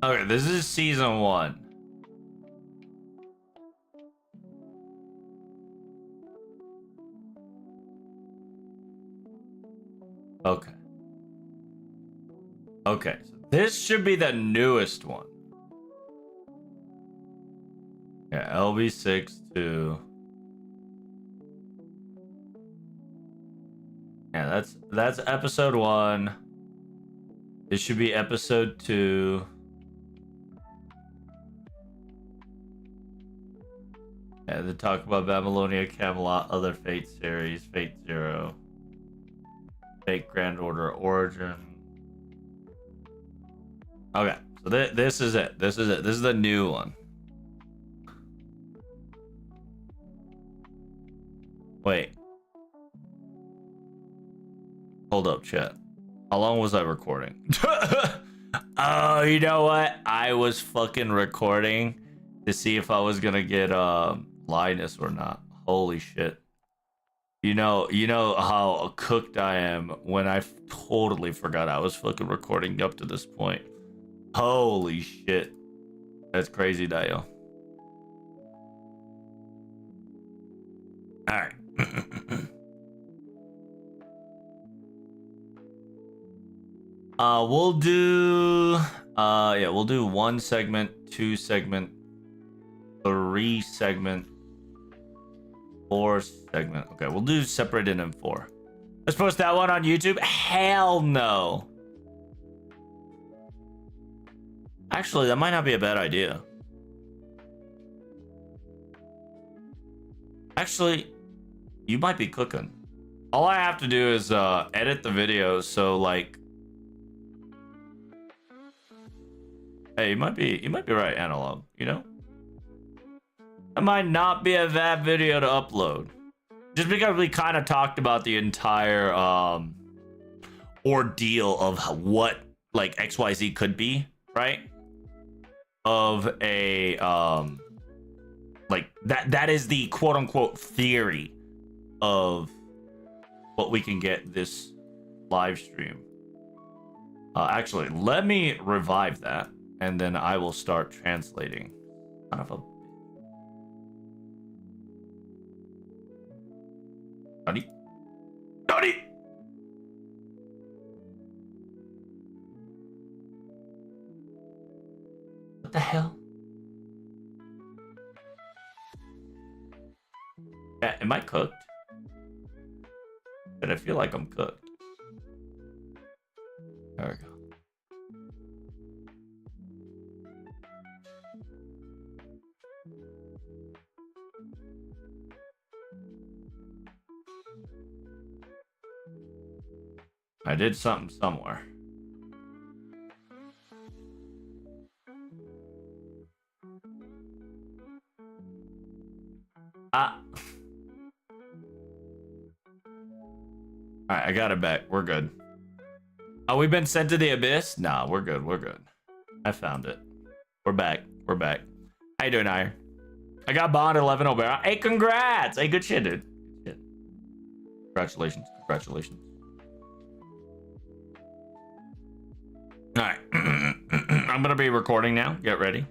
S1: Okay, this is season 1. Okay. Okay, so this should be the newest one. Yeah, LB6 to... Yeah, that's episode 1. This should be episode 2. Yeah, they talk about Babylonia, Camelot, other Fate series, Fate Zero, Fate Grand Order Origin. Okay, so this is it. This is it. This is the new one. Wait. Hold up, chat. How long was I recording? Oh, you know what? I was fucking recording to see if I was gonna get Linus or not. Holy shit. You know how cooked I am when I totally forgot I was fucking recording up to this point. Holy shit. That's crazy, Dio. Alright. We'll do we'll do 1 segment, 2 segment, 3 segment, 4 segment. Okay, we'll do separated in 4. Let's post that one on YouTube. Hell no. Actually, that might not be a bad idea. Actually, you might be cooking. All I have to do is edit the video, so like, hey, you might be right, Analog, you know? That might not be a bad video to upload. Just because we kind of talked about the entire ordeal of what like XYZ could be, right? Of a like that is the quote unquote theory of what we can get this live stream. Actually, let me revive that and then I will start translating. Kind of a Nani? Nani? What the hell? Yeah, am I cooked? I feel like I'm cooked. There we go. I did something somewhere. All right, I got it back. We're good. Oh, we've been sent to the abyss? Nah, we're good. We're good. I found it. We're back. We're back. How you doing, Iron? I got Bond 11 O'Bara. Hey, congrats! Hey, good shit, dude. Good shit. Congratulations. Congratulations. All right. I'm going to be recording now. Get ready.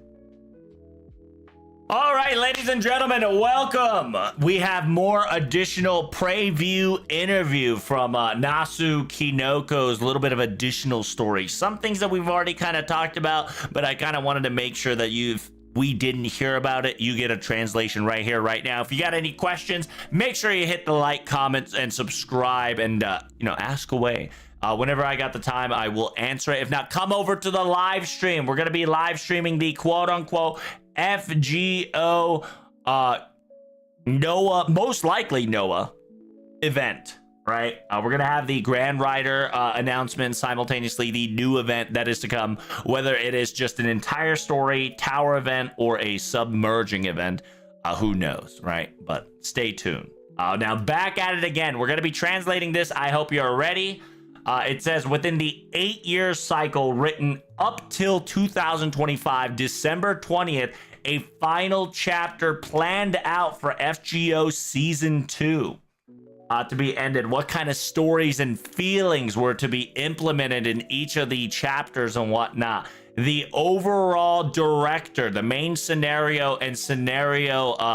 S1: All right, ladies and gentlemen, welcome. We have more additional preview interview from Nasu Kinoko's little bit of additional story. Some things that we've already kind of talked about, but I kind of wanted to make sure that we didn't hear about it. You get a translation right here, right now. If you got any questions, make sure you hit the like, comments, and subscribe, and ask away. Whenever I got the time, I will answer it. If not, come over to the live stream. We're going to be live streaming the quote-unquote FGO Noah, most likely Noah event, right? We're going to have the Grand Rider announcement, simultaneously the new event that is to come, whether it is just an entire story, tower event, or a submerging event. Who knows, right? But stay tuned. Now, back at it again. We're going to be translating this. I hope you're ready. It says within the 8-year cycle written up till 2025, December 20th, a final chapter planned out for FGO Season 2 to be ended. What kind of stories and feelings were to be implemented in each of the chapters and whatnot. The overall director, the main scenario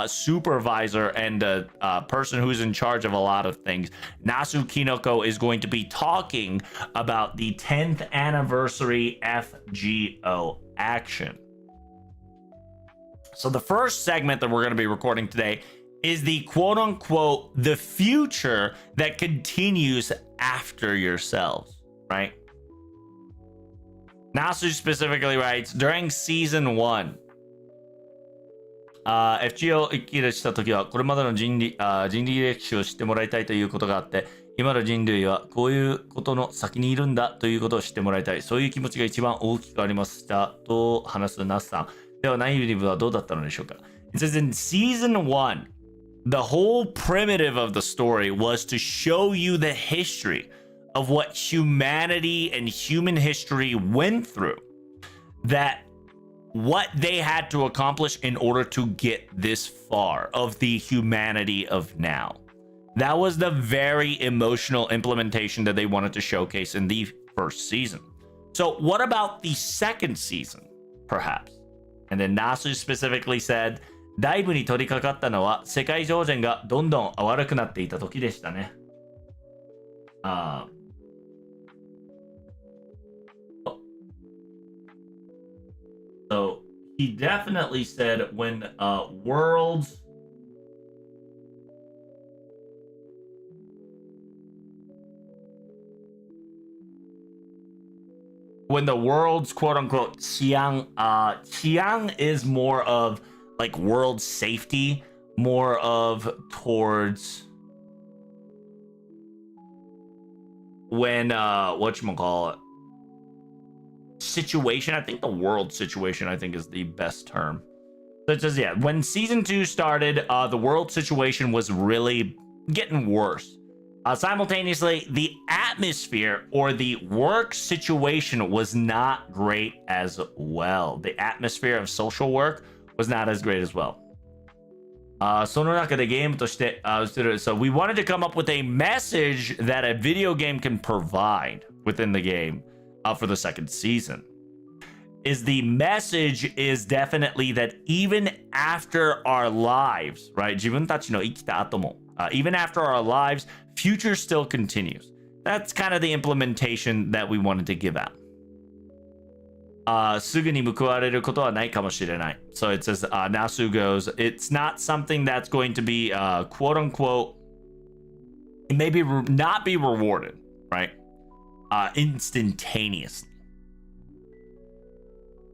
S1: supervisor, and the person who's in charge of a lot of things, Nasu Kinoko, is going to be talking about the 10th anniversary FGO action. So the first segment that we're going to be recording today is the quote-unquote the future that continues after yourselves, right? Nasu specifically writes, during season 1, FGO を生きるした時はこれまでの人類歴史を知ってもらいたいということがあって、今の人類はこういうことの先にいるんだということを知ってもらいたい、そういう気持ちが一番大きくありましたと話すナスさん。ではナイブはどうだったのでしょうか。It says in season 1, the whole primitive of the story was to show you the history of what humanity and human history went through, that what they had to accomplish in order to get this far of the humanity of now. That was the very emotional implementation that they wanted to showcase in the first season. So what about the second season, perhaps? And then Nasu specifically said, ダイブに取り掛かったのは世界情勢がどんどん悪くなっていた時でしたね。So he definitely said when the world's quote unquote Qiang is more of like world safety, more of towards when whatchamacallit, situation. I think the world situation, I think, is the best term. So it says, yeah, when season 2 started, the world situation was really getting worse. Simultaneously, the atmosphere or the work situation was not great as well. The atmosphere of social work was not as great as well. So we wanted to come up with a message that a video game can provide within the game for the second season. The message is definitely that even after our lives, right? 自分たちの生きた後も even after our lives, future still continues. That's kind of the implementation that we wanted to give out. すぐに報われることはないかもしれない. So it says, Nasu goes, it's not something that's going to be quote unquote maybe not be rewarded, right? Instantaneously.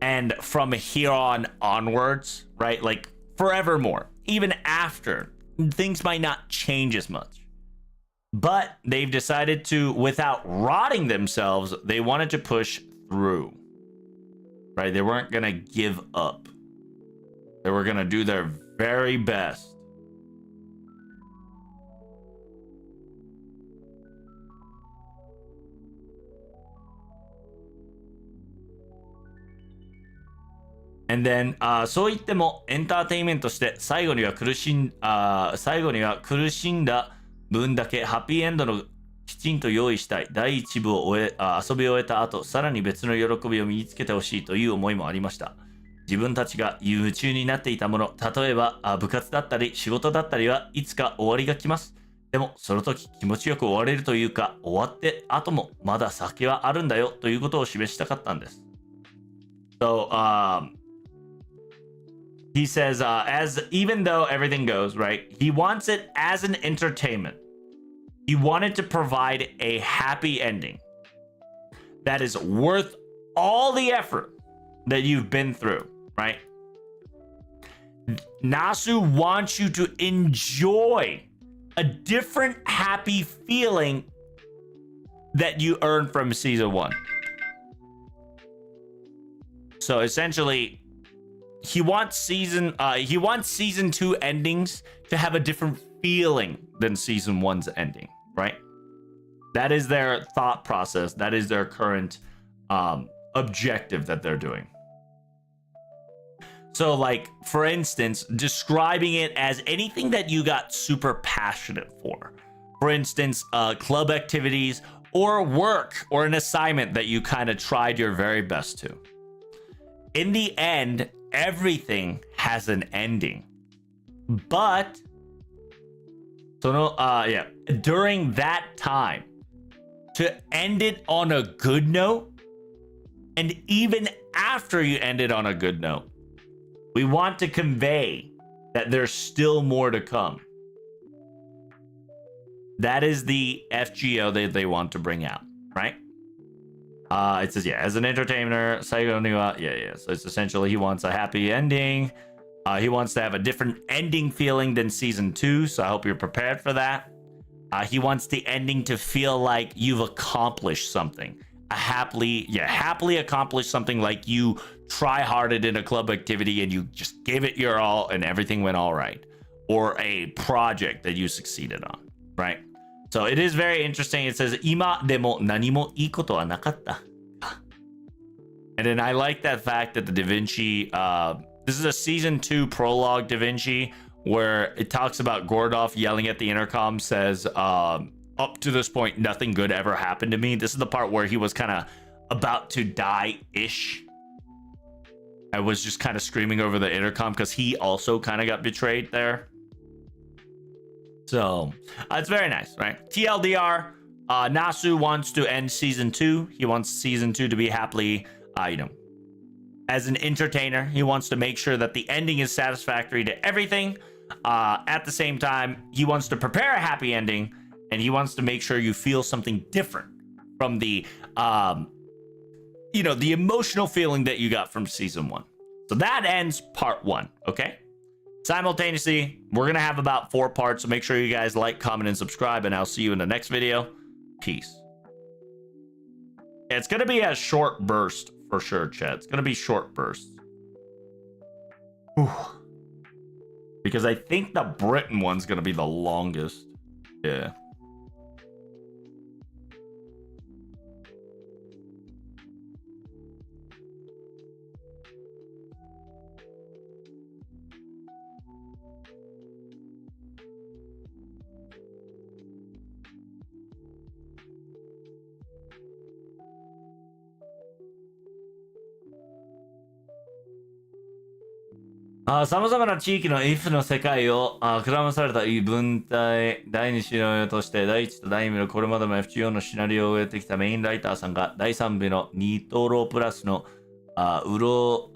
S1: And from here on onwards, right? Like forevermore, even after, things might not change as much. But they've decided to, without rotting themselves, they wanted to push through. Right? They weren't going to give up. They were going to do their very best. And then, そう言ってもエンターテインメントして最後には苦しんだ分だけハッピーエンドのきちんと用意したい。第一部を遊び終えた後、さらに別の喜びを身につけてほしいという思いもありました。自分たちが夢中になっていたもの、例えば部活だったり仕事だったりはいつか終わりが来ます。でもその時気持ちよく終われるというか、終わって後もまだ先はあるんだよということを示したかったんです。So, he says, even though everything goes right, he wants it as an entertainment. He wanted to provide a happy ending that is worth all the effort that you've been through, right? Nasu wants you to enjoy a different happy feeling that you earned from season 1. So essentially, he wants season 2 endings to have a different feeling than season 1's ending, right? That is their thought process. That is their current objective that they're doing. So, like, for instance, describing it as anything that you got super passionate for. For instance, club activities or work or an assignment that you kind of tried your very best to. In the end, everything has an ending. But during that time, to end it on a good note, and even after you end it on a good note, we want to convey that there's still more to come. That is the FGO that they want to bring out, right? It says, as an entertainer, so it's essentially he wants a happy ending. He wants to have a different ending feeling than season 2, so I hope you're prepared for that. He wants the ending to feel like you've accomplished something. Happily accomplished something, like you try-harded in a club activity and you just gave it your all and everything went all right. Or a project that you succeeded on, right? So it is very interesting. It says, 今でも何もいいことはなかった. And then I like that fact that the Da Vinci, this is a season 2 prologue Da Vinci, where it talks about Gordolph yelling at the intercom, says, up to this point, nothing good ever happened to me. This is the part where he was kind of about to die-ish. I was just kind of screaming over the intercom because he also kind of got betrayed there. So it's very nice, right? TLDR, Nasu wants to end season 2. He wants season 2 to be happily, as an entertainer. He wants to make sure that the ending is satisfactory to everything. At the same time, he wants to prepare a happy ending, and he wants to make sure you feel something different from the, the emotional feeling that you got from season 1. So that ends part 1, okay? Simultaneously, we're going to have about 4 parts, so make sure you guys like, comment, and subscribe, and I'll see you in the next video. Peace. It's going to be a short burst for sure, chat. It's going to be short bursts. Whew. Because I think the Britain one's going to be the longest. Yeah. Some 々な地域の if の世界をクラムされた異文体第2シナリオとして第1と第2部のこれまでも FGO のシナリオを植えてきたメインライターさんが第3部のニトロプラスのウロ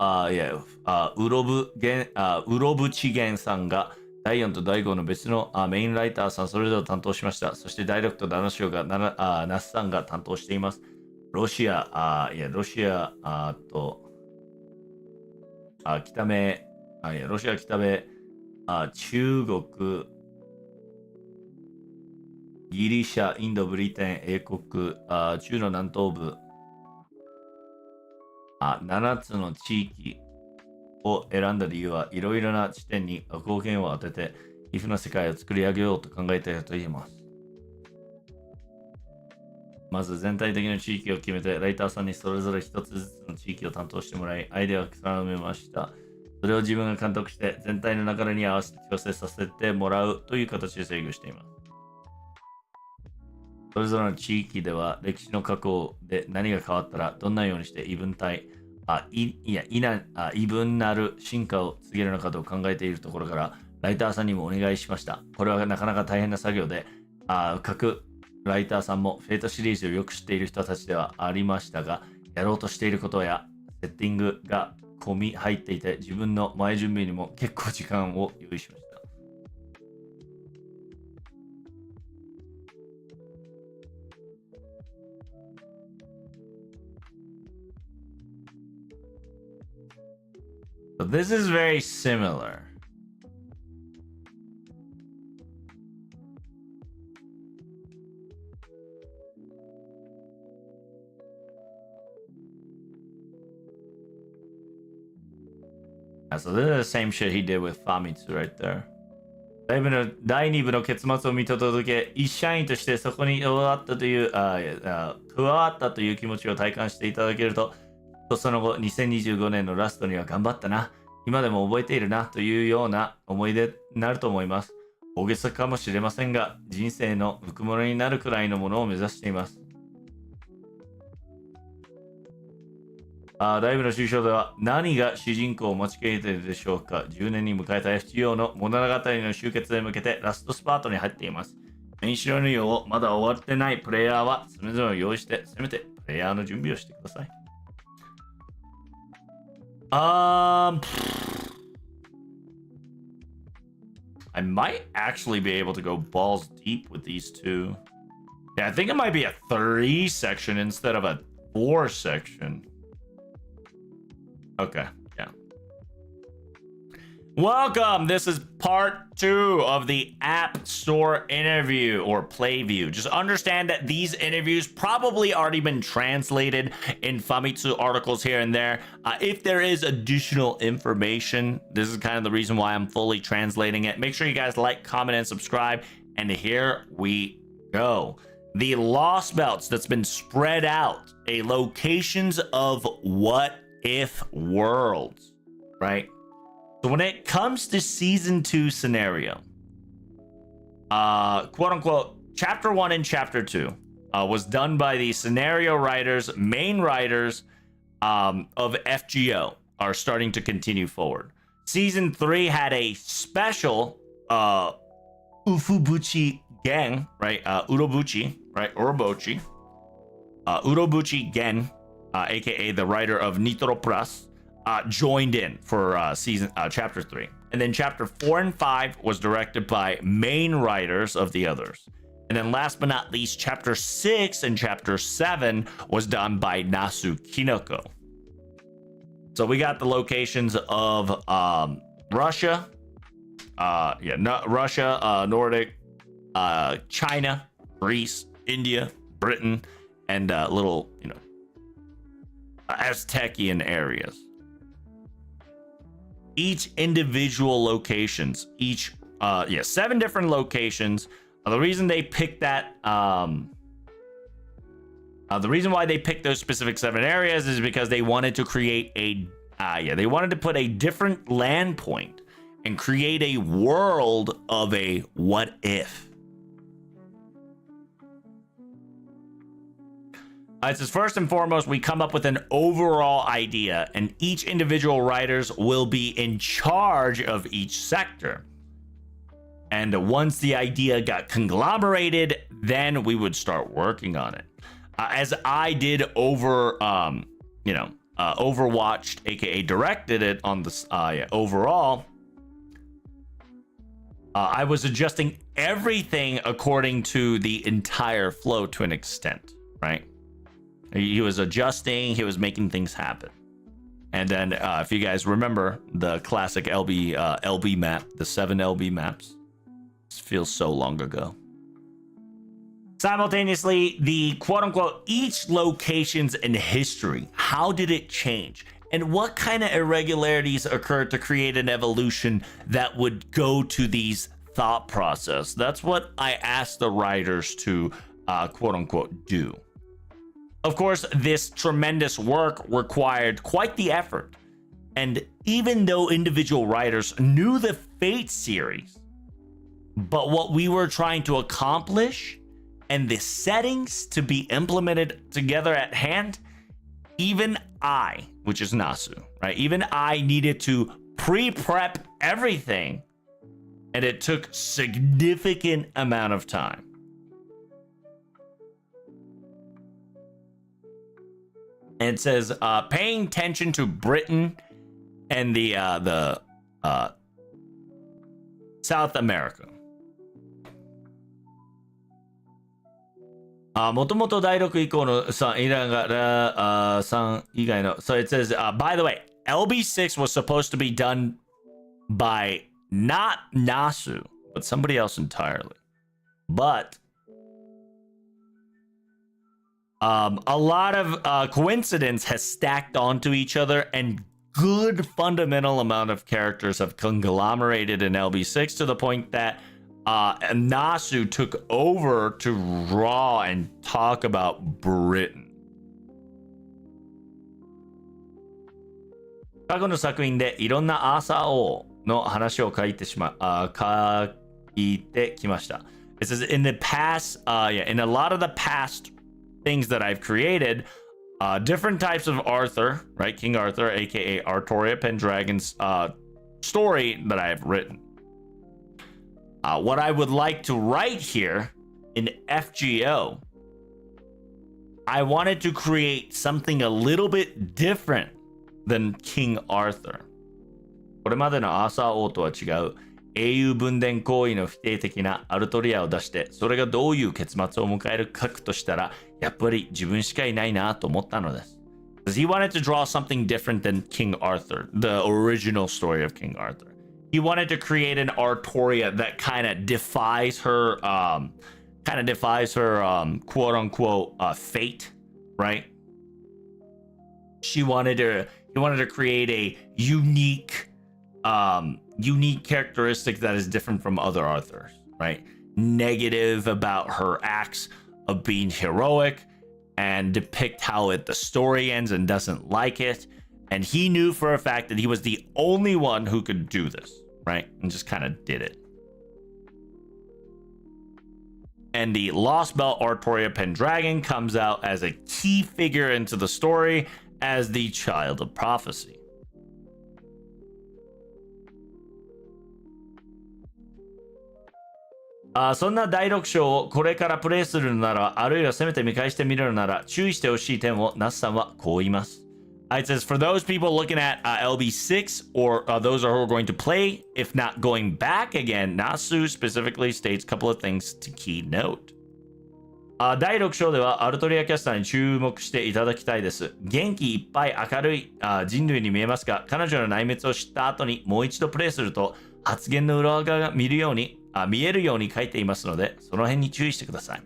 S1: ブチゲンさんが第4と第5の別のメインライターさんそれぞれ担当しました。そして第6と7章がナスさんが担当しています。ロシアと北米、ロシア、北米、中国、ギリシャ、インド、ブリテン、英国、中の南東部、7つの地域を選んだ理由はいろいろな地点に貢献を当てて、皮膚の世界を作り上げようと考えていると言えます。まず全体的な地域を決めて、ライターさんにそれぞれ一つずつの地域を担当してもらい、アイデアを定めました。それを自分が監督して、全体の流れに合わせて調整させてもらうという形で制御しています。それぞれの地域では、歴史の過去で何が変わったら、どんなようにして異分なる進化を告げるのかと考えているところから、ライターさんにもお願いしました。これはなかなか大変な作業で、各ライターさんもフェイトシリーズをよく知っている人たちではありましたが、やろうとしていることやセッティングが込み入っていて、自分の前準備にも結構時間を用意しました。So this is very similar. So this is the same shit he did with Famitsu right there. 第2部の結末を見届け、一社員としてそこに加わったという気持ちを体感していただけると、その後2025年のラストには頑張ったな、今でも覚えているなというような思い出になると思います。大げさかもしれませんが、人生のぬくもりになるくらいのものを目指しています。第2部の終章では何が主人公を待ち受けているでしょうか。10年に迎えた FGO の物語の終結へ向けてラストスパートに入っています。メインシナリオをまだ終わってないプレイヤーはそれぞれを用意して、せめてプレイヤーの準備をしてください。I might actually be able to go balls deep with these two. Yeah, I think it might be a 3 section instead of a 4 section. Okay, yeah. Welcome. This is part 2 of the App Store interview or play view. Just understand that these interviews probably already been translated in Famitsu articles here and there. If there is additional information, this is kind of the reason why I'm fully translating it. Make sure you guys like, comment, and subscribe. And here we go. The Lost Belts that's been spread out, locations of what if worlds, right? So when it comes to season 2 scenario, quote unquote, chapter 1 and chapter 2 was done by the scenario writers, main writers of FGO are starting to continue forward. Season 3 had a special Ufubuchi gang, right? Urobuchi, right? Urobuchi. Urobuchi Gen, aka the writer of Nitro Plus, joined in for chapter 3. And then chapter 4 and 5 was directed by main writers of the others. And then last but not least, chapter 6 and chapter 7 was done by Nasu Kinoko. So we got the locations of Russia, Russia, Nordic, China, Greece, India, Britain, and little, Aztecian areas. Each individual locations, 7 different locations. The reason they picked that, the reason why they picked those specific 7 areas is because they wanted to create they wanted to put a different land point and create a world of a what if. It says, first and foremost, we come up with an overall idea, and each individual writers will be in charge of each sector. And once the idea got conglomerated, then we would start working on it. As I did overwatched, aka directed it on this overall. I was adjusting everything according to the entire flow to an extent, right? He was adjusting, he was making things happen. And then if you guys remember the classic LB map, the 7 LB maps, this feels so long ago. Simultaneously, the quote-unquote each locations in history, how did it change? And what kind of irregularities occurred to create an evolution that would go to these thought process? That's what I asked the writers to quote-unquote do. Of course, this tremendous work required quite the effort. And even though individual writers knew the Fate series, but what we were trying to accomplish and the settings to be implemented together at hand, even I, which is Nasu, right? Even I needed to pre-prep everything, and it took significant amount of time. And it says, paying attention to Britain and the South America. もともと第6以降の3以外が3以外の So it says, by the way, LB6 was supposed to be done by not Nasu, but somebody else entirely. But a lot of coincidence has stacked onto each other, and good fundamental amount of characters have conglomerated in LB6 to the point that Nasu took over to draw and talk about Britain. 過去の作品でいろんなアーサー王の話を書いてきました。It says in the past, in a lot of the past things that I've created, different types of Arthur, right? King Arthur, aka Artoria Pendragon's story that I have written. What I would like to write here in FGO, I wanted to create something a little bit different than King Arthur. これまでのアーサー王とは違う英雄分伝行為の否定的なアルトリアを出して、それがどういう結末を迎えるかとしたら、やっぱり自分しかいないなと思ったのです。Because he wanted to draw something different than King Arthur, the original story of King Arthur. He wanted to create an Artoria that kind of defies her quote unquote fate, right? He wanted to create a unique characteristic that is different from other Arthurs, right? Negative about her acts of being heroic, and depict how the story ends and doesn't like it. And he knew for a fact that he was the only one who could do this, right? And just kind of did it. And the Lost Belt Artoria Pendragon comes out as a key figure into the story as the child of prophecy. そんな第6章をこれからプレイするのなら、あるいはせめて見返してみるのなら、注意してほしい点をナスさんはこう言います。It says, for those people looking at LB6 or those who are going to play, if not going back again, Nasu specifically states a couple of things to key note. 第6章ではアルトリアキャスターに注目していただきたいです。元気いっぱい明るい人類に見えますが、彼女の内面を知った後にもう一度プレイすると発言の裏側が見えるように書いていますので、その辺に注意してください。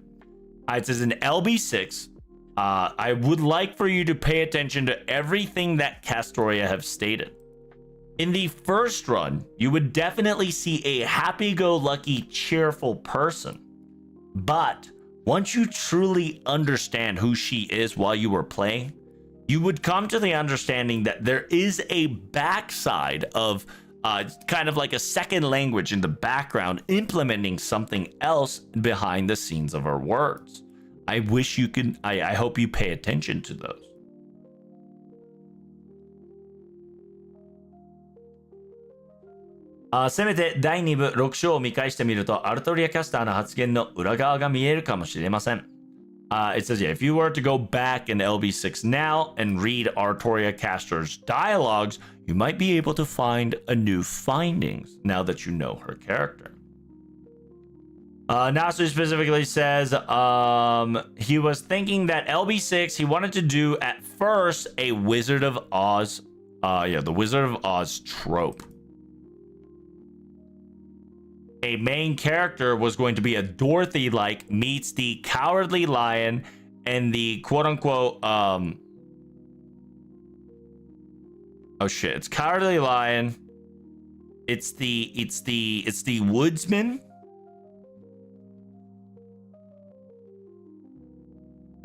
S1: It says in LB6, I would like for you to pay attention to everything that Castoria have stated. In the first run, you would definitely see a happy-go-lucky, cheerful person. But once you truly understand who she is while you were playing, you would come to the understanding that there is a backside of kind of like a second language in the background implementing something else behind the scenes of her words. I wish you can, I hope you pay attention to those. せめて第2部6章を見返してみると、アルトリアキャスターの発言の裏側が見えるかもしれません。It says, if you were to go back in LB6 now and read Artoria Caster's dialogues, you might be able to find a new findings now that you know her character. Nasu specifically says he was thinking that LB6 he wanted to do at first a Wizard of Oz, the Wizard of Oz trope. A main character was going to be a Dorothy like meets the Cowardly Lion and the quote unquote oh shit, it's Cowardly Lion. It's the Woodsman.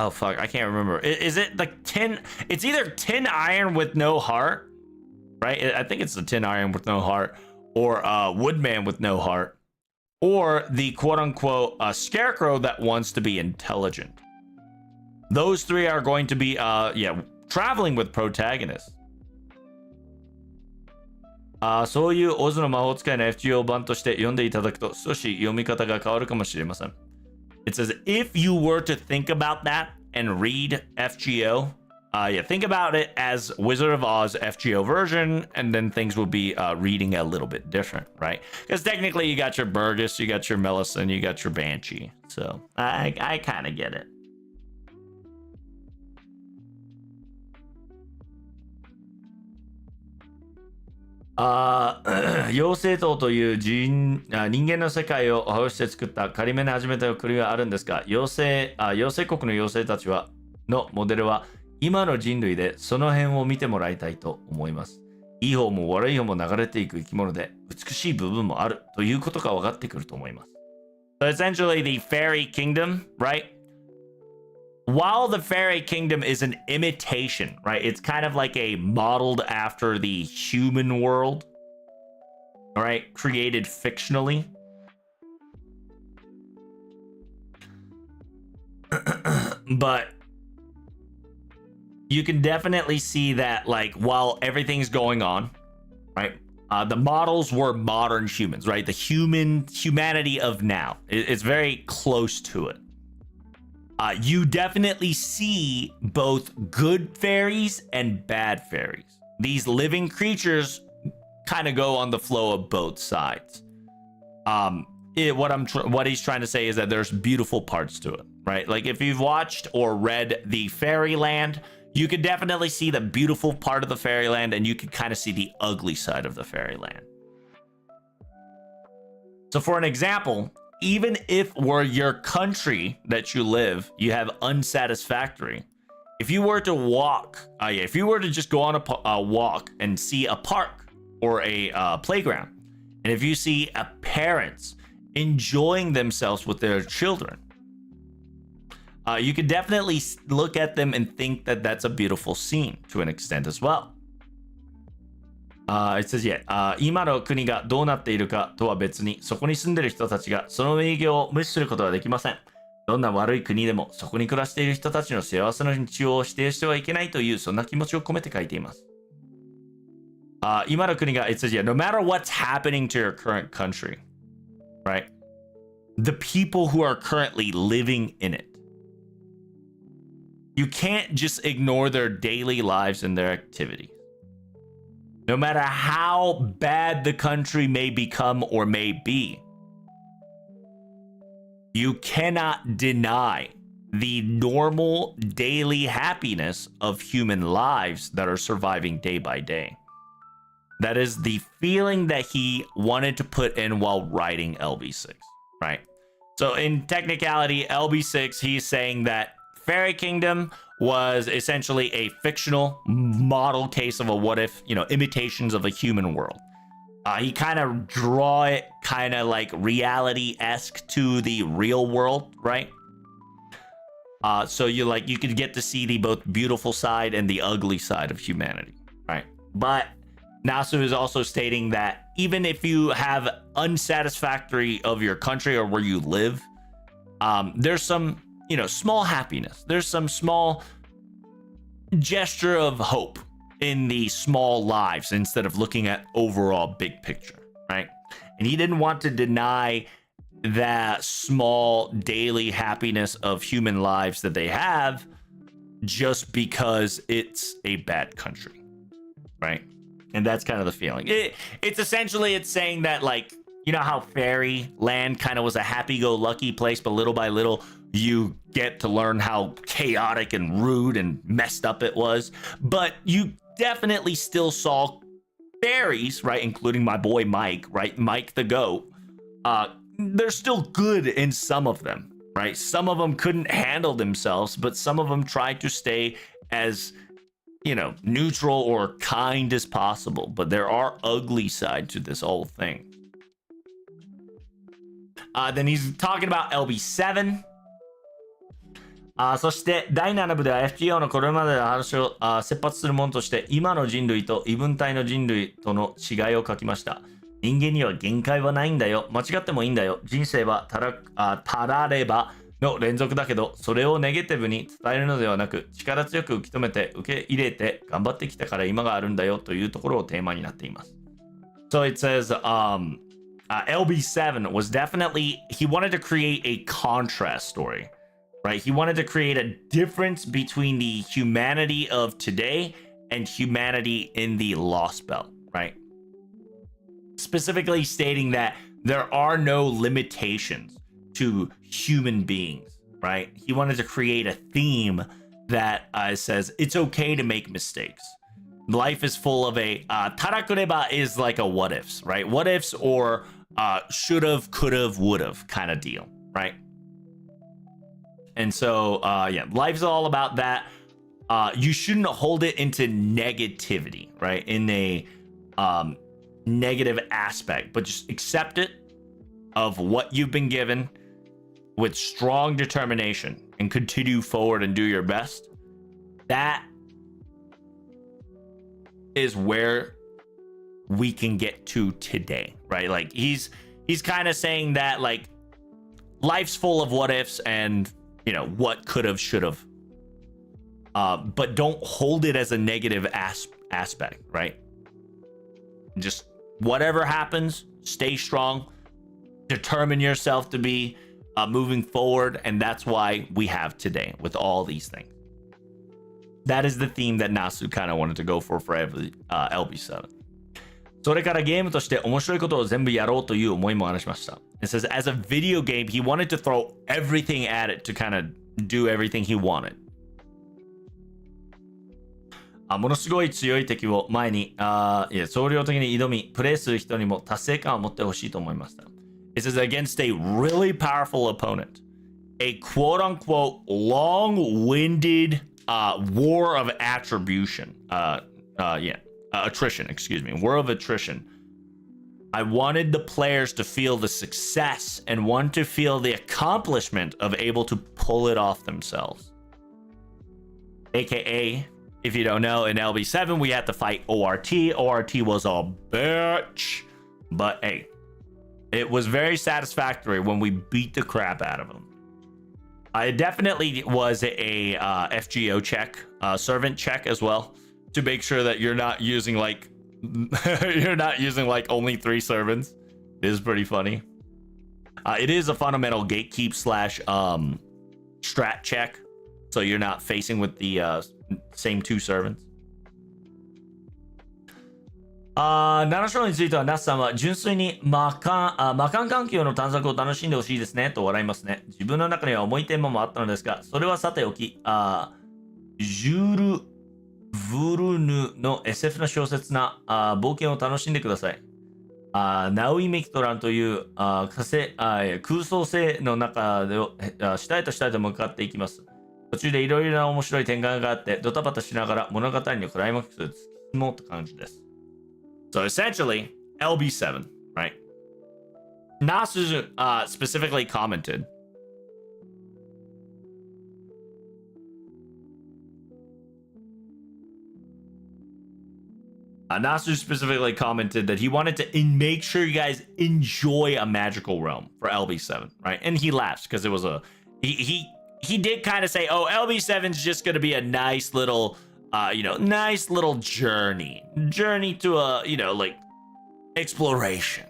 S1: Oh fuck, I can't remember. Is it like tin? It's either Tin Iron with no heart, right? I think it's the Tin Iron with no heart, or Woodman with no heart, or the quote unquote Scarecrow that wants to be intelligent. Those three are going to be traveling with protagonists. そういうオズの魔法使いの FGO 版として読んでいただくと少し読み方が変わるかもしれません。It says if you were to think about that and read FGO, think about it as Wizard of Oz FGO version, and then things will be reading a little bit different, right? Because technically you got your Burgess, you got your Melisande, you got your Banshee. So I kind of get it. Uh, 妖精島という人間の世界を保守して作った仮面の始めた国があるんですが、妖精国の妖精たちのモデルは今の人類でその辺を見てもらいたいと思います。いい方も悪い方も流れていく生き物で美しい部分もあるということが分かってくると思います。So essentially the fairy kingdom, right? While the fairy kingdom is an imitation, right? It's kind of like a modeled after the human world, all right? Created fictionally. But you can definitely see that, like, while everything's going on, right? The models were modern humans, right? The humanity of now. It's very close to it. You definitely see both good fairies and bad fairies. These living creatures kind of go on the flow of both sides. What he's trying to say is that there's beautiful parts to it, right? Like if you've watched or read the Fairyland, you could definitely see the beautiful part of the Fairyland, and you could kind of see the ugly side of the Fairyland. So for an example, even if were your country that you live, you have unsatisfactory. If you were to walk, if you were to just go on a walk and see a park or a playground, and if you see parents enjoying themselves with their children, you could definitely look at them and think that that's a beautiful scene to an extent as well. It says, 今の国がどうなっているかとは別に、そこに住んでいる人たちがその名誉を無視することはできません。どんな悪い国でも、そこに暮らしている人たちの幸せの日常を否定してはいけないという、そんな気持ちを込めて書いています。今の国が、it says, no matter what's happening to your current country, right? The people who are currently living in it, you can't just ignore their daily lives and their activities. No matter how bad the country may become or may be, you cannot deny the normal daily happiness of human lives that are surviving day by day. That is the feeling that he wanted to put in while writing LB6, right? So in technicality, LB6, he's saying that Fairy Kingdom was essentially a fictional model case of a what if, imitations of a human world. He kind of draw it kind of like reality-esque to the real world, right? So you could get to see the both beautiful side and the ugly side of humanity, right? But Nasu is also stating that even if you have unsatisfactory of your country or where you live, there's some small happiness. There's some small gesture of hope in the small lives instead of looking at overall big picture, right? And he didn't want to deny that small daily happiness of human lives that they have just because it's a bad country, right? And that's kind of the feeling. It's essentially saying that, like, You know how fairy land kind of was a happy-go-lucky place, but little by little you get to learn how chaotic and rude and messed up it was. But you definitely still saw fairies, right? Including my boy Mike, right? Mike the goat. They're still good in some of them, right? Some of them couldn't handle themselves, but some of them tried to stay as, you know, neutral or kind as possible. But there are ugly sides to this whole thing. Then he's talking about LB7. そして第7部では FGO のこれまでの話を切羽するものとして今の人類と異文体の人類との違いを書きました。人間には限界はないんだよ。間違ってもいいんだよ。人生はたらればの連続だけど、それをネガティブに伝えるのではなく、力強く受け止めて受け入れて頑張ってきたから今があるんだよというところをテーマになっています。So it says, LB7 was definitely, he wanted to create a contrast story, right? He wanted to create a difference between the humanity of today and humanity in the Lost Belt, right? Specifically stating that there are no limitations to human beings, right? He wanted to create a theme that says it's okay to make mistakes. Life is full of a tarakureba is like a what ifs, right? What ifs or should've, could've, would've kind of deal, right? And so yeah, life's all about that. You shouldn't hold it into negativity, right? In a negative aspect, but just accept it of what you've been given with strong determination and continue forward and do your best. That is where we can get to today, right? Like he's kind of saying that like life's full of what ifs and, you know, what could have, should have, but don't hold it as a negative aspect, right? Just whatever happens, stay strong, determine yourself to be moving forward, and that's why we have today with all these things. That is the theme that Nasu kind of wanted to go for LB7. それからゲームとして面白いことを全部やろうという思いも話しました。It says as a video game, he wanted to throw everything at it to kind of do everything he wanted. ものすごい強い敵を前に総量的に挑み、プレイする人にも達成感を持ってほしいと思いました。It says against a really powerful opponent, a quote-unquote long-winded war of attribution. Attrition, excuse me. War of attrition. I wanted the players to feel the success and want to feel the accomplishment of able to pull it off themselves. AKA, if you don't know, in LB7, we had to fight ORT. ORT was a bitch. But hey, it was very satisfactory when we beat the crap out of him. It definitely was a FGO check, servant check as well, to make sure that you're not using like only 3 servants. It is pretty funny. It is a fundamental gatekeep / strat check, so you're not facing with the same 2 servants. 7章についてはナスさんは純粋に魔漢環境の探索を楽しんでほしいですねと笑いますね。自分の中には重いテーマもあったのですが、それはさておき、ジュール・ヴルヌの SF の小説な冒険を楽しんでください。ナウイ・メキトランという空想星の中で下へと下へと向かっていきます。途中でいろいろな面白い展開があって、ドタバタしながら物語のクライマックスを突き進もうって感じです。So essentially, LB7, right? Nasu specifically commented. Nasu specifically commented that he wanted to make sure you guys enjoy a magical realm for LB7, right? And he laughs because it was he did kind of say, oh, LB7 is just going to be a nice little nice little journey to a, like exploration.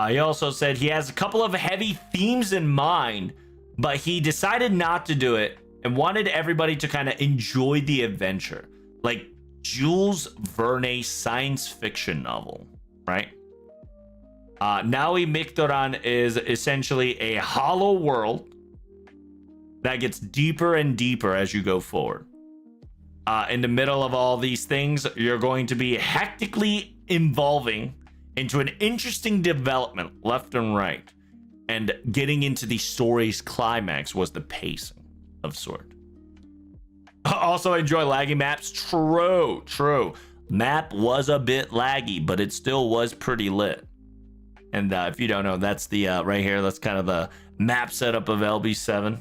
S1: He also said he has a couple of heavy themes in mind, but he decided not to do it and wanted everybody to kind of enjoy the adventure. Like Jules Verne's science fiction novel, right? Naui Mictoran is essentially a hollow world that gets deeper and deeper as you go forward. In the middle of all these things, you're going to be hectically evolving into an interesting development left and right. And getting into the story's climax was the pacing of sort. Also enjoy laggy maps. True. Map was a bit laggy, but it still was pretty lit. And if you don't know, that's the right here. That's kind of the map setup of LB7.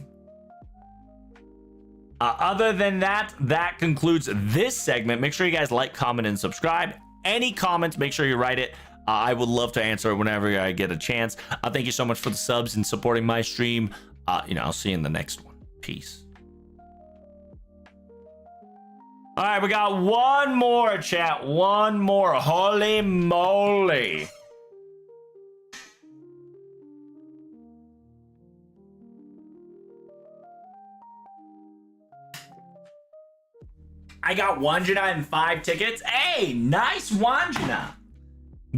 S1: Other than that, that concludes this segment. Make sure you guys like, comment, and subscribe. Any comments, make sure you write it. I would love to answer it whenever I get a chance. Thank you so much for the subs and supporting my stream. I'll see you in the next one. Peace. All right, we got one more, chat. One more. Holy moly. I got Wanjina and 5 tickets. Hey, nice Wanjina.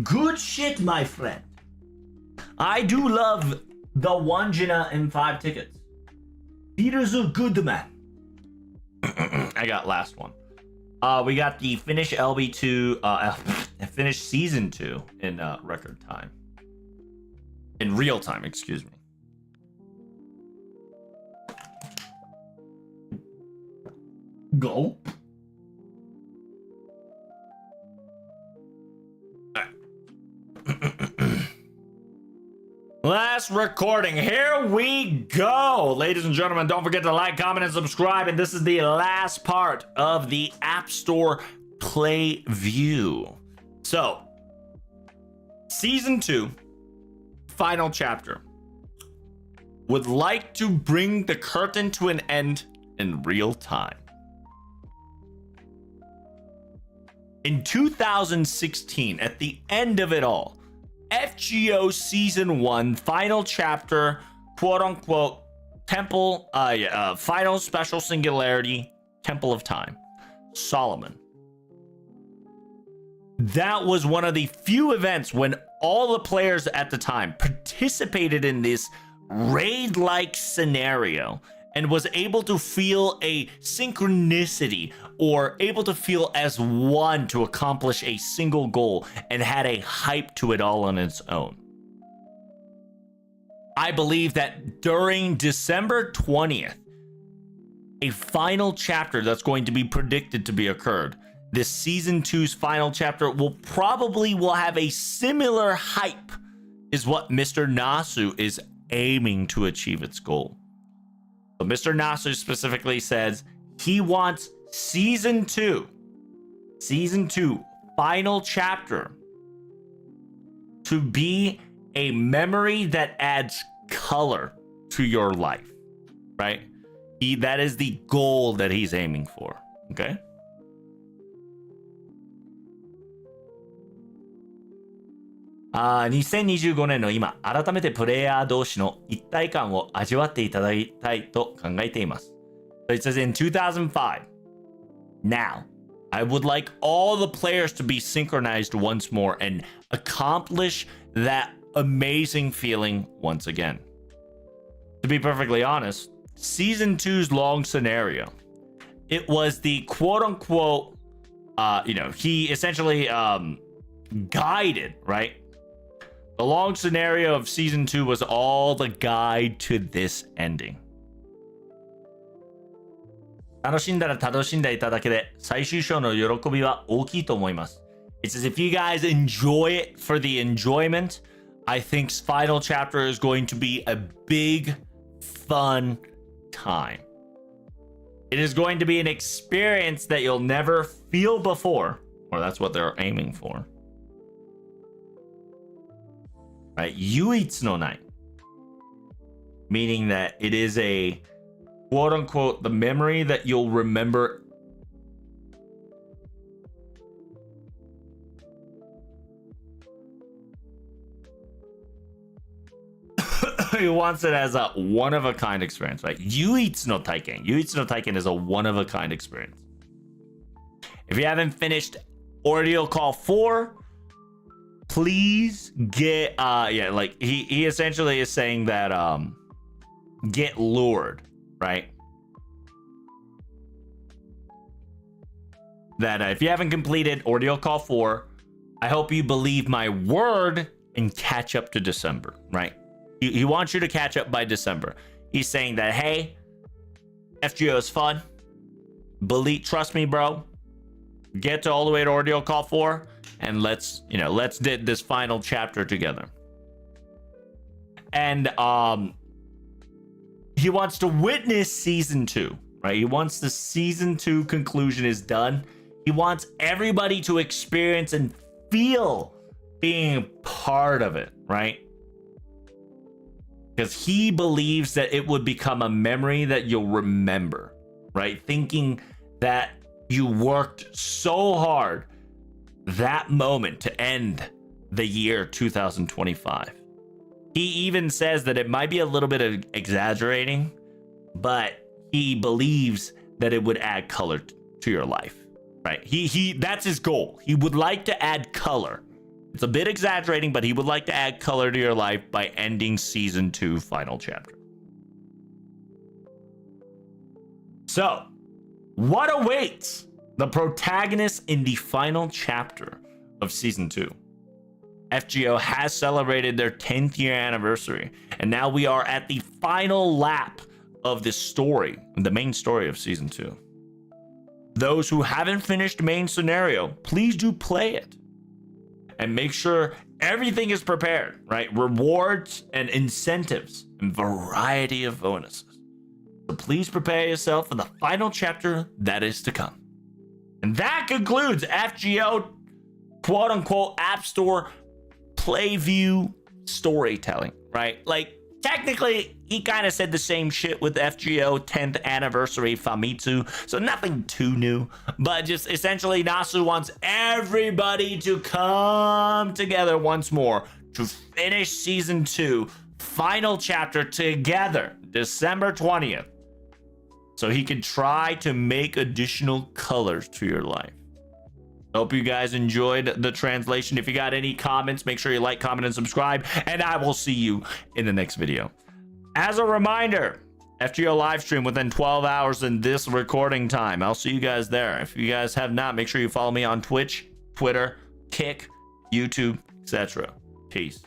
S1: Good shit, my friend. I do love the Wanjina and 5 tickets. Peter's a good man. I got last one. We got the finish LB2, finish season 2 in record time. In real time, excuse me. Go. Last recording. Here we go. Ladies and gentlemen, don't forget to like, comment, and subscribe. And this is the last part of the App Store Play View. So, Season 2, final chapter. Would like to bring the curtain to an end in real time. In 2016, at the end of it all, FGO Season 1, final chapter, quote-unquote, final special singularity, Temple of Time, Solomon. That was one of the few events when all the players at the time participated in this raid-like scenario and was able to feel a synchronicity or able to feel as one to accomplish a single goal and had a hype to it all on its own. I believe that during December 20th, a final chapter that's going to be predicted to be occurred, this season 2's final chapter will have a similar hype is what Mr. Nasu is aiming to achieve its goal. So Mr. Nasu specifically says he wants season 2, final chapter, to be a memory that adds color to your life, right? That is the goal that he's aiming for, okay? $2025年の今、改めてプレイヤー同士の一体感を味わっていただきたいと考えています。So it says in 2005, now, I would like all the players to be synchronized once more and accomplish that amazing feeling once again. To be perfectly honest, Season 2's long scenario, it was the quote-unquote, he essentially guided, right? The long scenario of Season 2 was all the guide to this ending. 楽しんだら楽しんでいただけで最終章の喜びは大きいと思います。It says if you guys enjoy it for the enjoyment, I think final chapter is going to be a big, fun time. It is going to be an experience that you'll never feel before, or that's what they're aiming for. Right? 唯一のない. Meaning that it is a quote unquote the memory that you'll remember. He wants it as a one-of-a-kind experience, right? 唯一の体験. 唯一の体験 is a one-of-a-kind experience. If you haven't finished Ordeal Call 4, please get yeah, like he essentially is saying that get lured, right? That if you haven't completed Ordeal Call 4, I hope you believe my word and catch up to December, right? He wants you to catch up by December. He's saying that, hey, FGO is fun. Trust me, bro. Get to all the way to Ordeal Call 4, and let's did this final chapter together. And he wants to witness season 2, right? He wants the season 2 conclusion is done. He wants everybody to experience and feel being part of it, right? Because he believes that it would become a memory that you'll remember, right? Thinking that you worked so hard that moment to end the year 2025. He even says that it might be a little bit of exaggerating, but he believes that it would add color to your life, right? He that's his goal. He would like to add color. It's a bit exaggerating, but he would like to add color to your life by ending season 2 final chapter. So, what awaits the protagonist in the final chapter of season 2? FGO has celebrated their 10th year anniversary, and now we are at the final lap of this story, the main story of season 2. Those who haven't finished main scenario, please do play it. And make sure everything is prepared, right? Rewards and incentives and variety of bonuses. So please prepare yourself for the final chapter that is to come. And that concludes FGO quote unquote App Store Playview storytelling, right? Like, technically, he kind of said the same shit with FGO 10th anniversary Famitsu, so nothing too new, but just essentially Nasu wants everybody to come together once more to finish season 2 final chapter together December 20th, so he can try to make additional colors to your life. Hope you guys enjoyed the translation. If you got any comments, make sure you like, comment, and subscribe, and I will see you in the next video. As a reminder, FGO live stream within 12 hours in this recording time. I'll see you guys there. If you guys have not, make sure you follow me on Twitch, Twitter, Kick, YouTube, etc. Peace.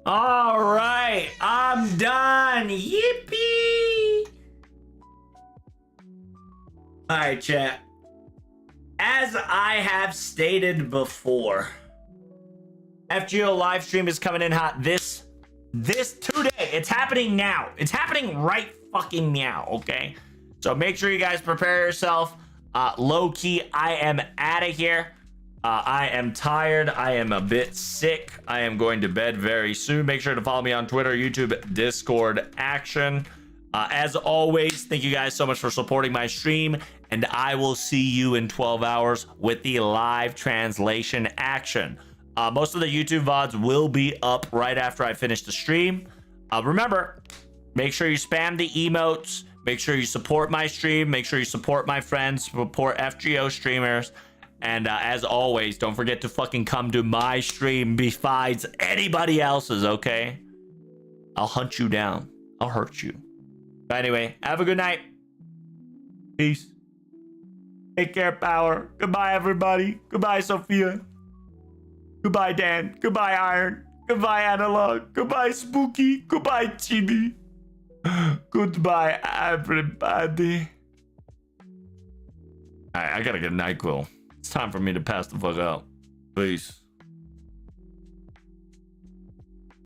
S1: All right, I'm done. Yippee! All right, chat. As I have stated before, FGO live stream is coming in hot this today. It's happening now. It's happening right fucking now, okay? So make sure you guys prepare yourself. Low key, I am out of here. I am tired. I am a bit sick. I am going to bed very soon. Make sure to follow me on Twitter, YouTube, Discord, Action. As always, thank you guys so much for supporting my stream, and I will see you in 12 hours with the live translation action. Most of the YouTube VODs will be up right after I finish the stream. Remember, make sure you spam the emotes. Make sure you support my stream. Make sure you support my friends, support FGO streamers. And as always, don't forget to fucking come to my stream besides anybody else's, okay? I'll hunt you down. I'll hurt you. But anyway, have a good night. Peace. Take care, Power. Goodbye, everybody. Goodbye, Sophia. Goodbye, Dan. Goodbye, Iron. Goodbye, Analog. Goodbye, Spooky. Goodbye, Chibi. Goodbye, everybody. Alright, I gotta get a NyQuil. It's time for me to pass the fuck out. Peace.